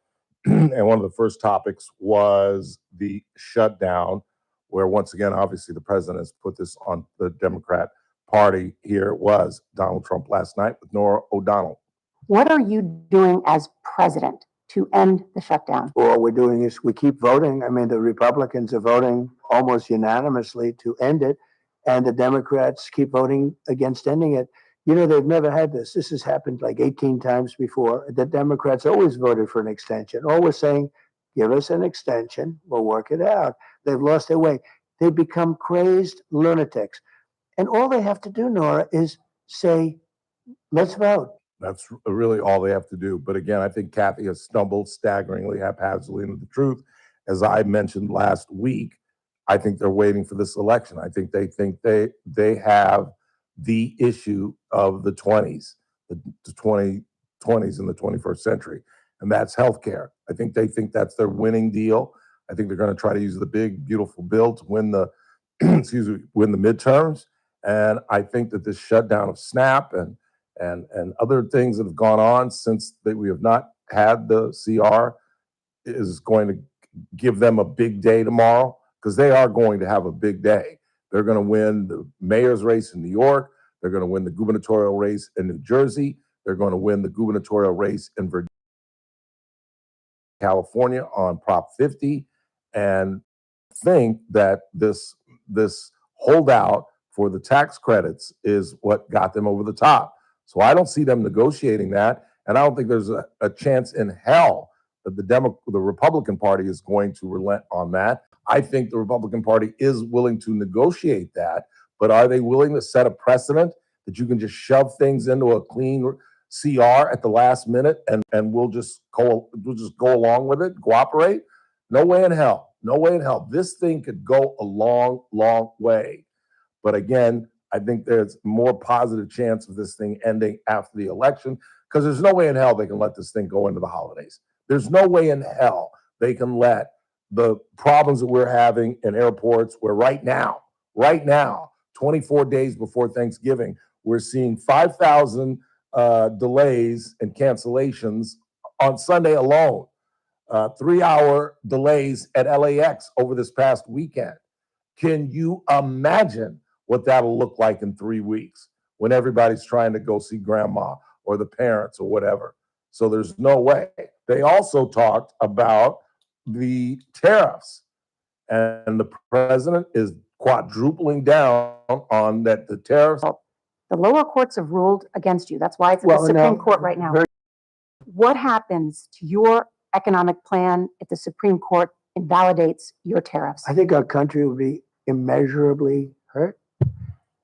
and one of the first topics was the shutdown, where once again, obviously, the president has put this on the Democrat Party. Here it was, Donald Trump last night with Norah O'Donnell. What are you doing as president to end the shutdown? Well, what we're doing is we keep voting. I mean, the Republicans are voting almost unanimously to end it, and the Democrats keep voting against ending it. You know, they've never had this. This has happened like 18 times before. The Democrats always voted for an extension, always saying, give us an extension, we'll work it out. They've lost their way. They've become crazed lunatics. And all they have to do, Norah, is say, let's vote. That's really all they have to do. But again, I think Kathy has stumbled staggeringly, haphazardly into the truth. As I mentioned last week, I think they're waiting for this election. I think they have the issue of the 20s, the 2020s in the 21st century, and that's healthcare. I think they think that's their winning deal. I think they're going to try to use the big, beautiful bill to win the, win the midterms. And I think that this shutdown of SNAP and other things that have gone on since we have not had the CR is going to give them a big day tomorrow, because they are going to have a big day. They're going to win the mayor's race in New York. They're going to win the gubernatorial race in New Jersey. They're going to win the gubernatorial race in Virginia, California on Prop 50. And think that this holdout for the tax credits is what got them over the top. So I don't see them negotiating that. And I don't think there's a chance in hell that the Republican Party is going to relent on that. I think the Republican Party is willing to negotiate that, but are they willing to set a precedent that you can just shove things into a clean CR at the last minute and we'll just go along with it, cooperate? No way in hell. No way in hell. This thing could go a long, long way. But again, I think there's more positive chance of this thing ending after the election, because there's no way in hell they can let this thing go into the holidays. There's no way in hell they can let the problems that we're having in airports, where right now, 24 days before Thanksgiving, we're seeing 5,000 delays and cancellations on Sunday alone. 3-hour delays at LAX over this past weekend. Can you imagine what that'll look like in 3 weeks when everybody's trying to go see grandma or the parents or whatever? So there's no way. They also talked about the tariffs, and the president is quadrupling down on that. The tariffs. The lower courts have ruled against you. That's why it's at Well, the Supreme no, Court right now. very- What happens to your economic plan if the Supreme Court invalidates your tariffs? I think our country will be immeasurably hurt.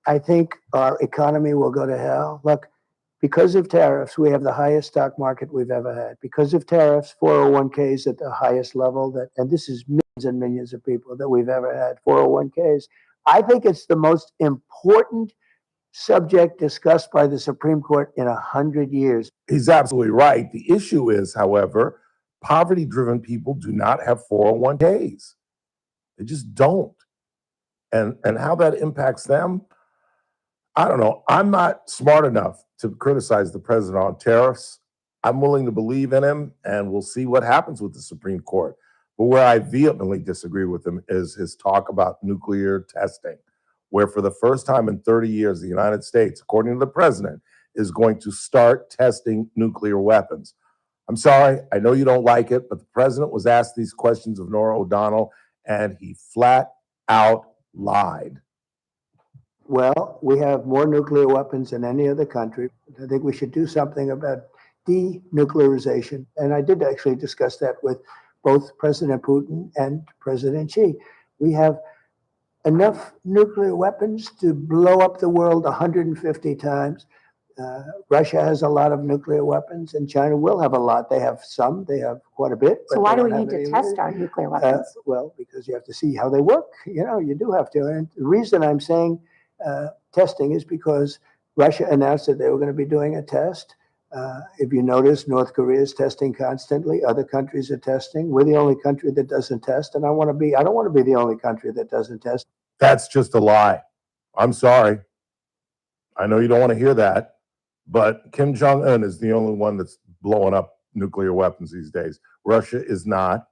I think our economy will go to hell. Look, because of tariffs, we have the highest stock market we've ever had. Because of tariffs, 401ks at the highest level and this is millions and millions of people that we've ever had, 401ks. I think it's the most important subject discussed by the Supreme Court in 100 years. He's absolutely right. The issue is, however, poverty-driven people do not have 401ks. They just don't. And how that impacts them, I don't know. I'm not smart enough to criticize the president on tariffs. I'm willing to believe in him, and we'll see what happens with the Supreme Court. But where I vehemently disagree with him is his talk about nuclear testing, where for the first time in 30 years, the United States, according to the president, is going to start testing nuclear weapons. I'm sorry, I know you don't like it, but the president was asked these questions of Norah O'Donnell, and he flat out lied. Well, we have more nuclear weapons than any other country. I think we should do something about denuclearization. And I did actually discuss that with both President Putin and President Xi. We have enough nuclear weapons to blow up the world 150 times. Russia has a lot of nuclear weapons, and China will have a lot. They have some, they have quite a bit. So why do we need to test our nuclear weapons? Well, because you have to see how they work. You know, you do have to. And the reason I'm saying testing is because Russia announced that they were going to be doing a test. If you notice, North Korea is testing constantly. Other countries are testing. We're the only country that doesn't test, and I don't want to be the only country that doesn't test. That's just a lie. I'm sorry. I know you don't want to hear that, but Kim Jong-un is the only one that's blowing up nuclear weapons these days. Russia is not,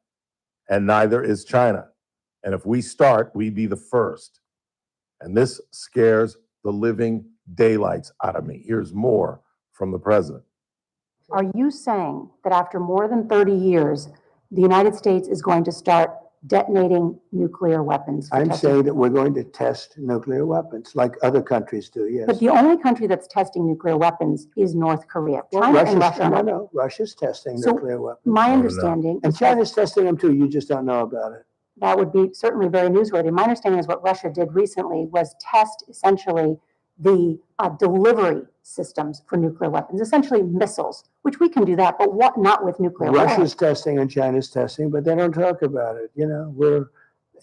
and neither is China. And if we start, we be the first. And this scares the living daylights out of me. Here's more from the president. Are you saying that after more than 30 years, the United States is going to start detonating nuclear weapons? I'm saying that we're going to test nuclear weapons like other countries do, yes. But the only country that's testing nuclear weapons is North Korea. China and Russia. No, Russia's testing So nuclear weapons. my understanding And is that China's testing them too, you just don't know about it. that would be certainly very newsworthy. My understanding is what Russia did recently was test essentially the delivery systems for nuclear weapons, essentially missiles, which we can do that, but what not with nuclear Russia's weapons. testing and China's testing, but they don't talk about it. You know, we're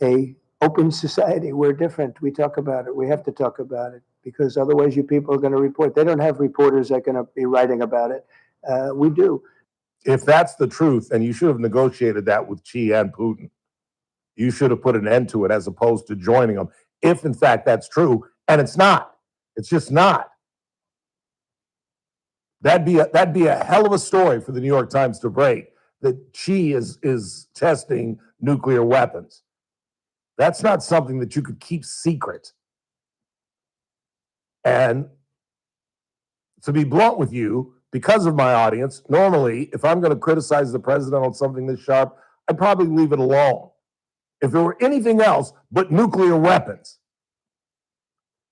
a open society. We're different. We talk about it. We have to talk about it because otherwise you people are going to report. They don't have reporters that are going to be writing about it. We do. If that's the truth, then you should have negotiated that with Xi and Putin. You should have put an end to it as opposed to joining them. If in fact that's true, and it's not. It's just not. That'd be a hell of a story for the New York Times to break, that Xi is testing nuclear weapons. That's not something that you could keep secret. And to be blunt with you, because of my audience, normally, if I'm going to criticize the president on something this sharp, I'd probably leave it alone. If there were anything else but nuclear weapons.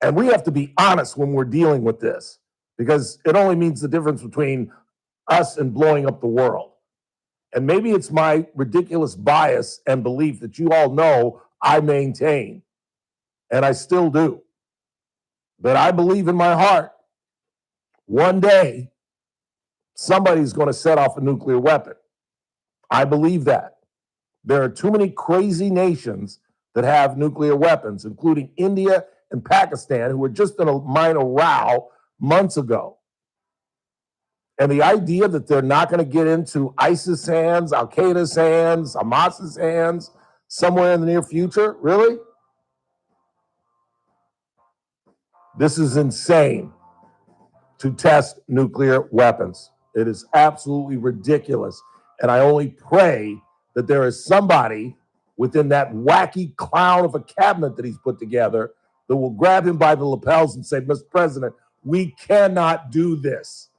And we have to be honest when we're dealing with this, because it only means the difference between us and blowing up the world. And maybe it's my ridiculous bias and belief that you all know I maintain, and I still do. But I believe in my heart, one day, somebody's going to set off a nuclear weapon. I believe that. There are too many crazy nations that have nuclear weapons, including India and Pakistan, who were just in a minor row months ago. And the idea that they're not going to get into ISIS hands, Al Qaeda's hands, Hamas's hands somewhere in the near future, really? This is insane to test nuclear weapons. It is absolutely ridiculous. And I only pray that there is somebody within that wacky clown of a cabinet that he's put together that will grab him by the lapels and say, Mr. President, we cannot do this.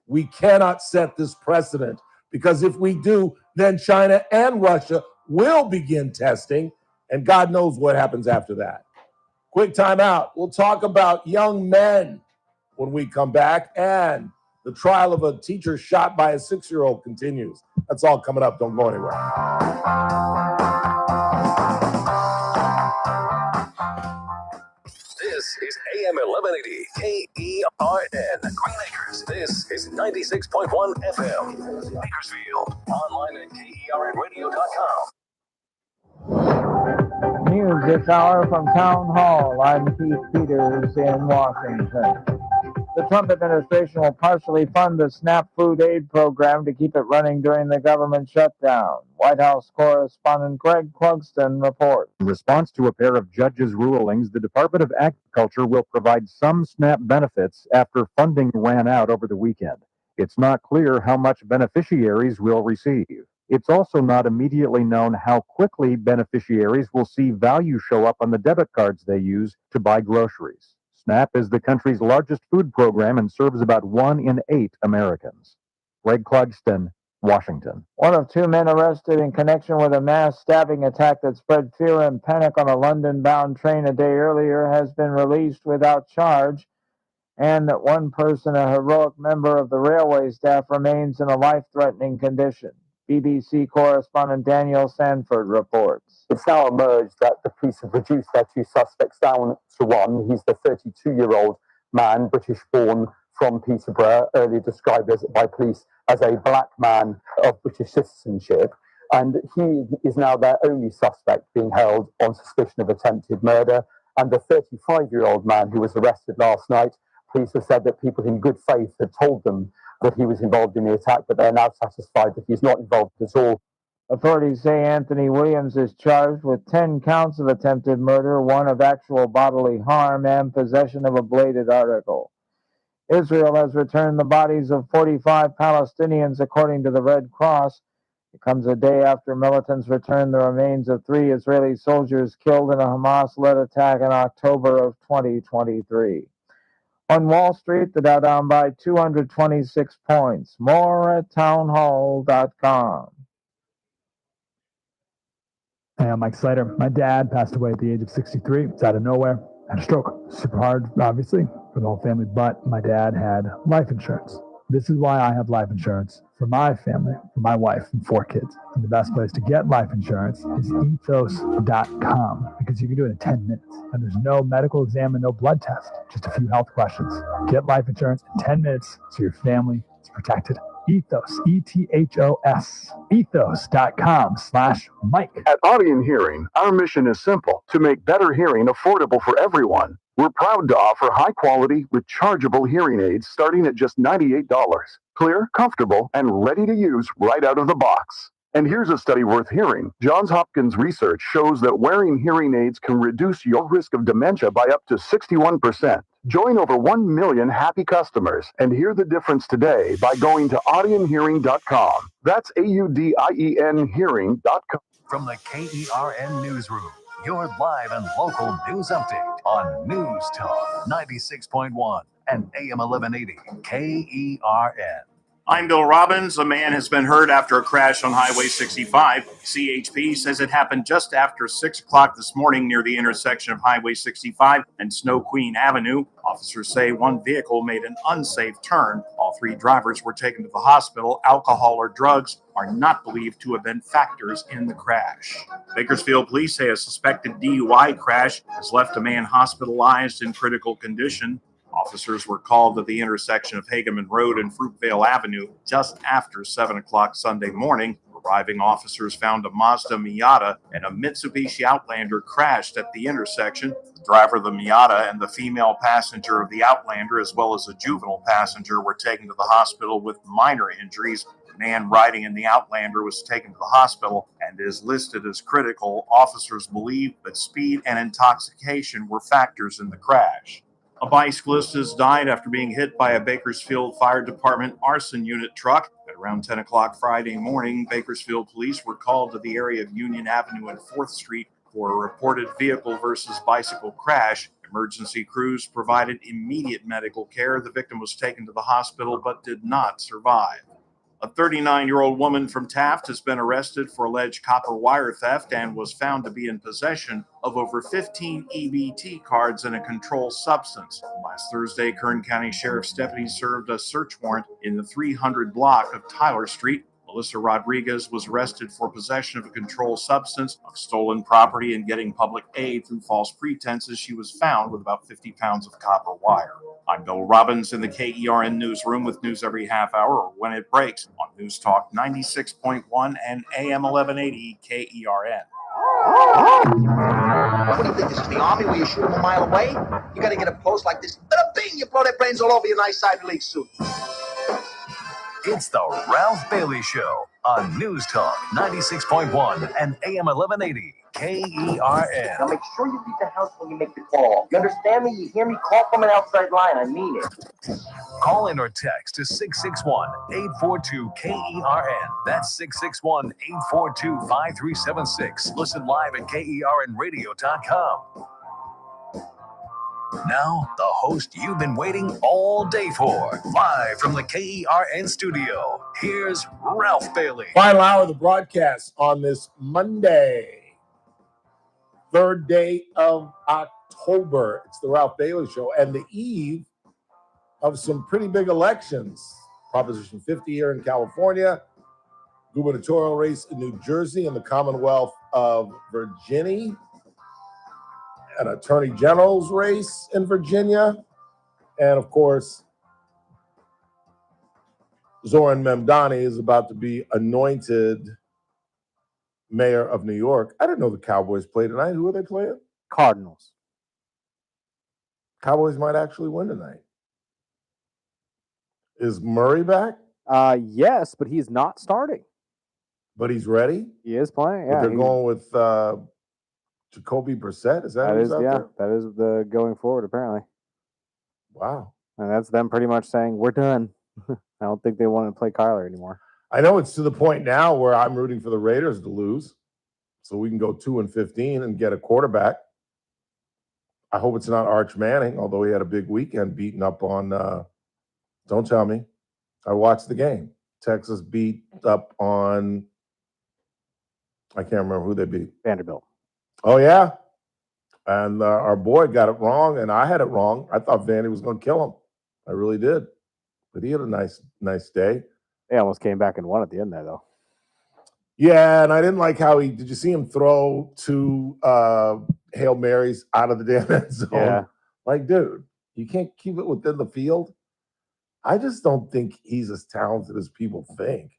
We cannot set this precedent, because if we do, then China and Russia will begin testing, and God knows what happens after that. Quick time out. We'll talk about young men when we come back, and the trial of a teacher shot by a 6-year-old continues. That's all coming up. Don't go anywhere. This is AM 1180 KERN Green Acres. This is 96.1 FM Bakersfield. Online at KERNradio.com. News this hour from Town Hall. I'm Keith Peters in Washington. The Trump administration will partially fund the SNAP food aid program to keep it running during the government shutdown. White House correspondent Greg Clugston reports. In response to a pair of judges' rulings, the Department of Agriculture will provide some SNAP benefits after funding ran out over the weekend. It's not clear how much beneficiaries will receive. It's also not immediately known how quickly beneficiaries will see value show up on the debit cards they use to buy groceries. SNAP is the country's largest food program and serves about 1 in 8 Americans. Greg Clugston, Washington. One of 2 men arrested in connection with a mass stabbing attack that spread fear and panic on a London-bound train a day earlier has been released without charge, and that one person, a heroic member of the railway staff, remains in a life-threatening condition. BBC correspondent Daniel Sanford reports. It's now emerged that the police have reduced their 2 suspects down to 1. He's the 32-year-old man, British-born, from Peterborough, earlier described by police as a black man of British citizenship. And he is now their only suspect, being held on suspicion of attempted murder. And the 35-year-old man who was arrested last night, police have said that people in good faith had told them that he was involved in the attack, but they're now satisfied that he's not involved at all. Authorities say Anthony Williams is charged with 10 counts of attempted murder, 1 of actual bodily harm, and possession of a bladed article. Israel has returned the bodies of 45 Palestinians, according to the Red Cross. It comes a day after militants returned the remains of 3 Israeli soldiers killed in a Hamas-led attack in October of 2023. On Wall Street, the Dow down by 226 points. More at townhall.com. Hey, I'm Mike Slater. My dad passed away at the age of 63. It's out of nowhere. Had a stroke. Super hard, obviously, for the whole family, but my dad had life insurance. This is why I have life insurance for my family, for my wife, and 4 kids. And the best place to get life insurance is ethos.com, because you can do it in 10 minutes. And there's no medical exam and no blood test, just a few health questions. Get life insurance in 10 minutes so your family is protected. Ethos, E-T-H-O-S, ethos.com/Mike. At Audion Hearing, our mission is simple: to make better hearing affordable for everyone. We're proud to offer high-quality, rechargeable hearing aids starting at just $98. Clear, comfortable, and ready to use right out of the box. And here's a study worth hearing. Johns Hopkins research shows that wearing hearing aids can reduce your risk of dementia by up to 61%. Join over 1 million happy customers and hear the difference today by going to audionhearing.com. That's AUDIEN hearing.com. From the KERN Newsroom, your live and local news update on News Talk 96.1 and AM 1180 KERN. I'm Bill Robbins. A man has been hurt after a crash on Highway 65. CHP says it happened just after 6 o'clock this morning near the intersection of Highway 65 and Snow Queen Avenue. Officers say one vehicle made an unsafe turn. All 3 drivers were taken to the hospital. Alcohol or drugs are not believed to have been factors in the crash. Bakersfield police say a suspected DUI crash has left a man hospitalized in critical condition. Officers were called to the intersection of Hageman Road and Fruitvale Avenue just after 7 o'clock Sunday morning. Arriving officers found a Mazda Miata and a Mitsubishi Outlander crashed at the intersection. The driver of the Miata and the female passenger of the Outlander, as well as a juvenile passenger, were taken to the hospital with minor injuries. The man riding in the Outlander was taken to the hospital and is listed as critical. Officers believe that speed and intoxication were factors in the crash. A bicyclist has died after being hit by a Bakersfield Fire Department arson unit truck. At around 10 o'clock Friday morning, Bakersfield police were called to the area of Union Avenue and 4th Street for a reported vehicle versus bicycle crash. Emergency crews provided immediate medical care. The victim was taken to the hospital but did not survive. A 39-year-old woman from Taft has been arrested for alleged copper wire theft and was found to be in possession of over 15 EBT cards and a controlled substance. Last Thursday, Kern County Sheriff's deputies served a search warrant in the 300 block of Tyler Street. Melissa Rodriguez was arrested for possession of a controlled substance, of stolen property, and getting public aid through false pretenses. She was found with about 50 pounds of copper wire. I'm Bill Robbins in the KERN newsroom with news every half hour or when it breaks on News Talk 96.1 and AM 1180 KERN. What do you think this is, the Army where you shoot them a mile away? You got to get a post like this. Bada bing, you blow their brains all over your nice Ivy League suit. It's the Ralph Bailey Show on News Talk 96.1 and AM 1180 KERN. Now make sure you leave the house when you make the call. You understand me? You hear me? Call from an outside line. I mean it. Call in or text to 661-842-KERN. That's 661-842-5376. Listen live at KERNradio.com. Now, the host you've been waiting all day for. Live from the KERN studio, here's Ralph Bailey. Final hour of the broadcast on this Monday, 3rd day of October. It's the Ralph Bailey Show and the eve of some pretty big elections. Proposition 50 here in California, gubernatorial race in New Jersey and the Commonwealth of Virginia, an attorney general's race in Virginia, and of course, Zoran Memdani is about to be anointed mayor of New York. I didn't know the Cowboys play tonight. Who are they playing? Cardinals. Cowboys might actually win tonight. Is Murray back? Yes, but he's not starting. But he's ready? He is playing, But yeah. they're going with Jacoby Brissett? Is that That who's is, out yeah, there? that is the going forward, apparently. Wow. And that's them pretty much saying, we're done. I don't think they want to play Kyler anymore. I know it's to the point now where I'm rooting for the Raiders to lose so we can go 2-15 and get a quarterback. I hope it's not Arch Manning, although he had a big weekend beating up on, don't tell me. I watched the game. Texas beat up on, I can't remember who they beat. Vanderbilt. Oh, yeah. And our boy got it wrong, and I had it wrong. I thought Vandy was going to kill him. I really did. But he had a nice day. They almost came back and won at the end there, though. Yeah, and I didn't like how did you see him throw 2 Hail Marys out of the damn end zone? Yeah. Like, dude, you can't keep it within the field. I just don't think he's as talented as people think.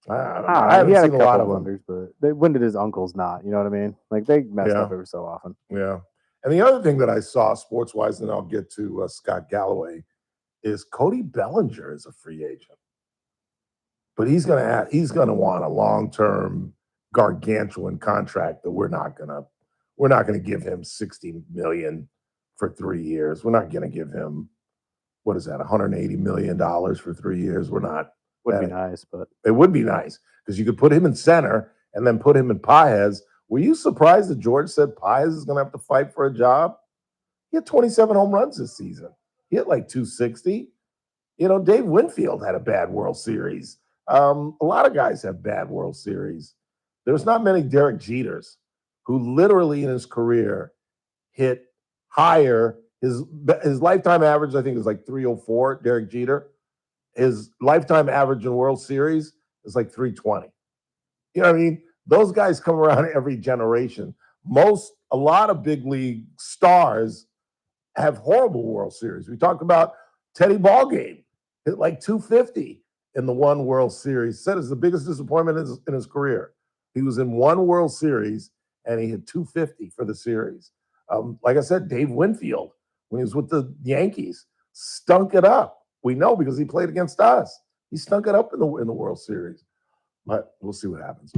I he haven't had a seen a lot couple of them. blunders, but when did his uncle's not? You know what I mean? Like, they messed up every so often. Yeah. And the other thing that I saw sports-wise, and I'll get to Scott Galloway, is Cody Bellinger is a free agent. But he's gonna want a long-term gargantuan contract that we're not gonna give him $60 million for 3 years. We're not gonna give him, what is that, $180 million for 3 years. We're not. Would be nice, but It would be nice because you could put him in center and then put him in Paez. Were you surprised that George said Paez is going to have to fight for a job? He had 27 home runs this season. He hit like 260. You know, Dave Winfield had a bad World Series. A lot of guys have bad World Series. There's not many Derek Jeters who literally in his career hit higher. His lifetime average, I think, is like 304, Derek Jeter. His lifetime average in World Series is like 320. You know what I mean? Those guys come around every generation. A lot of big league stars have horrible World Series. We talked about Teddy Ballgame, hit like 250 in the one World Series. Said it's the biggest disappointment in his career. He was in one World Series and he hit 250 for the series. Like I said, Dave Winfield, when he was with the Yankees, stunk it up. We know because he played against us. He stunk it up in the World Series. But we'll see what happens.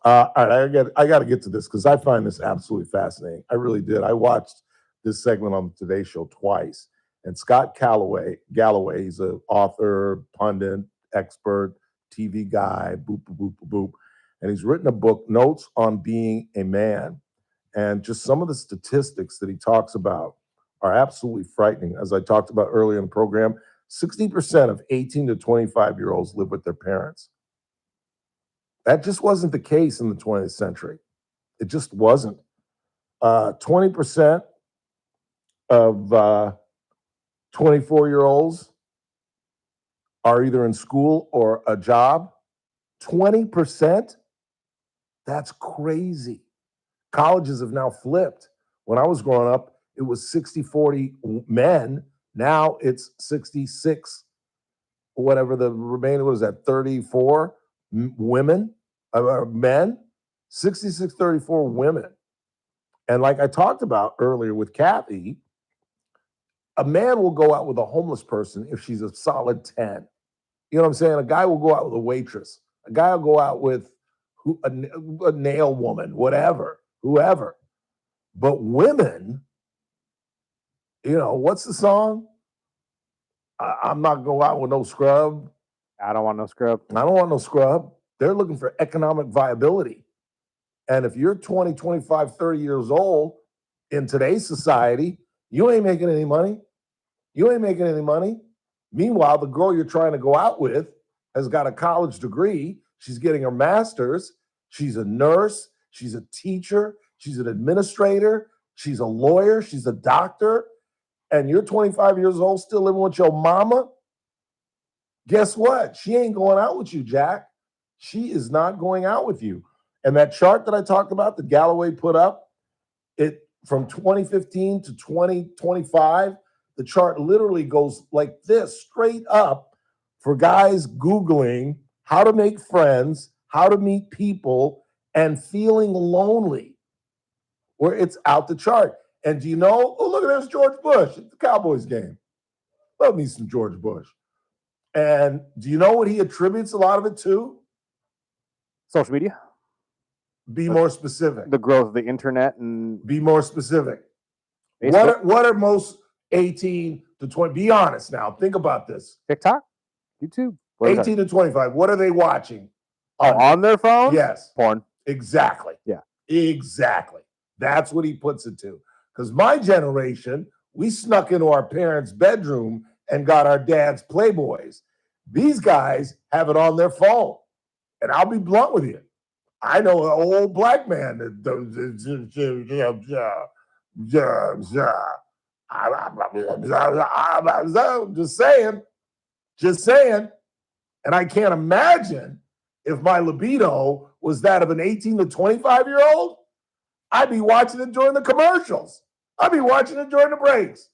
All right, I got to get to this because I find this absolutely fascinating. I really did. I watched this segment on the Today Show twice. And Scott Galloway, he's an author, pundit, expert, TV guy, boop, boop, boop, boop, boop. And he's written a book, Notes on Being a Man. And just some of the statistics that he talks about are absolutely frightening. As I talked about earlier in the program, 60% of 18 to 25-year-olds live with their parents. That just wasn't the case in the 20th century. It just wasn't. 20% of 24-year-olds are either in school or a job. 20%? That's crazy. Colleges have now flipped. When I was growing up, it was 60-40 men. Now it's 66, whatever the remaining, what is that, 34 women, men? 66-34 women. And like I talked about earlier with Kathy, a man will go out with a homeless person if she's a solid 10. You know what I'm saying? A guy will go out with a waitress. A guy will go out with a nail woman, whatever, whoever. But women, you know, what's the song? I'm not going out with no scrub. I don't want no scrub. I don't want no scrub. They're looking for economic viability. And if you're 20, 25, 30 years old in today's society, you ain't making any money. You ain't making any money. Meanwhile, the girl you're trying to go out with has got a college degree. She's getting her master's. She's a nurse. She's a teacher. She's an administrator. She's a lawyer. She's a doctor. And you're 25 years old, still living with your mama. Guess what? She ain't going out with you, Jack. She is not going out with you. And that chart that I talked about that Galloway put up, it from 2015 to 2025, the chart literally goes like this, straight up, for guys Googling how to make friends, how to meet people, and feeling lonely, where it's out the chart. And do you know, oh, look at there's George Bush at the Cowboys game. Love me some George Bush. And do you know what he attributes a lot of it to? Social media. Be more specific. The growth of the internet and be more specific. Facebook. What are most 18 to 20? Be honest now. Think about this. TikTok, YouTube. 18 to 25. What are they watching? On their phone? Yes. Porn. Exactly. Yeah. Exactly. That's what he puts it to. Because my generation, we snuck into our parents' bedroom and got our dad's Playboys. These guys have it on their phone. And I'll be blunt with you. I know an old black man that does just saying. And I can't imagine if my libido was that of an 18 to 25-year-old, I'd be watching it during the commercials. I'd be watching it during the breaks.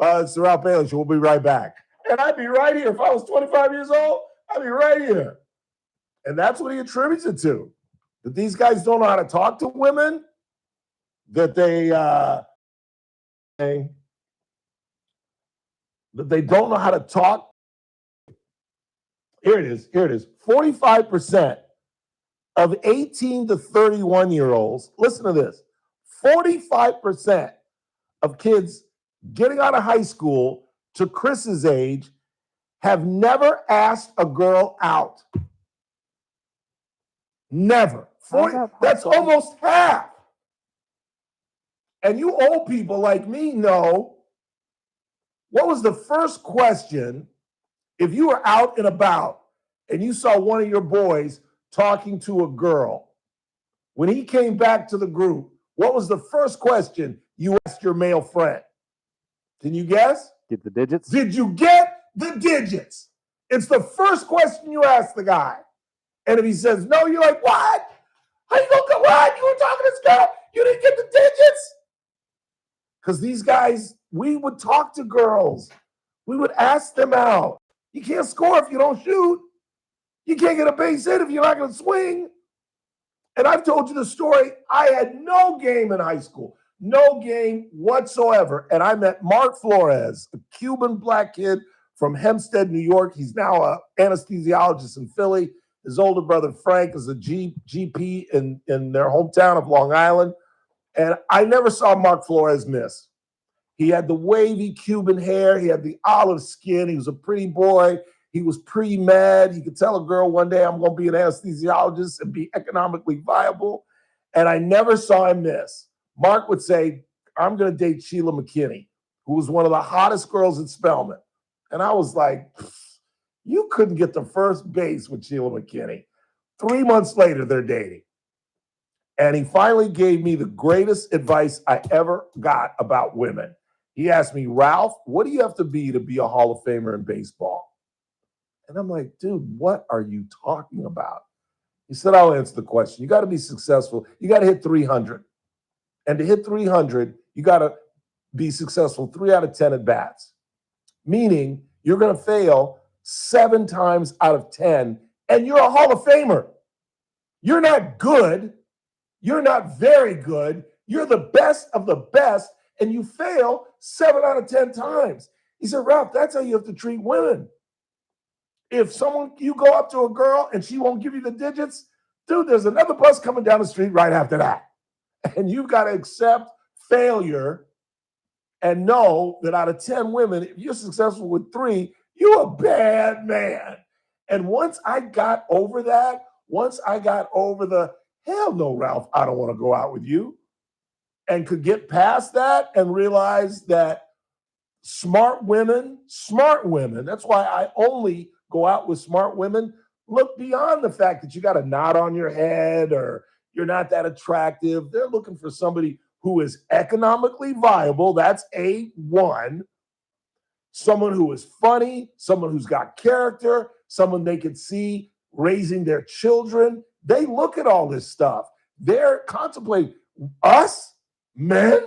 It's the Ralph Bailey Show. We'll be right back. And I'd be right here. If I was 25 years old, I'd be right here. And that's what he attributes it to. That these guys don't know how to talk to women, that they don't know how to talk. Here it is. 45% of 18 to 31-year-olds, listen to this, 45% of kids getting out of high school to Chris's age have never asked a girl out. Never. 40, that's almost half. And you old people like me know, what was the first question if you were out and about and you saw one of your boys talking to a girl? When he came back to the group, what was the first question you asked your male friend? Can you guess? Get the digits. Did you get the digits? It's the first question you ask the guy. And if he says no, you're like, what? How you gonna go? What? You were talking to this girl? You didn't get the digits? Because these guys, we would talk to girls. We would ask them out. You can't score if you don't shoot. You can't get a base hit if you're not going to swing. And I've told you the story. I had no game in high school. No game whatsoever. And I met Mark Flores, a Cuban black kid from Hempstead, New York. He's now an anesthesiologist in Philly. His older brother, Frank, is a GP in their hometown of Long Island. And I never saw Mark Flores miss. He had the wavy Cuban hair. He had the olive skin. He was a pretty boy. He was pre-med. He could tell a girl one day, I'm going to be an anesthesiologist and be economically viable. And I never saw him miss. Mark would say, I'm going to date Sheila McKinney, who was one of the hottest girls at Spelman. And I was like, you couldn't get to first base with Sheila McKinney. 3 months later, they're dating. And he finally gave me the greatest advice I ever got about women. He asked me, Ralph, what do you have to be a Hall of Famer in baseball? And I'm like, dude, what are you talking about? He said, I'll answer the question. You got to be successful. You got to hit 300. And to hit 300, you got to be successful 3 out of 10 at bats. Meaning you're going to fail 7 times out of 10, and you're a Hall of Famer. You're not good. You're not very good. You're the best of the best, and you fail 7 out of 10 times. He said, Ralph, that's how you have to treat women. If you go up to a girl and she won't give you the digits, dude, there's another bus coming down the street right after that. And you've got to accept failure and know that out of 10 women, if you're successful with 3, you're a bad man. And once I got over that, once I got over the, hell no, Ralph, I don't want to go out with you, and could get past that and realize that smart women, that's why I only go out with smart women, look beyond the fact that you got a knot on your head or you're not that attractive. They're looking for somebody who is economically viable. That's A1. Someone who is funny, someone who's got character, someone they could see raising their children. They look at all this stuff. They're contemplating us, men.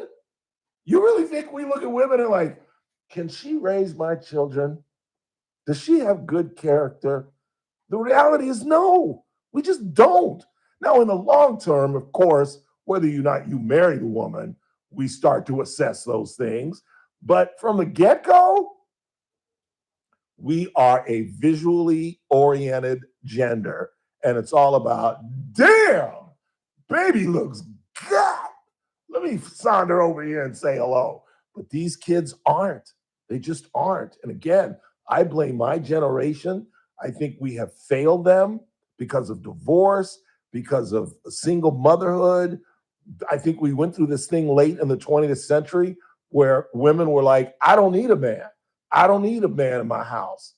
You really think we look at women and like, can she raise my children? Does she have good character? The reality is no, we just don't. Now, in the long term, of course, whether or not you marry the woman, we start to assess those things. But from the get-go, we are a visually oriented gender. And it's all about, damn, baby looks good. Let me saunter over here and say hello. But these kids aren't. They just aren't. And again, I blame my generation. I think we have failed them because of divorce, because of single motherhood. I think we went through this thing late in the 20th century where women were like, I don't need a man. I don't need a man in my house.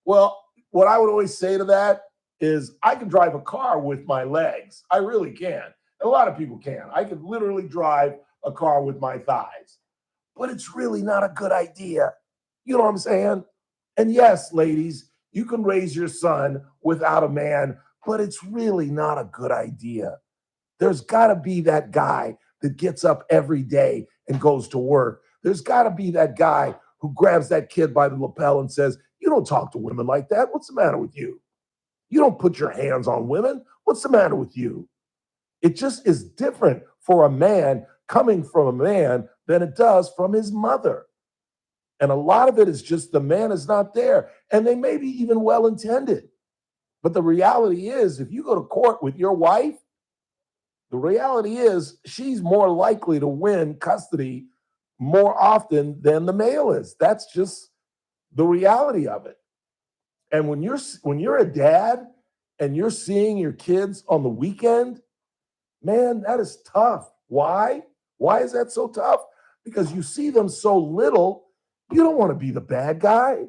Well, what I would always say to that is I can drive a car with my legs. I really can. And a lot of people can. I could literally drive a car with my thighs. But it's really not a good idea. You know what I'm saying? And yes, ladies, you can raise your son without a man, but it's really not a good idea. There's got to be that guy that gets up every day and goes to work. There's got to be that guy who grabs that kid by the lapel and says, you don't talk to women like that. What's the matter with you? You don't put your hands on women. What's the matter with you? It just is different for a man coming from a man than it does from his mother. And a lot of it is just the man is not there. And they may be even well-intended. But the reality is, if you go to court with your wife, the reality is she's more likely to win custody more often than the male is. That's just the reality of it. And when you're a dad and you're seeing your kids on the weekend, man, that is tough. Why? Why is that so tough? Because you see them so little, you don't want to be the bad guy.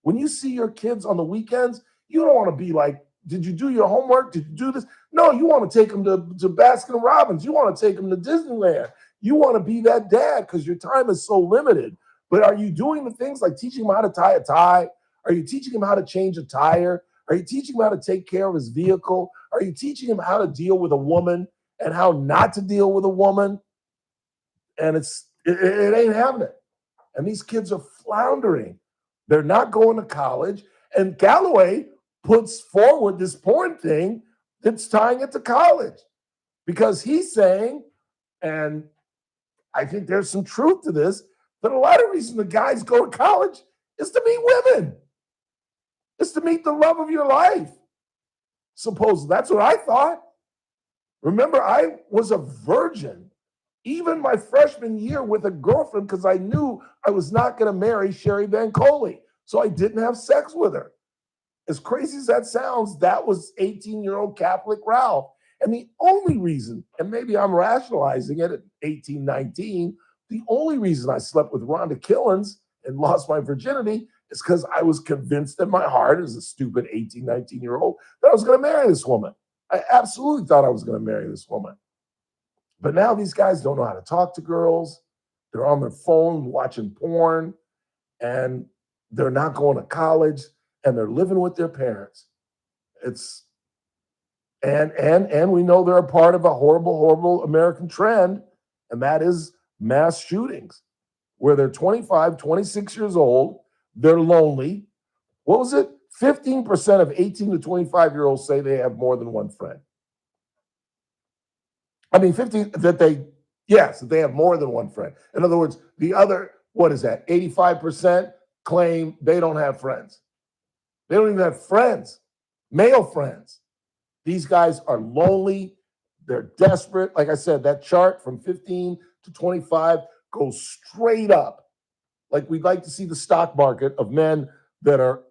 When you see your kids on the weekends, you don't want to be like, did you do your homework? Did you do this? No, you want to take them to Baskin Robbins. You want to take them to Disneyland. You want to be that dad because your time is so limited. But are you doing the things like teaching him how to tie a tie? Are you teaching him how to change a tire? Are you teaching him how to take care of his vehicle? Are you teaching him how to deal with a woman and how not to deal with a woman? And it ain't happening. And these kids are floundering. They're not going to college. And Callaway puts forward this porn thing that's tying it to college because he's saying, and I think there's some truth to this, that a lot of reasons the guys go to college It's to meet women. It's to meet the love of your life. Suppose that's what I thought. Remember, I was a virgin even my freshman year with a girlfriend because I knew I was not going to marry Sherry Van Coley. So I didn't have sex with her. As crazy as that sounds, that was 18-year-old Catholic Ralph. And the only reason, and maybe I'm rationalizing it at 18, 19, the only reason I slept with Rhonda Killens and lost my virginity is because I was convinced in my heart as a stupid 18, 19-year-old that I was going to marry this woman. I absolutely thought I was going to marry this woman. But now these guys don't know how to talk to girls. They're on their phone watching porn, and they're not going to college, and they're living with their parents. And we know they're a part of a horrible, horrible American trend, and that is mass shootings, where they're 25, 26 years old, they're lonely. What was it? 15% of 18 to 25-year-olds say they have more than one friend. I mean, that they have more than one friend. In other words, the other, 85% claim they don't have friends. They don't even have friends, male friends. These guys are lonely. They're desperate. Like I said, that chart from 15 to 25 goes straight up. Like we'd like to see the stock market of men that are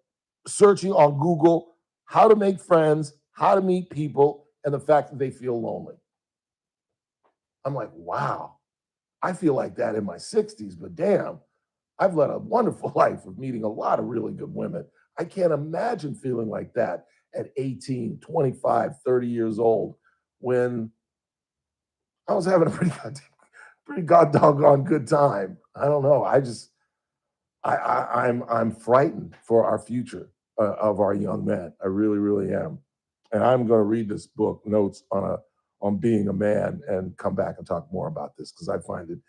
searching on Google how to make friends, how to meet people, and the fact that they feel lonely. I'm like, wow, I feel like that in my 60s, but damn, I've led a wonderful life of meeting a lot of really good women. I can't imagine feeling like that at 18, 25, 30 years old when I was having a pretty doggone good time. I don't know. I'm frightened for our future of our young men. I really, really am. And I'm going to read this book, Notes on Being a Man, and come back and talk more about this because I find it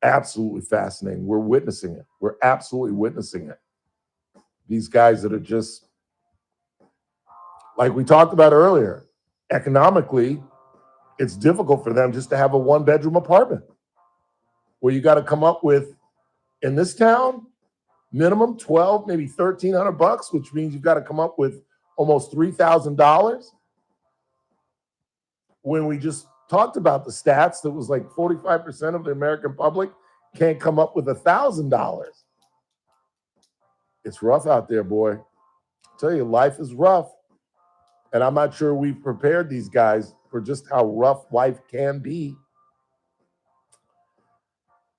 absolutely fascinating. We're witnessing it. We're absolutely witnessing it. These guys that are just, like we talked about earlier, economically, it's difficult for them just to have a one-bedroom apartment where you got to come up with, in this town, minimum 12, maybe $1,300, which means you've got to come up with almost $3,000. When we just talked about the stats, that was like 45% of the American public can't come up with $1,000. It's rough out there, boy. I tell you, life is rough. And I'm not sure we've prepared these guys for just how rough life can be.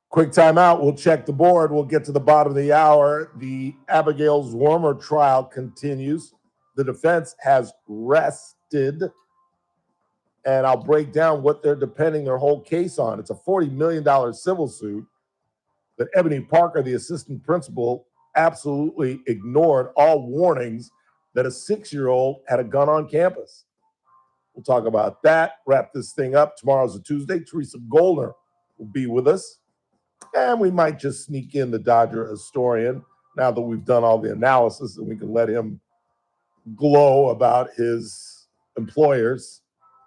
Quick timeout. We'll check the board. We'll get to the bottom of the hour. The Abigail Zwermer trial continues. The defense has rested. And I'll break down what they're depending their whole case on. It's a $40 million civil suit that Ebony Parker, the assistant principal, absolutely ignored all warnings that a 6-year-old had a gun on campus. We'll talk about that, wrap this thing up. Tomorrow's a Tuesday. Teresa Goldner will be with us. And we might just sneak in the Dodger historian now that we've done all the analysis and we can let him glow about his employers.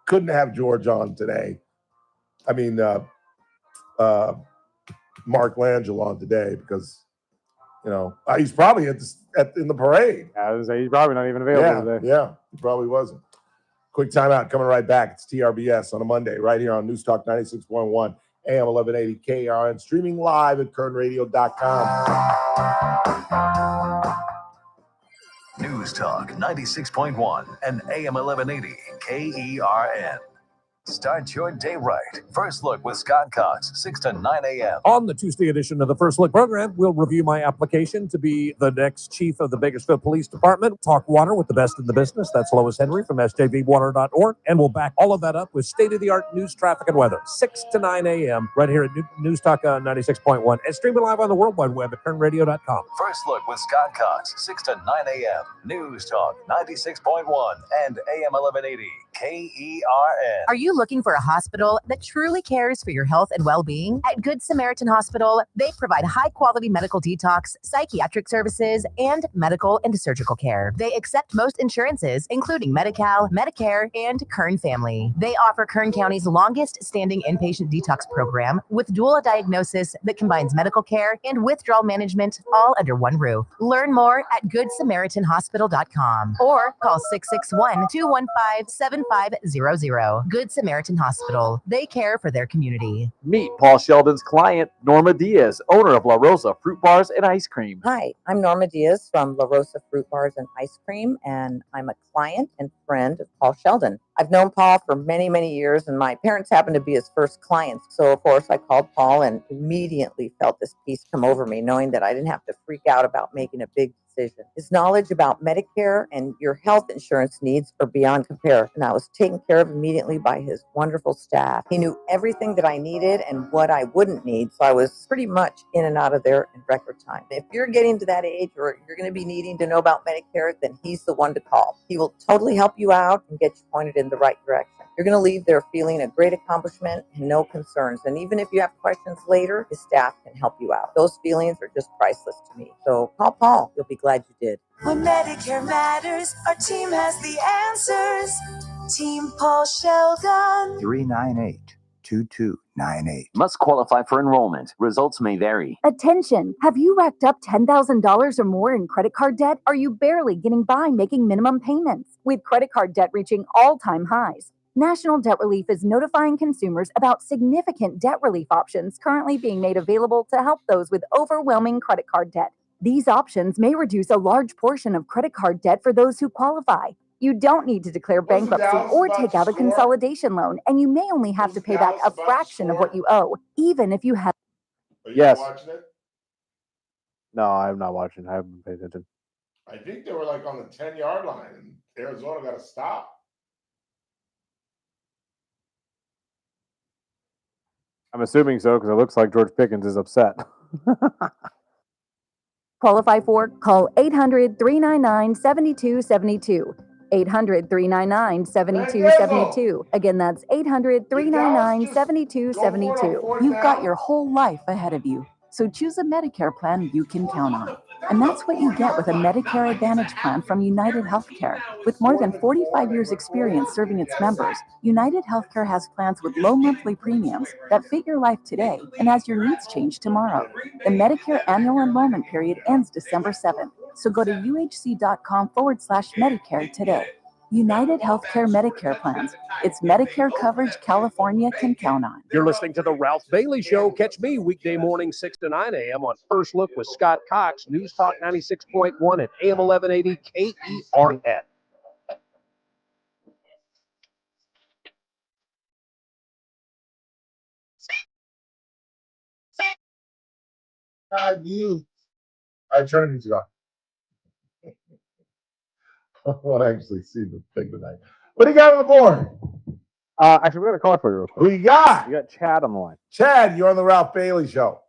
Couldn't have George on today. I mean, Mark Langell on today because, he's probably in the parade. I was he's probably not even available today. Yeah, he probably wasn't. Quick timeout. Coming right back. It's TRBS on a Monday right here on News Talk 96.1 AM 1180 KRN, streaming live at kernradio.com. News Talk 96.1 and AM 1180 KERN. Start your day right. First Look with Scott Cox, 6 to 9 a.m. On the Tuesday edition of the First Look program, we'll review my application to be the next chief of the Bakersfield Police Department. Talk water with the best in the business. That's Lois Henry from sjvwater.org. And we'll back all of that up with state-of-the-art news, traffic, and weather. 6 to 9 a.m. right here at News Talk 96.1. And streaming live on the World Wide Web at kernradio.com. First Look with Scott Cox, 6 to 9 a.m. News Talk 96.1 and AM 1180 KERN. Are you looking for a hospital that truly cares for your health and well-being? At Good Samaritan Hospital, they provide high-quality medical detox, psychiatric services, and medical and surgical care. They accept most insurances, including Medi-Cal, Medicare, and Kern Family. They offer Kern County's longest-standing inpatient detox program with dual diagnosis that combines medical care and withdrawal management all under one roof. Learn more at GoodSamaritanHospital.com or call 661-215-7500. Good Samaritan Hospital. They care for their community. Meet Paul Sheldon's client, Norma Diaz, owner of La Rosa Fruit Bars and Ice Cream. Hi, I'm Norma Diaz from La Rosa Fruit Bars and Ice Cream, and I'm a client and friend of Paul Sheldon. I've known Paul for many, many years, and my parents happened to be his first clients. So, of course, I called Paul and immediately felt this peace come over me, knowing that I didn't have to freak out about making a big decision. His knowledge about Medicare and your health insurance needs are beyond compare, and I was taken care of immediately by his wonderful staff. He knew everything that I needed and what I wouldn't need, so I was pretty much in and out of there in record time. If you're getting to that age or you're going to be needing to know about Medicare, then he's the one to call. He will totally help you out and get you pointed in the right direction. You're going to leave there feeling a great accomplishment and no concerns. And even if you have questions later, his staff can help you out. Those feelings are just priceless to me. So call Paul. You'll be glad you did. When Medicare matters, our team has the answers. Team Paul Sheldon. 398-2298. Must qualify for enrollment. Results may vary. Attention! Have you racked up $10,000 or more in credit card debt? Are you barely getting by making minimum payments? With credit card debt reaching all-time highs, National Debt Relief is notifying consumers about significant debt relief options currently being made available to help those with overwhelming credit card debt. These options may reduce a large portion of credit card debt for those who qualify. You don't need to declare bankruptcy or take out a consolidation loan, and you may only have to pay back a fraction of what you owe, even if you have. Yes. Watching it? No, I'm not watching. I haven't been paying attention. I think they were like on the 10-yard line, and Arizona got to stop. I'm assuming so because it looks like George Pickens is upset. Qualify for? Call 800-399-7272. 800-399-7272. Again, that's 800-399-7272. You've got your whole life ahead of you, so choose a Medicare plan you can count on. And that's what you get with a Medicare Advantage plan from United Healthcare. With more than 45 years experience serving its members, United Healthcare has plans with low monthly premiums that fit your life today and as your needs change tomorrow. The Medicare annual enrollment period ends December 7th, so go to uhc.com/Medicare today. United Healthcare Medicare plans. It's Medicare coverage California can count on. You're listening to The Ralph Bailey Show. Catch me weekday morning 6 to 9 a.m. on First Look with Scott Cox, News Talk 96.1 at AM 1180 KERN. I turned these off. I want to actually see the thing tonight. What do you got on the board? Actually, we got a call for you real quick. Who you got? You got Chad on the line. Chad, you're on the Ralph Bailey Show.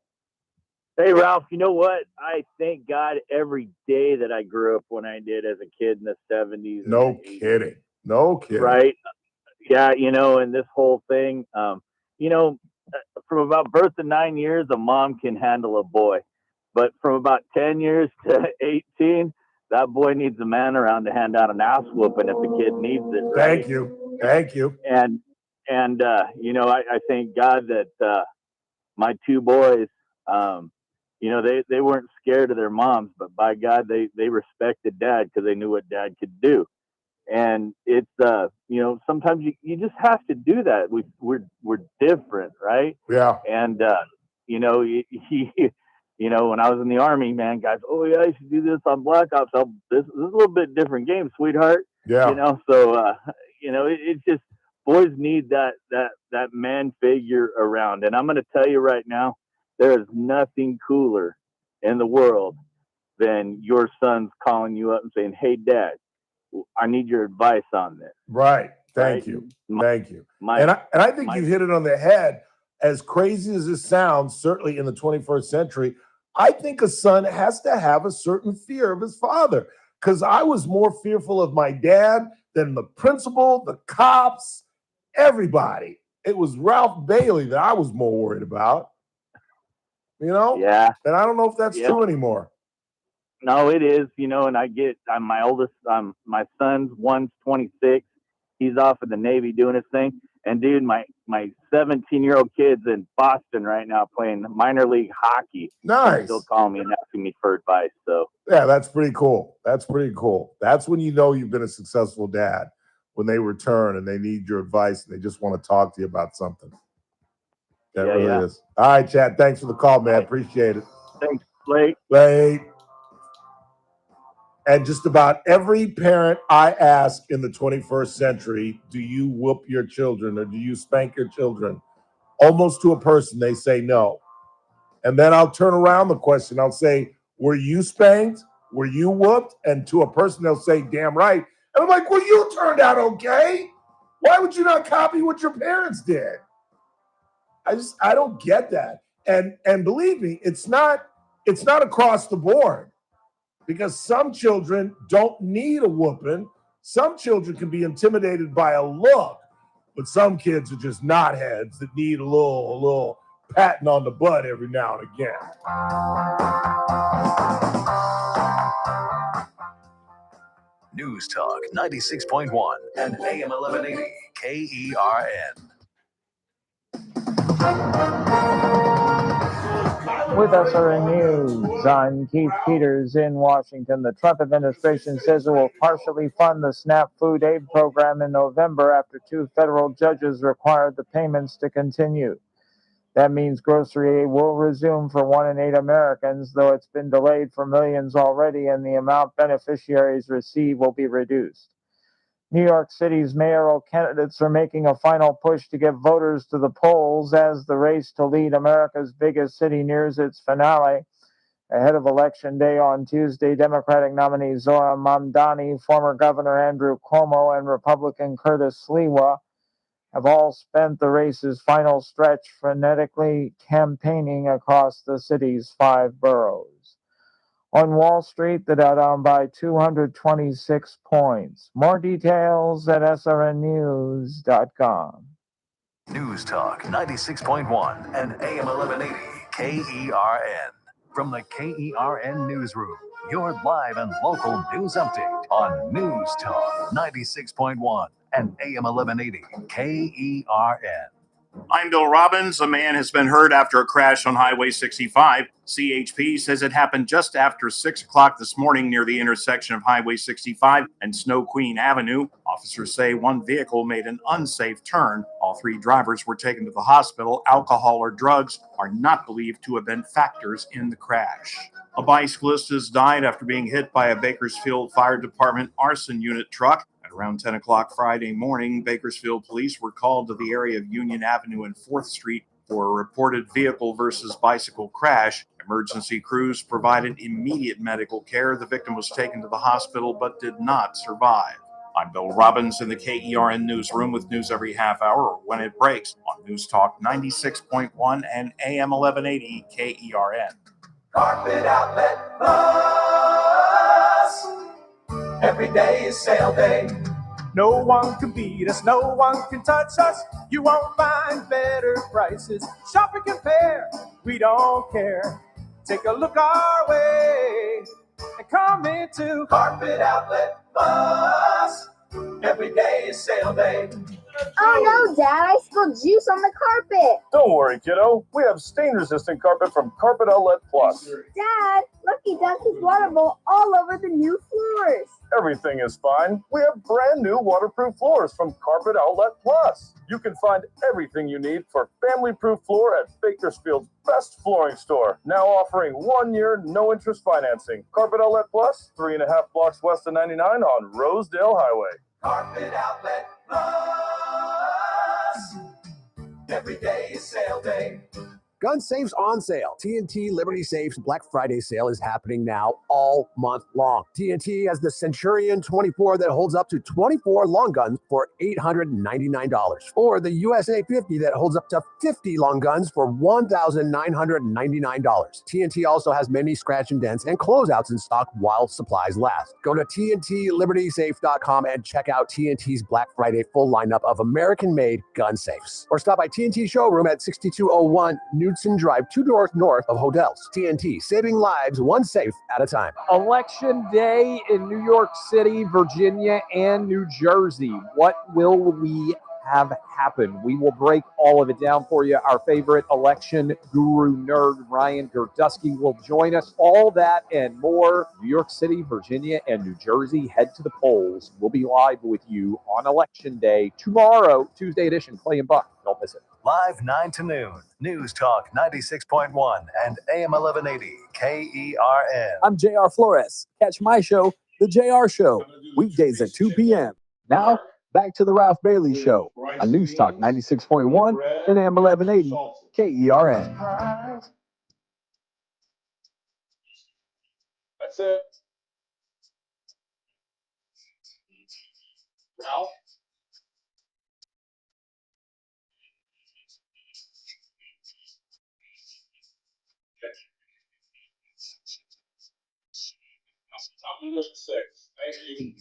Hey, Ralph, you know what? I thank God every day that I grew up when I did as a kid in the 70s. No kidding. No kidding. Right? Yeah, you know, and this whole thing, you know, from about birth to 9 years, a mom can handle a boy. But from about 10 years to 18, that boy needs a man around to hand out an ass whooping if the kid needs it. Right? Thank you. Thank you. And you know, I thank God that my two boys, you know, they weren't scared of their moms, but by God, they respected dad because they knew what dad could do. And it's, you know, sometimes you just have to do that. We're different, right? Yeah. And, you know, you know, when I was in the Army, man, guys, oh yeah, I should do this on Black Ops. This is a little bit different game, sweetheart. Yeah. You know, so you know, it's just boys need that man figure around. And I'm going to tell you right now, there is nothing cooler in the world than your son's calling you up and saying, "Hey, Dad, I need your advice on this." Right. Thank you. Thank you. And I think you hit it on the head. As crazy as this sounds, certainly in the 21st century, I think a son has to have a certain fear of his father, because I was more fearful of my dad than the principal, the cops, everybody. It was Ralph Bailey that I was more worried about. You know? Yeah. And I don't know if that's Yeah. true anymore. No, it is, and I'm my oldest, my son's one's 26. He's off in the Navy doing his thing. And dude, my 17-year-old kid's in Boston right now playing minor league hockey. Nice. He's still calling me and asking me for advice. So Yeah, that's pretty cool. That's pretty cool. That's when you know you've been a successful dad, when they return and they need your advice and they just want to talk to you about something. That really is. All right, Chad. Thanks for the call, man. Appreciate it. Thanks, Blake. And just about every parent I ask in the 21st century, do you whoop your children or do you spank your children? Almost to a person, they say no. And then I'll turn around the question. I'll say, were you spanked? Were you whooped? And to a person, they'll say, damn right. And I'm like, well, you turned out okay. Why would you not copy what your parents did? I don't get that. And believe me, it's not across the board. Because some children don't need a whooping. Some children can be intimidated by a look, but some kids are just knotheads that need a little patting on the butt every now and again. News Talk 96.1 and AM 1180 KERN. With SRN News, I'm Keith Peters in Washington. The Trump administration says it will partially fund the SNAP food aid program in November after 2 federal judges required the payments to continue. That means grocery aid will resume for 1 in 8 Americans, though it's been delayed for millions already, and the amount beneficiaries receive will be reduced. New York City's mayoral candidates are making a final push to get voters to the polls as the race to lead America's biggest city nears its finale. Ahead of Election Day on Tuesday, Democratic nominee Zohran Mamdani, former Governor Andrew Cuomo, and Republican Curtis Sliwa have all spent the race's final stretch frenetically campaigning across the city's 5 boroughs. On Wall Street, the Dow down by 226 points. More details at srnnews.com. News Talk 96.1 and AM 1180 KERN. From the KERN Newsroom, your live and local news update on News Talk 96.1 and AM 1180 KERN. I'm Bill Robbins. A man has been hurt after a crash on Highway 65. CHP says it happened just after 6 o'clock this morning near the intersection of Highway 65 and Snow Queen Avenue. Officers say one vehicle made an unsafe turn. All 3 drivers were taken to the hospital. Alcohol or drugs are not believed to have been factors in the crash. A bicyclist has died after being hit by a Bakersfield Fire Department arson unit truck. At around 10 o'clock Friday morning, Bakersfield police were called to the area of Union Avenue and 4th Street for a reported vehicle versus bicycle crash. Emergency crews provided immediate medical care. The victim was taken to the hospital but did not survive. I'm Bill Robbins in the KERN newsroom with news every half hour or when it breaks on News Talk 96.1 and AM 1180 KERN. Carpet Outlet Plus. Every day is sale day. No one can beat us, no one can touch us. You won't find better prices. Shop and compare, we don't care. Take a look our way and come into Carpet Outlet Plus. Every day is sale day. Oh no, Dad, I spilled juice on the carpet. Don't worry, kiddo. We have stain-resistant carpet from Carpet Outlet Plus. Dad, Lucky Duck is waterable all over the new floors. Everything is fine. We have brand new waterproof floors from Carpet Outlet Plus. You can find everything you need for family-proof floor at Bakersfield's best flooring store. Now offering 1-year, no-interest financing. Carpet Outlet Plus, 3.5 blocks west of 99 on Rosedale Highway. Carpet Outlet Plus. Every day is sale day. Gun safes on sale. TNT Liberty Safes Black Friday sale is happening now all month long. TNT has the Centurion 24 that holds up to 24 long guns for $899, or the USA 50 that holds up to 50 long guns for $1,999. TNT also has many scratch and dents and closeouts in stock while supplies last. Go to TNTLibertySafe.com and check out TNT's Black Friday full lineup of American-made gun safes. Or stop by TNT showroom at 6201 Knudsen Drive, 2 doors north of Hodel's. TNT, saving lives one safe at a time. Election day in New York City, Virginia, and New Jersey. What will we have happen? We will break all of it down for you. Our favorite election guru nerd, Ryan Gerdusky, will join us. All that and more. New York City, Virginia, and New Jersey. Head to the polls. We'll be live with you on Election Day tomorrow, Tuesday edition. Clay and Buck. Don't miss it. Live 9 to noon. News Talk 96.1 and AM 1180 KERN. I'm JR Flores. Catch my show, The JR Show, weekdays at 2 p.m. Now, back to the Ralph Bailey Show on News Talk 96.1 and AM 1180 KERN. That's it. Ralph? I'm going to 6. Thank you.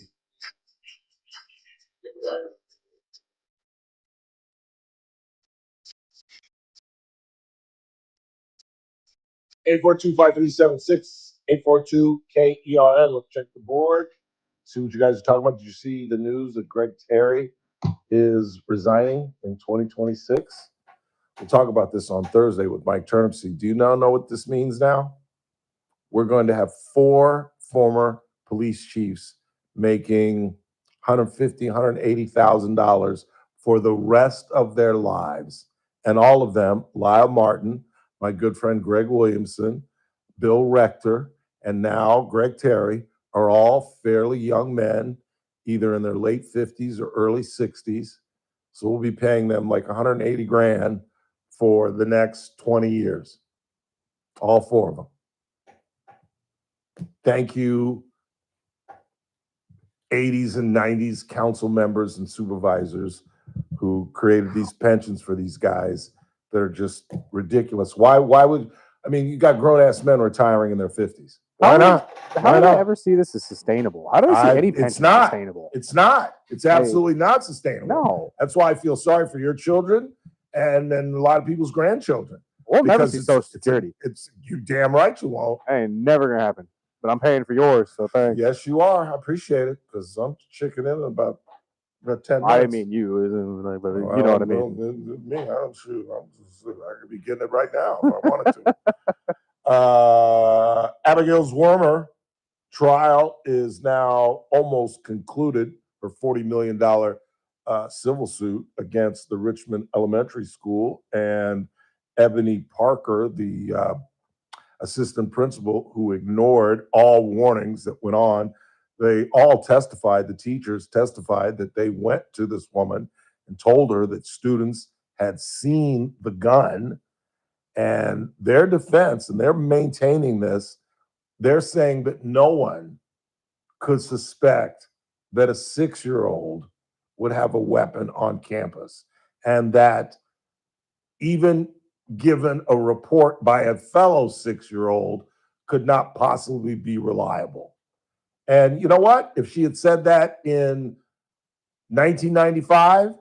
842-5376, 842-KERN. Let's check the board. See what you guys are talking about. Did you see the news that Greg Terry is resigning in 2026? We'll talk about this on Thursday with Mike Turnipseed. Do you now know what this means now? We're going to have 4 former police chiefs making $150,000, $180,000 for the rest of their lives. And all of them, Lyle Martin, my good friend Greg Williamson, Bill Rector, and now Greg Terry, are all fairly young men, either in their late 50s or early 60s. So we'll be paying them like $180,000 for the next 20 years. All 4 of them. Thank you, 80s and 90s council members and supervisors who created these pensions for these guys that are just ridiculous. Why would, I mean, you got grown-ass men retiring in their 50s. Why not? How do I ever see this as sustainable? How do I see any pension it's not sustainable? It's not. It's absolutely not sustainable. No. That's why I feel sorry for your children and then a lot of people's grandchildren. We'll never Because see it's- Social Security. It's you damn right you won't. Ain't never gonna happen. But I'm paying for yours, so thanks. Yes, you are. I appreciate it because I'm checking in about 10 minutes. I didn't mean you, but you know what I mean. Me, I don't shoot. I could be getting it right now if I wanted to. Abigail Zwermer trial is now almost concluded. Her $40 million civil suit against the Richmond Elementary School, and Ebony Parker, the assistant principal who ignored all warnings that went on. They all testified, the teachers testified that they went to this woman and told her that students had seen the gun. And their defense, and they're maintaining this, they're saying that no one could suspect that a 6-year-old would have a weapon on campus. And that even given a report by a fellow 6-year-old could not possibly be reliable. And you know what? If she had said that in 1995,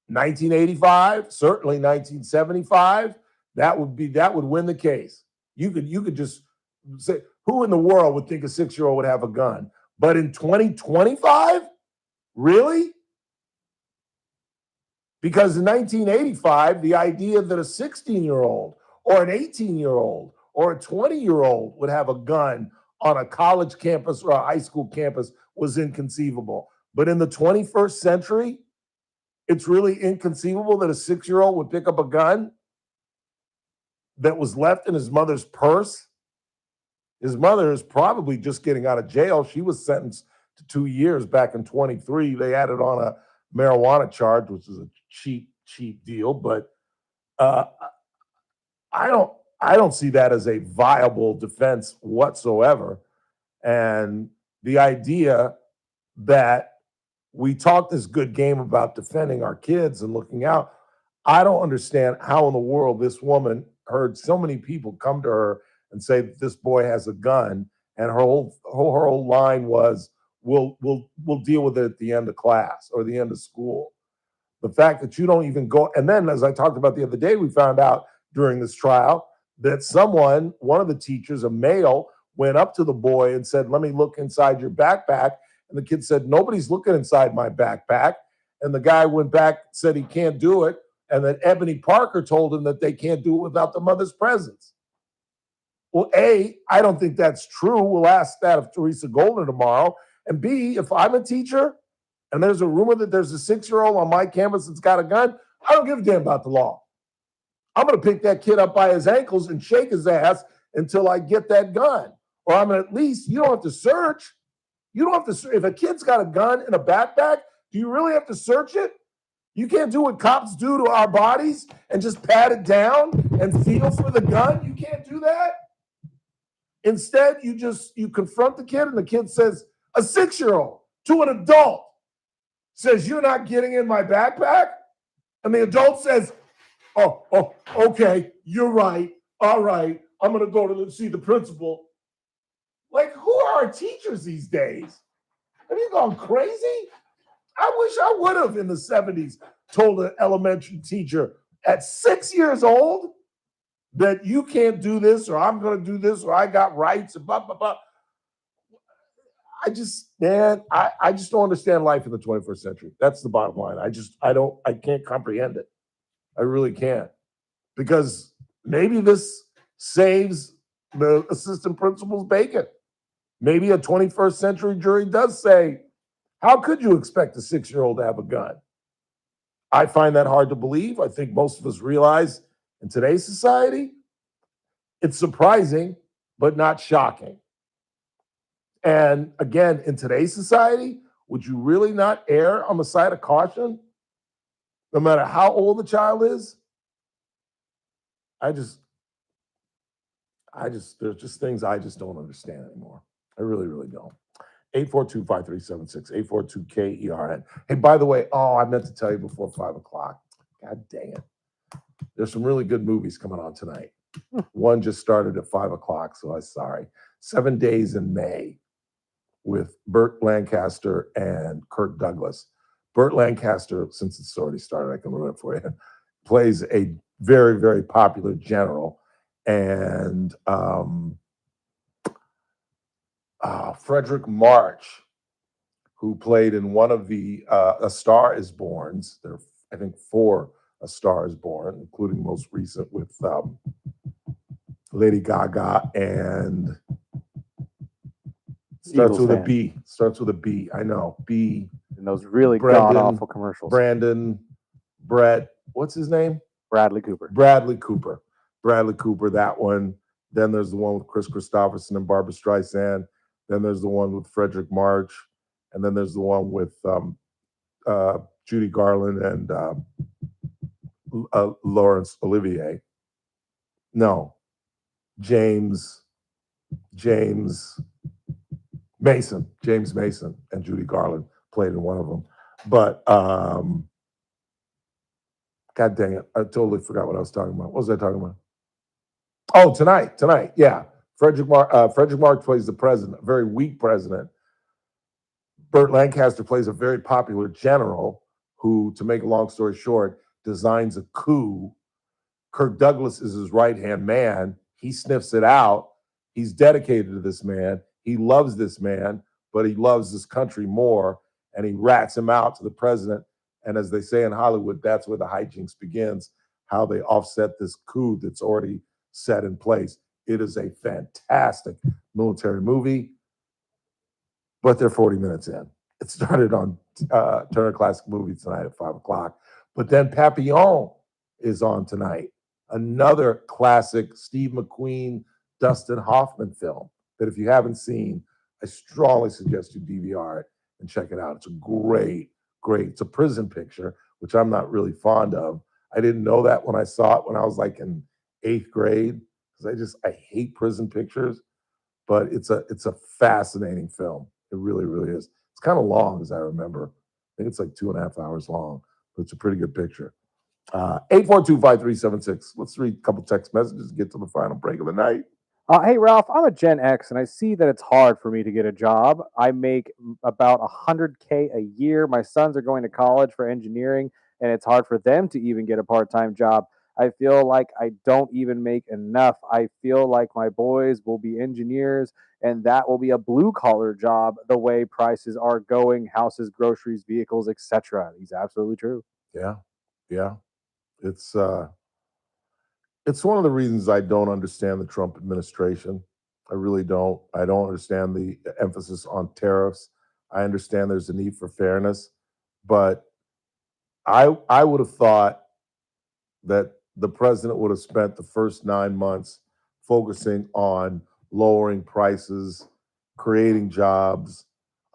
1985, certainly 1975, that would win the case. You could just say, who in the world would think a 6-year-old would have a gun? But in 2025, really? Because in 1985, the idea that a 16-year-old or an 18-year-old or a 20-year-old would have a gun on a college campus or a high school campus was inconceivable. But in the 21st century, it's really inconceivable that a 6-year-old would pick up a gun that was left in his mother's purse. His mother is probably just getting out of jail. She was sentenced to 2 years back in 23. They added on a marijuana charge, which is a cheap deal. But I don't see that as a viable defense whatsoever. And the idea that we talk this good game about defending our kids and looking out, I don't understand how in the world this woman heard so many people come to her and say that this boy has a gun, and her whole line was, we'll deal with it at the end of class or the end of school. The fact that you don't even go, and then as I talked about the other day, we found out during this trial that one of the teachers, a male, went up to the boy and said, "Let me look inside your backpack." And the kid said, "Nobody's looking inside my backpack." And the guy went back, said he can't do it. And then Ebony Parker told him that they can't do it without the mother's presence. Well, A, I don't think that's true. We'll ask that of Teresa Golden tomorrow. And B, if I'm a teacher and there's a rumor that there's a 6-year-old on my campus that's got a gun, I don't give a damn about the law. I'm going to pick that kid up by his ankles and shake his ass until I get that gun. Or I'm at least, you don't have to search. You don't have to, if a kid's got a gun in a backpack, do you really have to search it? You can't do what cops do to our bodies and just pat it down and feel for the gun. You can't do that. Instead, you confront the kid and the kid says, a 6-year-old to an adult says, "You're not getting in my backpack." And the adult says, oh, okay, you're right. All right, I'm going to go to see the principal. Like, who are our teachers these days? Have you gone crazy? I wish I would have in the 70s told an elementary teacher at 6 years old that you can't do this, or I'm going to do this, or I got rights, and blah, blah, blah. I just don't understand life in the 21st century. That's the bottom line. I can't comprehend it. I really can't. Because maybe this saves the assistant principal's bacon. Maybe a 21st century jury does say, how could you expect a 6-year-old to have a gun? I find that hard to believe. I think most of us realize in today's society, it's surprising, but not shocking. And again, in today's society, would you really not err on the side of caution, no matter how old the child is? There's just things I just don't understand anymore. I really, really don't. 842-5376, 842-KERN. Hey, by the way, I meant to tell you before 5 o'clock. God dang it. There's some really good movies coming on tonight. One just started at 5 o'clock, so I'm sorry. 7 Days in May with Burt Lancaster and Kirk Douglas. Burt Lancaster, since it's already started, I can ruin it for you, plays a very, very popular general. And Frederick March, who played in one of the A Star is Borns. There are, I think, 4 A Star is Born, including most recent with Lady Gaga and starts with a B. Starts with a B. I know. B. And those really god-awful commercials. Brett, what's his name? Bradley Cooper. Bradley Cooper, that one. Then there's the one with Chris Christopherson and Barbara Streisand. Then there's the one with Frederick March. And then there's the one with Judy Garland and Laurence Olivier. No, James Mason and Judy Garland played in one of them. But God dang it, I totally forgot what I was talking about. What was I talking about? Oh, tonight, yeah. Frederick March plays the president, a very weak president. Burt Lancaster plays a very popular general who, to make a long story short, designs a coup. Kirk Douglas is his right-hand man. He sniffs it out. He's dedicated to this man. He loves this man, but he loves this country more, and he rats him out to the president. And as they say in Hollywood, that's where the hijinks begins, how they offset this coup that's already set in place. It is a fantastic military movie, but they're 40 minutes in. It started on Turner Classic Movies tonight at 5 o'clock. But then Papillon is on tonight, another classic Steve McQueen, Dustin Hoffman film that if you haven't seen, I strongly suggest you DVR it and check it out. It's a great, it's a prison picture, which I'm not really fond of. I didn't know that when I saw it when I was like in 8th grade because I hate prison pictures, but it's a fascinating film. It really, really is. It's kind of long, as I remember. I think it's like 2.5 hours long, but it's a pretty good picture. 842-5376. Let's read a couple text messages and get to the final break of the night. Hey, Ralph, I'm a Gen X, and I see that it's hard for me to get a job. I make about $100K a year. My sons are going to college for engineering, and it's hard for them to even get a part-time job. I feel like I don't even make enough. I feel like my boys will be engineers, and that will be a blue-collar job the way prices are going, houses, groceries, vehicles, etc. He's absolutely true. Yeah. Yeah. It's one of the reasons I don't understand the Trump administration. I really don't. I don't understand the emphasis on tariffs. I understand there's a need for fairness, but I would have thought that the president would have spent the first 9 months focusing on lowering prices, creating jobs.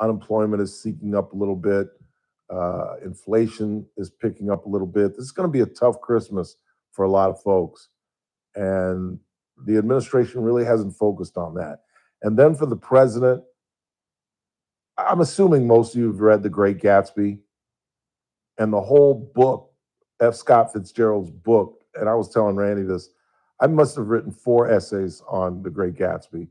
Unemployment is seeking up a little bit. Inflation is picking up a little bit. This is going to be a tough Christmas for a lot of folks. And the administration really hasn't focused on that. And then for the president, I'm assuming most of you have read The Great Gatsby and the whole book, F. Scott Fitzgerald's book. And I was telling Randy this, I must have written 4 essays on The Great Gatsby.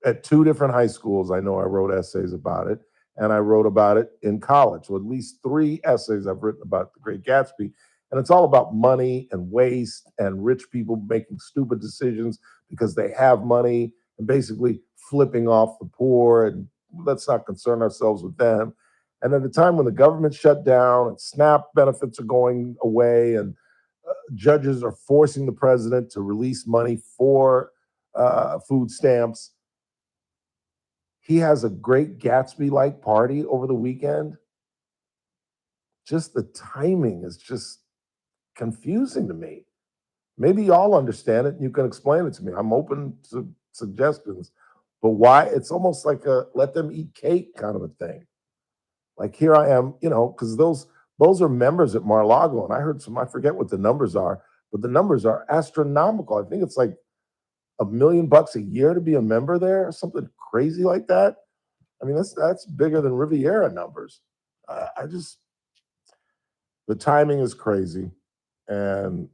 At 2 different high schools, I know I wrote essays about it, and I wrote about it in college. So at least 3 essays I've written about The Great Gatsby. And it's all about money and waste and rich people making stupid decisions because they have money and basically flipping off the poor, and let's not concern ourselves with them. And at a time when the government shut down and SNAP benefits are going away and judges are forcing the president to release money for food stamps, he has a Great Gatsby-like party over the weekend. Just the timing is just confusing to me. Maybe y'all understand it and you can explain it to me. I'm open to suggestions, but why? It's almost like a let them eat cake kind of a thing. Like here I am, because those are members at Mar-a-Lago, and I heard I forget what the numbers are, but the numbers are astronomical. I think it's like $1 million a year to be a member there, or something crazy like that. I mean, that's bigger than Riviera numbers. The timing is crazy. And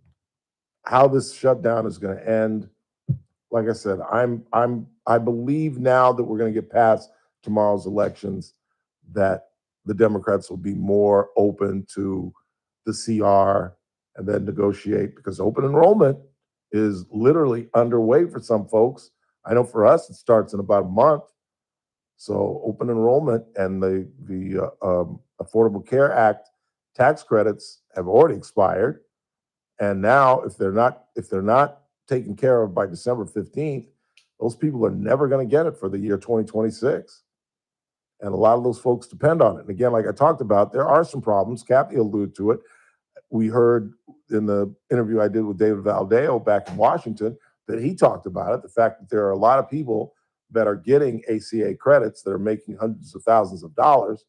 how this shutdown is going to end, like I said, I believe now that we're going to get past tomorrow's elections that the Democrats will be more open to the CR and then negotiate, because open enrollment is literally underway for some folks. I know for us it starts in about a month. So open enrollment and the Affordable Care Act tax credits have already expired. And now, if they're not taken care of by December 15th, those people are never going to get it for the year 2026. And a lot of those folks depend on it. And again, like I talked about, there are some problems. Kathy alluded to it. We heard in the interview I did with David Valdeo back in Washington that he talked about it, the fact that there are a lot of people that are getting ACA credits that are making hundreds of thousands of dollars.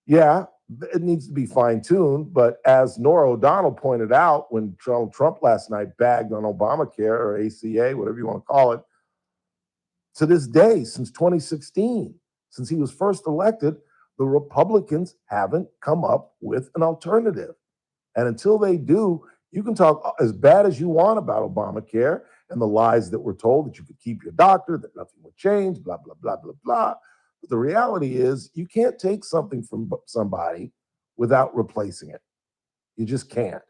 Yeah, it needs to be fine-tuned, but as Nora O'Donnell pointed out when Donald Trump last night bagged on Obamacare or ACA, whatever you want to call it, to this day, since 2016, since he was first elected, the Republicans haven't come up with an alternative. And until they do, you can talk as bad as you want about Obamacare and the lies that were told that you could keep your doctor, that nothing would change, blah, blah, blah, blah, blah. But the reality is you can't take something from somebody without replacing it. You just can't.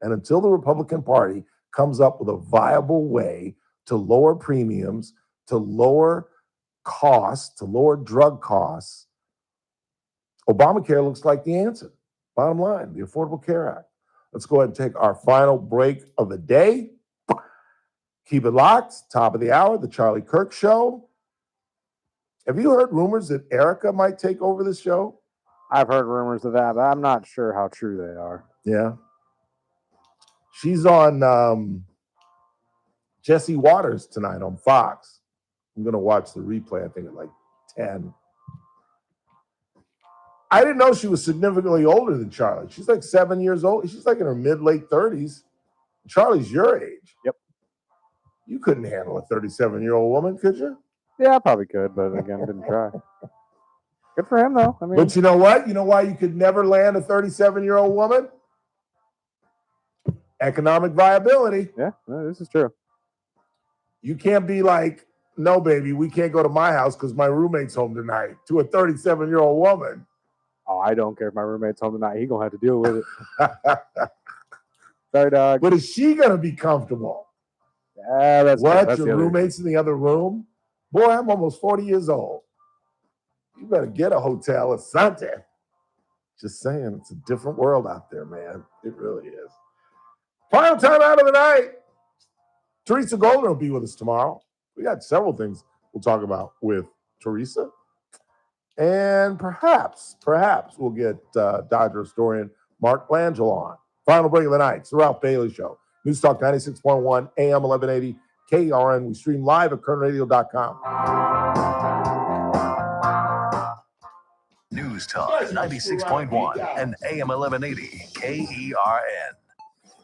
And until the Republican Party comes up with a viable way to lower premiums, to lower costs, to lower drug costs, Obamacare looks like the answer. Bottom line, the Affordable Care Act. Let's go ahead and take our final break of the day. Keep it locked. Top of the hour, The Charlie Kirk Show. Have you heard rumors that Erica might take over the show? I've heard rumors of that, but I'm not sure how true they are. Yeah. She's on Jesse Waters tonight on Fox. I'm going to watch the replay, I think, at like 10. I didn't know she was significantly older than Charlie. She's like 7 years old. She's like in her mid-late 30s. Charlie's your age. Yep. You couldn't handle a 37-year-old woman, could you? Yeah, I probably could, but again, didn't try. Good for him, though. I mean, But you know what? You know why you could never land a 37-year-old woman? Economic viability. Yeah, no, this is true. You can't be like, no, baby, we can't go to my house because my roommate's home tonight, to a 37-year-old woman. Oh, I don't care if my roommate's home tonight. He gonna have to deal with it. Sorry, dog. But is she gonna be comfortable? Yeah, that's What? that's the Your other- roommate's in the other room? Boy, I'm almost 40 years old. You better get a hotel or something. Just saying, it's a different world out there, man. It really is. Final time out of the night. Teresa Golden will be with us tomorrow. We got several things we'll talk about with Teresa. And perhaps we'll get Dodger historian Mark Langell on. Final break of the night. It's the Ralph Bailey Show. News Talk 96.1 AM 1180 KRN. We stream live at kernradio.com. News Talk 96.1 and AM 1180 KERN.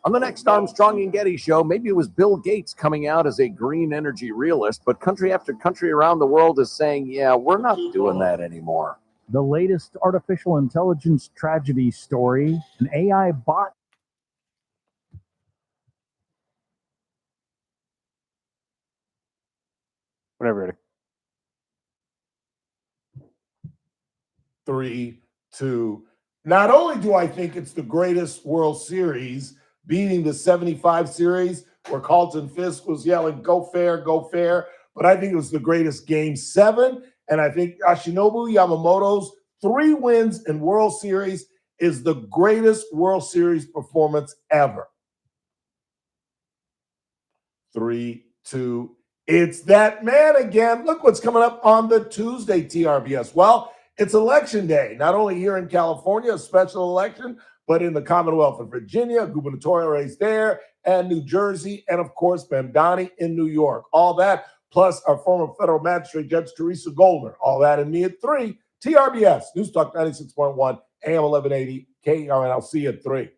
On the next Armstrong and Getty show, maybe it was Bill Gates coming out as a green energy realist, but country after country around the world is saying, yeah, we're not doing that anymore. The latest artificial intelligence tragedy story, an AI bot. Whenever ready. 3, 2. Not only do I think it's the greatest World Series, beating the 75 series where Carlton Fisk was yelling, go fair, but I think it was the greatest Game 7. And I think Yoshinobu Yamamoto's 3 wins in World Series is the greatest World Series performance ever. 3, 2. It's that man again. Look what's coming up on the Tuesday, TRBS. Well, it's election day, not only here in California, a special election, but in the Commonwealth of Virginia, gubernatorial race there, and New Jersey, and of course, Mamdani in New York. All that, plus our former federal magistrate, Judge Teresa Goldner. All that and me at 3. TRBS, News Talk 96.1, AM 1180, KERN. I'll see you at 3.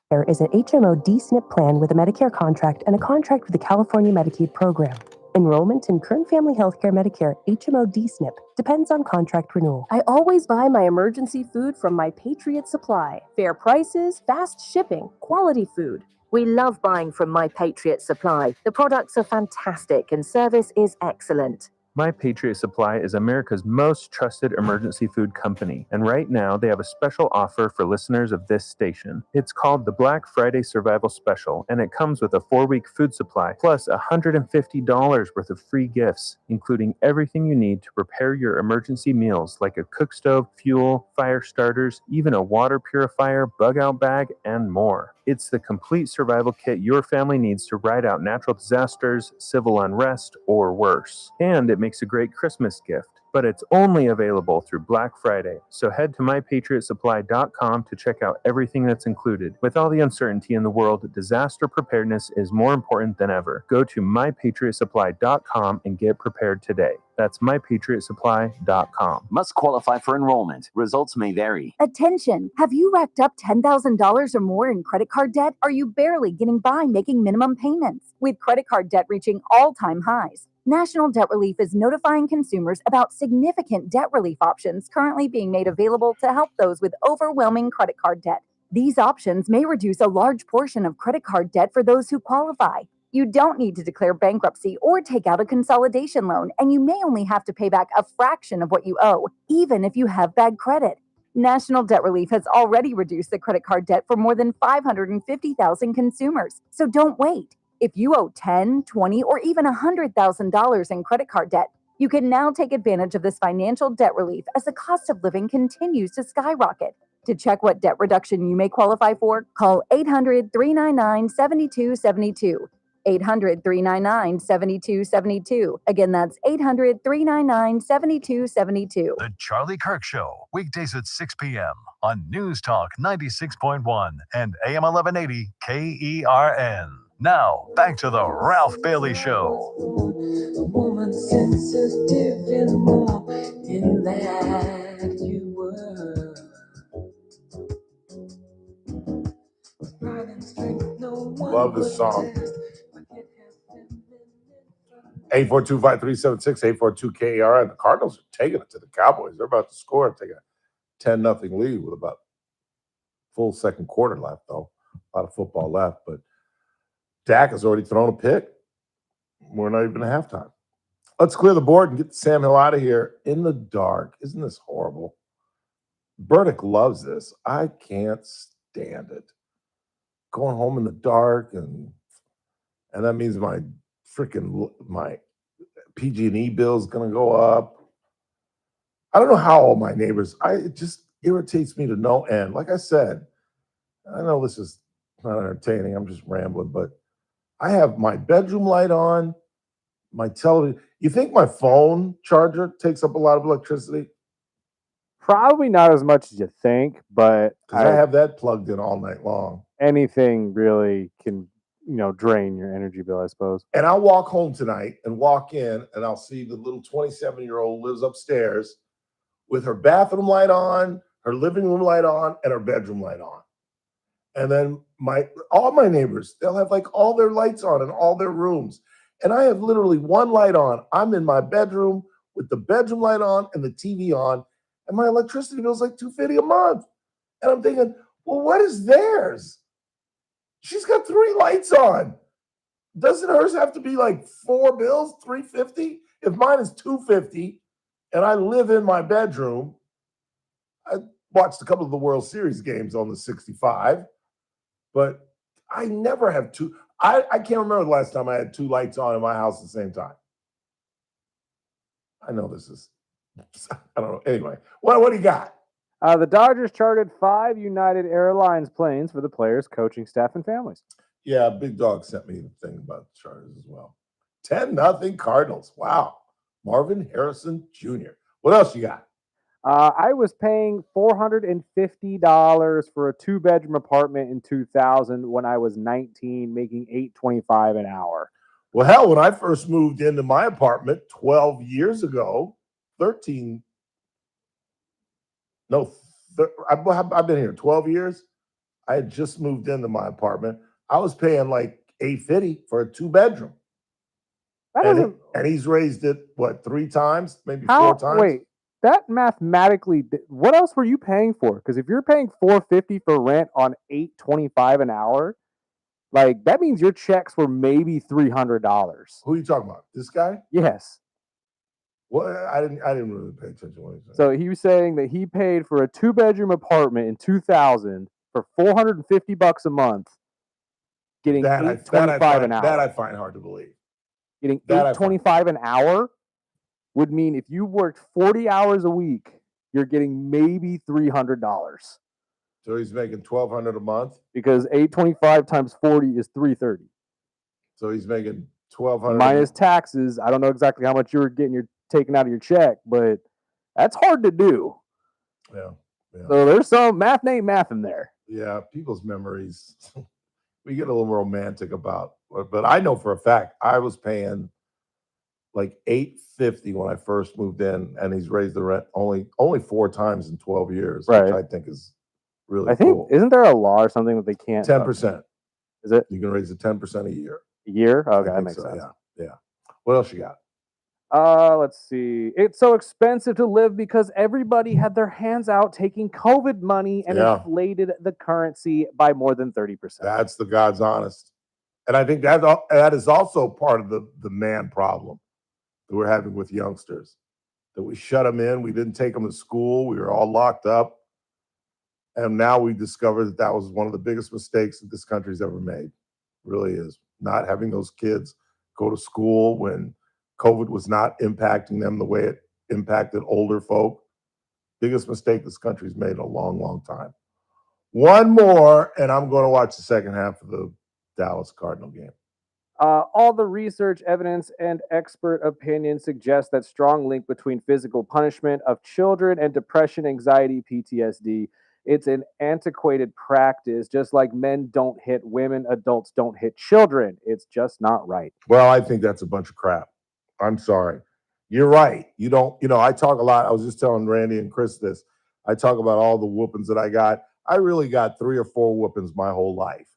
There is an HMO D-SNP plan with a Medicare contract and a contract with the California Medicaid program. Enrollment in Kern Family Healthcare Medicare HMO D-SNP depends on contract renewal. I always buy my emergency food from My Patriot Supply. Fair prices, fast shipping, quality food. We love buying from My Patriot Supply. The products are fantastic and service is excellent. My Patriot Supply is America's most trusted emergency food company, and right now they have a special offer for listeners of this station. It's called the Black Friday Survival Special, and it comes with a 4-week food supply, plus $150 worth of free gifts, including everything you need to prepare your emergency meals, like a cook stove, fuel, fire starters, even a water purifier, bug-out bag, and more. It's the complete survival kit your family needs to ride out natural disasters, civil unrest, or worse. And it makes a great Christmas gift. But it's only available through Black Friday. So head to mypatriotsupply.com to check out everything that's included. With all the uncertainty in the world, disaster preparedness is more important than ever. Go to mypatriotsupply.com and get prepared today. That's mypatriotsupply.com. Must qualify for enrollment. Results may vary. Attention! Have you racked up $10,000 or more in credit card debt? Are you barely getting by making minimum payments? With credit card debt reaching all-time highs, National Debt Relief is notifying consumers about significant debt relief options currently being made available to help those with overwhelming credit card debt. These options may reduce a large portion of credit card debt for those who qualify. You don't need to declare bankruptcy or take out a consolidation loan, and you may only have to pay back a fraction of what you owe, even if you have bad credit. National Debt Relief has already reduced the credit card debt for more than 550,000 consumers, so don't wait. If you owe $10,000, $20,000, or even $100,000 in credit card debt, you can now take advantage of this financial debt relief as the cost of living continues to skyrocket. To check what debt reduction you may qualify for, call 800-399-7272. 800-399-7272. Again, that's 800-399-7272. The Charlie Kirk Show, weekdays at 6 p.m. on News Talk 96.1 and AM 1180 KERN. Now, back to the Ralph Bailey Show. Woman sensitive and more in that you were. Love this song. 842-5376, 842-KERN. The Cardinals are taking it to the Cowboys. They're about to score and take a 10-0 lead with about full second quarter left, though. A lot of football left, but Dak has already thrown a pick. We're not even at halftime. Let's clear the board and get Sam Hill out of here in the dark. Isn't this horrible? Burdick loves this. I can't stand it. Going home in the dark, and that means my PG&E bill is going to go up. I don't know how all my neighbors, it just irritates me to no end. Like I said, I know this is not entertaining. I'm just rambling, but I have my bedroom light on, my television. You think my phone charger takes up a lot of electricity? Probably not as much as you think, but Because I have that plugged in all night long. Anything really can, drain your energy bill, I suppose. And I'll walk home tonight and walk in, and I'll see the little 27-year-old lives upstairs with her bathroom light on, her living room light on, and her bedroom light on. And then all my neighbors, they'll have like all their lights on in all their rooms. And I have literally one light on. I'm in my bedroom with the bedroom light on and the TV on, and my electricity bill is like $250 a month. And I'm thinking, well, what is theirs? She's got 3 lights on. Doesn't hers have to be like 4 bills, $350? If mine is $250 and I live in my bedroom, I watched a couple of the World Series games on the 65, but I never have 2. I can't remember the last time I had 2 lights on in my house at the same time. I know this is, I don't know. Anyway, what do you got? The Dodgers chartered 5 United Airlines planes for the players, coaching staff, and families. Yeah, Big Dog sent me the thing about the Chargers as well. 10-0 Cardinals. Wow. Marvin Harrison Jr. What else you got? I was paying $450 for a 2-bedroom apartment in 2000 when I was 19, making $8.25 an hour. Well, hell, when I first moved into my apartment 12 years ago, I've been here 12 years. I had just moved into my apartment. I was paying like $850 for a 2-bedroom. And he's raised it, 3 times, maybe 4 times? Wait, that mathematically, what else were you paying for? Because if you're paying $450 for rent on $8.25 an hour, like that means your checks were maybe $300. Who are you talking about? This guy? Yes. Well, I didn't really pay attention to what he said. So he was saying that he paid for a 2-bedroom apartment in 2000 for $450 a month, getting $8.25 an hour. That I find hard to believe. Getting $8.25 an hour would mean if you worked 40 hours a week, you're getting maybe $300. So he's making $1,200 a month? Because $8.25 times 40 is $330. So he's making $1,200 minus taxes. I don't know exactly how much you were taking out of your check, but that's hard to do. Yeah. So there's some math ain't math in there. Yeah, people's memories. We get a little romantic about, but I know for a fact I was paying like $850 when I first moved in, and he's raised the rent only 4 times in 12 years, right? Which I think is really I think cool. Isn't there a law or something that they can't? 10%. Is it? You can raise it 10% a year. A year? Okay, that makes sense. Yeah. What else you got? Let's see. It's so expensive to live because everybody had their hands out taking COVID money and inflated the currency by more than 30%. That's the God's honest. And I think that is also part of the man problem that we're having with youngsters. That we shut them in. We didn't take them to school. We were all locked up. And now we discovered that was one of the biggest mistakes that this country's ever made. It really is. Not having those kids go to school when COVID was not impacting them the way it impacted older folk. Biggest mistake this country's made in a long, long time. One more, and I'm going to watch the second half of the Dallas Cardinal game. All the research, evidence, and expert opinion suggest that strong link between physical punishment of children and depression, anxiety, PTSD. It's an antiquated practice. Just like men don't hit women, adults don't hit children. It's just not right. Well, I think that's a bunch of crap. I'm sorry. You're right. You don't, I talk a lot. I was just telling Randy and Chris this. I talk about all the whoopings that I got. I really got 3 or 4 whoopings my whole life.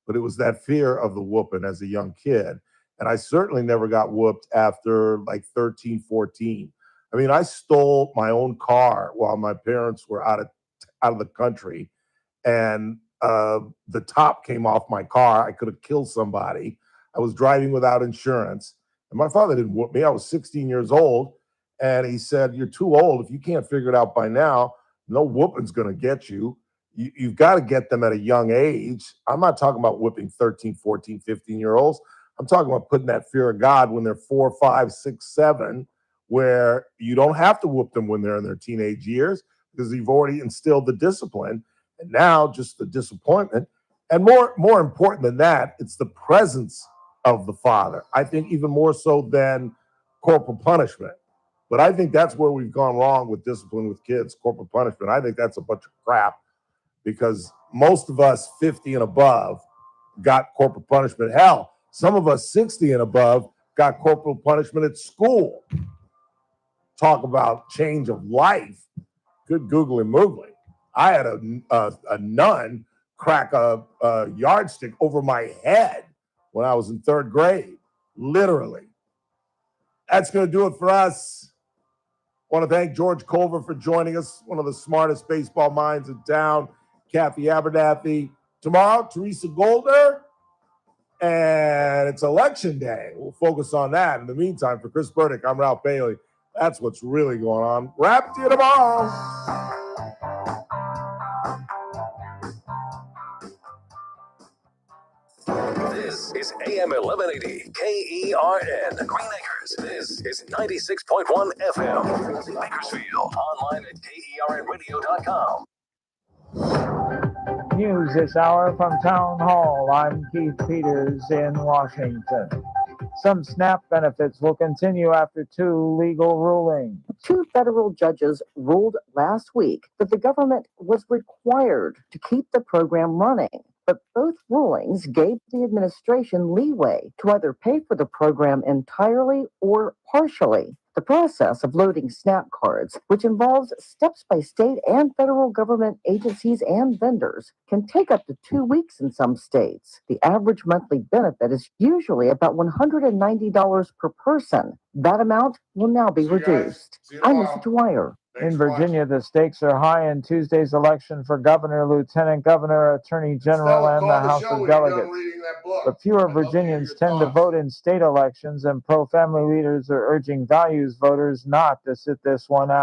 but it was that fear of the whooping as a young kid. And I certainly never got whooped after like 13, 14. I mean, I stole my own car while my parents were out of the country, and the top came off my car. I could have killed somebody. I was driving without insurance, and my father didn't whoop me. I was 16 years old, and he said, "You're too old. If you can't figure it out by now, no whooping's going to get you. You've got to get them at a young age." I'm not talking about whipping 13, 14, 15-year-olds. I'm talking about putting that fear of God when they're 4, 5, 6, 7, where you don't have to whoop them when they're in their teenage years because you've already instilled the discipline. And now just the disappointment. And more important than that, it's the presence of the father. I think even more so than corporal punishment. But I think that's where we've gone wrong with discipline with kids, corporal punishment. I think that's a bunch of crap because most of us 50 and above got corporal punishment. Hell, some of us 60 and above got corporal punishment at school. Talk about change of life. Good googly moogly. I had a nun crack a yardstick over my head when I was in 3rd grade, literally. That's going to do it for us. I want to thank George Culver for joining us, one of the smartest baseball minds in town, Kathy Abernathy. Tomorrow, Teresa Golder, and it's election day. We'll focus on that. In the meantime, for Chris Burdick, I'm Ralph Bailey. That's what's really going on. Wrap to you tomorrow. This is AM 1180 KERN Green Acres. This is 96.1 FM Bakersfield. Online at KERNradio.com. News this hour from Town Hall. I'm Keith Peters in Washington. Some SNAP benefits will continue after 2 legal rulings. 2 federal judges ruled last week that the government was required to keep the program running. But both rulings gave the administration leeway to either pay for the program entirely or partially. The process of loading SNAP cards, which involves steps by state and federal government agencies and vendors, can take up to 2 weeks in some states. The average monthly benefit is usually about $190 per person. That amount will now be reduced. I'm Mr. Dwyer. In Virginia, the stakes are high in Tuesday's election for governor, lieutenant governor, attorney general, and the House of Delegates. But fewer Virginians tend to vote in state elections, and pro-family leaders are urging values voters not to sit this one out.